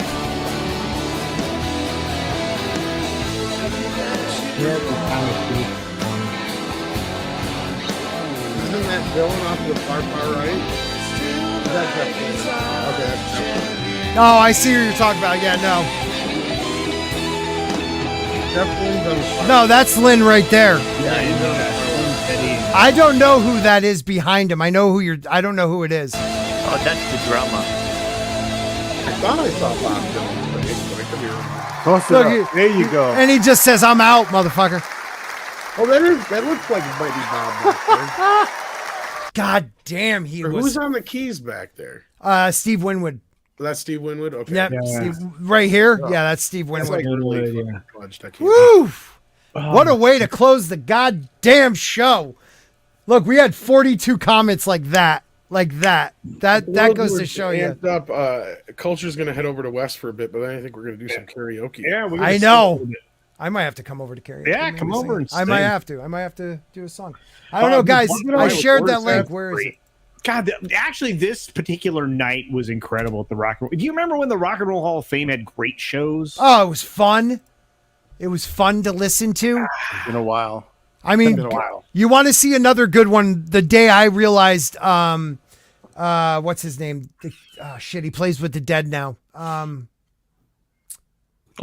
Speaker 7: Isn't that Dylan off the far right? Is that Jeff Lynne? Okay, that's Jeff Lynne.
Speaker 1: Oh, I see who you're talking about. Yeah, no.
Speaker 7: Jeff Lynne's on the far
Speaker 1: No, that's Lynn right there.
Speaker 7: Yeah, he's on the far right.
Speaker 1: I don't know who that is behind him. I don't know who it is.
Speaker 2: Oh, that's the drummer.
Speaker 7: I thought I saw Bob Dylan's face, but I could be wrong.
Speaker 3: Toss it
Speaker 1: Look,
Speaker 3: up. There you go.
Speaker 1: And he just says, "I'm out, motherfucker."
Speaker 7: Oh, that looks like it might be Bob back there.
Speaker 1: God damn, he
Speaker 7: Or
Speaker 1: was.
Speaker 7: who's on the keys back there?
Speaker 1: Steve Winwood.
Speaker 7: That's Steve Winwood. Okay.
Speaker 1: Yep,
Speaker 4: Yeah.
Speaker 1: Steve, right here. Yeah, that's Steve
Speaker 7: That's
Speaker 1: Winwood.
Speaker 7: like really
Speaker 4: Yeah.
Speaker 7: fucking fudged. I can't-
Speaker 1: Woo! What a way to close the goddamn show. Look, we had 42 comments like that. That goes to show you.
Speaker 7: Amped up. Culture's gonna head over to West for a bit, but then I think we're gonna do some karaoke.
Speaker 4: Yeah, we
Speaker 1: I know. I might have to come over to karaoke.
Speaker 4: Yeah,
Speaker 1: maybe
Speaker 4: come
Speaker 1: sing
Speaker 4: over
Speaker 1: it.
Speaker 4: and
Speaker 1: I might
Speaker 4: sing.
Speaker 1: have to do a song. I don't know, guys. I shared that link. Where is it?
Speaker 4: God, actually, this particular night was incredible at the Rock and Roll. Do you remember when the Rock and Roll Hall of Fame had great shows?
Speaker 1: Oh, it was fun. It was fun to listen to.
Speaker 3: It's been a while.
Speaker 1: I mean,
Speaker 3: been a while.
Speaker 1: you want to see another good one? The day I realized, what's his name? Shit, he plays with the Dead now.
Speaker 2: A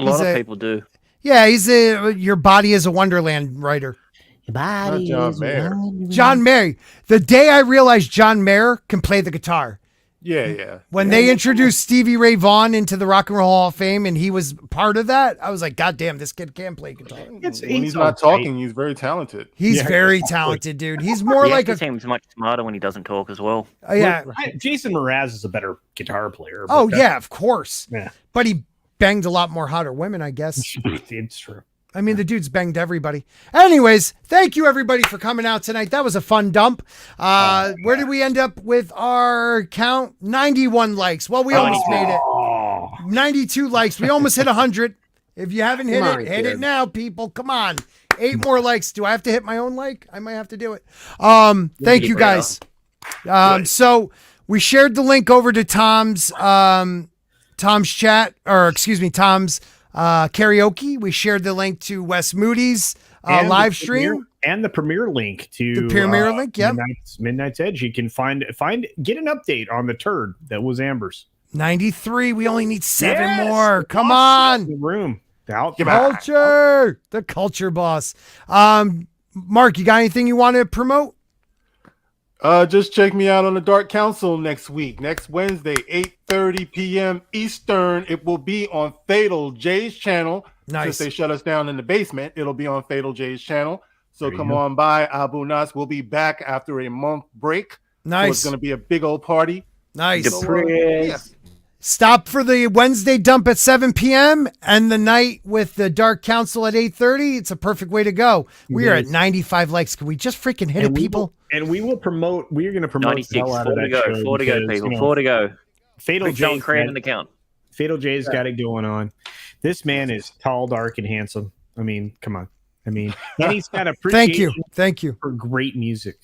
Speaker 2: lot of people do.
Speaker 1: Yeah, he's Your Body is a Wonderland writer.
Speaker 3: Not John Mayer.
Speaker 1: John Mayer. The day I realized John Mayer can play the guitar.
Speaker 3: Yeah.
Speaker 1: When they introduced Stevie Ray Vaughan into the Rock and Roll Hall of Fame and he was part of that, I was like, God damn, this kid can play guitar.
Speaker 3: When he's not talking, he's very talented.
Speaker 1: He's very talented, dude. He's more
Speaker 2: He
Speaker 1: like
Speaker 2: actually seems much smarter when he doesn't talk as well.
Speaker 1: yeah.
Speaker 4: Jason Mraz is a better guitar player.
Speaker 1: Oh, yeah, of course.
Speaker 4: Yeah.
Speaker 1: But he banged a lot more hotter women, I guess.
Speaker 4: It's true.
Speaker 1: I mean, the dude's banged everybody. Anyways, thank you everybody for coming out tonight. That was a fun dump. Where did we end up with our count? 91 likes. Well, we almost made it. 92 likes. We almost hit 100. If you haven't hit it, hit it now, people. Come on. 8 more likes. Do I have to hit my own like? I might have to do it. Thank you guys. So we shared the link over to Tom's chat, or excuse me, Tom's karaoke. We shared the link to Wes Moody's live stream
Speaker 4: and the premiere link to
Speaker 1: the premiere link. Yep.
Speaker 4: Midnight's Edge. You can get an update on the turd that was Amber's.
Speaker 1: 93. We only need 7
Speaker 4: Yes!
Speaker 1: more. Come
Speaker 4: Boss
Speaker 1: on.
Speaker 4: in the room.
Speaker 1: Culture. The culture boss. Mark, you got anything you want to promote?
Speaker 3: Just check me out on the Dark Council next week. Next Wednesday, 8:30 p.m. Eastern. It will be on Fatal J's channel.
Speaker 1: Nice.
Speaker 3: Since they shut us down in the basement, it'll be on Fatal J's channel. So
Speaker 4: There
Speaker 3: come
Speaker 4: you go.
Speaker 3: on by. Abu Nas will be back after a month break. So
Speaker 1: Nice.
Speaker 3: it's going to be a big old party.
Speaker 1: Nice.
Speaker 3: Yeah.
Speaker 1: Stop for the Wednesday dump at 7 p.m. and the night with the Dark Council at 8:30. It's a perfect way to go. We are at 95 likes. Can we just freaking hit it, people?
Speaker 4: We will promote. We are going to promote
Speaker 2: 96.
Speaker 4: the hell out of
Speaker 2: 4 to
Speaker 4: that
Speaker 2: go.
Speaker 4: show
Speaker 2: 4 to go,
Speaker 4: because,
Speaker 2: people.
Speaker 4: you know,
Speaker 2: 4 to go.
Speaker 4: Fatal
Speaker 2: Quick, John,
Speaker 4: J's
Speaker 2: create
Speaker 4: got-
Speaker 2: an account.
Speaker 4: Fatal J's got it going on. This man is tall, dark, and handsome. I mean, come on. I mean, and he's got appreciation
Speaker 1: Thank you.
Speaker 4: for great music.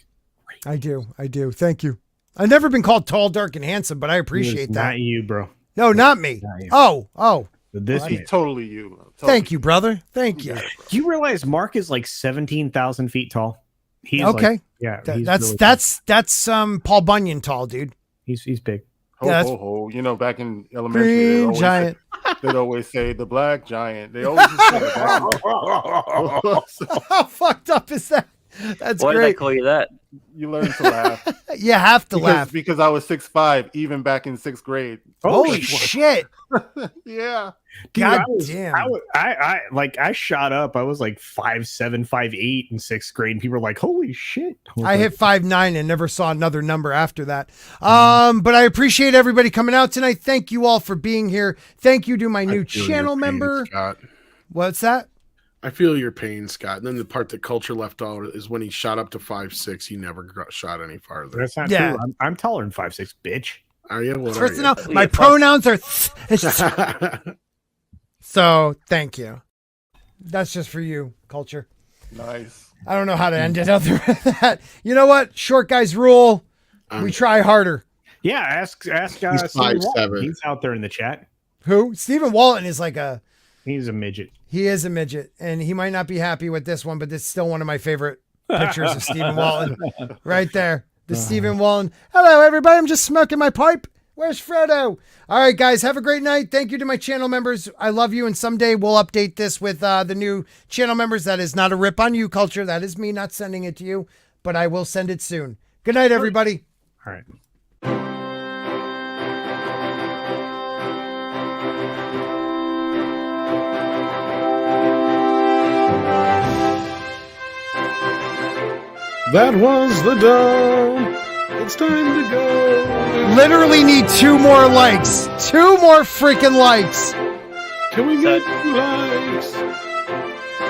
Speaker 1: I do. Thank you. I've never been called tall, dark, and handsome, but I appreciate
Speaker 4: It's
Speaker 1: that.
Speaker 4: Not you, bro.
Speaker 1: No, not me.
Speaker 4: Not you.
Speaker 1: Oh.
Speaker 4: This
Speaker 3: He's
Speaker 4: man.
Speaker 3: totally you.
Speaker 1: Thank you, brother. Thank you.
Speaker 4: Do you realize Mark is like 17,000 feet tall? He's
Speaker 1: Okay.
Speaker 4: like- yeah. he's really
Speaker 1: That's Paul Bunyan tall, dude.
Speaker 4: he's big.
Speaker 3: Ho,
Speaker 1: Yeah,
Speaker 3: ho, ho. You know, back in elementary,
Speaker 1: Green giant.
Speaker 3: they'd always say the black giant. They always say that.
Speaker 1: How fucked up is that? That's
Speaker 2: Why did they
Speaker 1: great.
Speaker 2: call you that?
Speaker 3: You learn to laugh.
Speaker 1: You have to laugh.
Speaker 3: Because I was 6'5", even back in 6th grade.
Speaker 1: Holy shit.
Speaker 3: Yeah.
Speaker 4: Dude,
Speaker 1: God
Speaker 4: I was,
Speaker 1: damn.
Speaker 4: I shot up. I was like 5'7", 5'8" in 6th grade, and people were like, "Holy shit!"
Speaker 1: I hit 5'9" and never saw another number after that. But I appreciate everybody coming out tonight. Thank you all for being here. Thank you to my new channel member.
Speaker 7: Scott.
Speaker 1: What's that?
Speaker 7: I feel your pain, Scott. And then the part that Culture left out is when he shot up to 5'6", he never got shot any farther.
Speaker 4: That's not
Speaker 1: Yeah.
Speaker 4: true. I'm taller than 5'6", bitch.
Speaker 7: Are you? What
Speaker 1: First
Speaker 7: are
Speaker 1: of all, my pronouns are
Speaker 7: you?
Speaker 1: so thank you. That's just for you, Culture.
Speaker 3: Nice.
Speaker 1: I don't know how to end it other than that. You know what? Short guys rule. We try harder.
Speaker 4: Yeah, ask
Speaker 7: He's
Speaker 4: Stephen Walton.
Speaker 7: 5'7".
Speaker 4: He's out there in the chat.
Speaker 1: Who? Stephen Walton is
Speaker 4: He's a midget.
Speaker 1: he is a midget, and he might not be happy with this one, but this is still one of my favorite pictures of Stephen Walton. Right there. The Stephen Walton. Hello, everybody. I'm just smoking my pipe. Where's Frodo? All right, guys. Have a great night. Thank you to my channel members. I love you, and someday we'll update this with the new channel members. That is not a rip on you, Culture. That is me not sending it to you, but I will send it soon. Good night, everybody.
Speaker 4: All right.
Speaker 7: That was the dump. It's time to go.
Speaker 1: Literally need 2 more likes. 2 more freaking likes.
Speaker 7: Can we get 2 likes?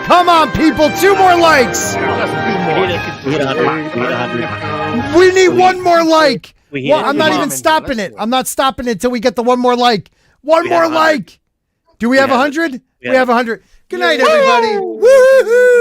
Speaker 1: Come on, people. 2 more likes.
Speaker 2: We hit 100.
Speaker 1: We need 1 more like.
Speaker 2: We hit
Speaker 1: Well, I'm not even stopping it. I'm not stopping it until we get the 1 more like. 1 more like. Do we have 100? We have 100. Good night, everybody. Woo-hoo!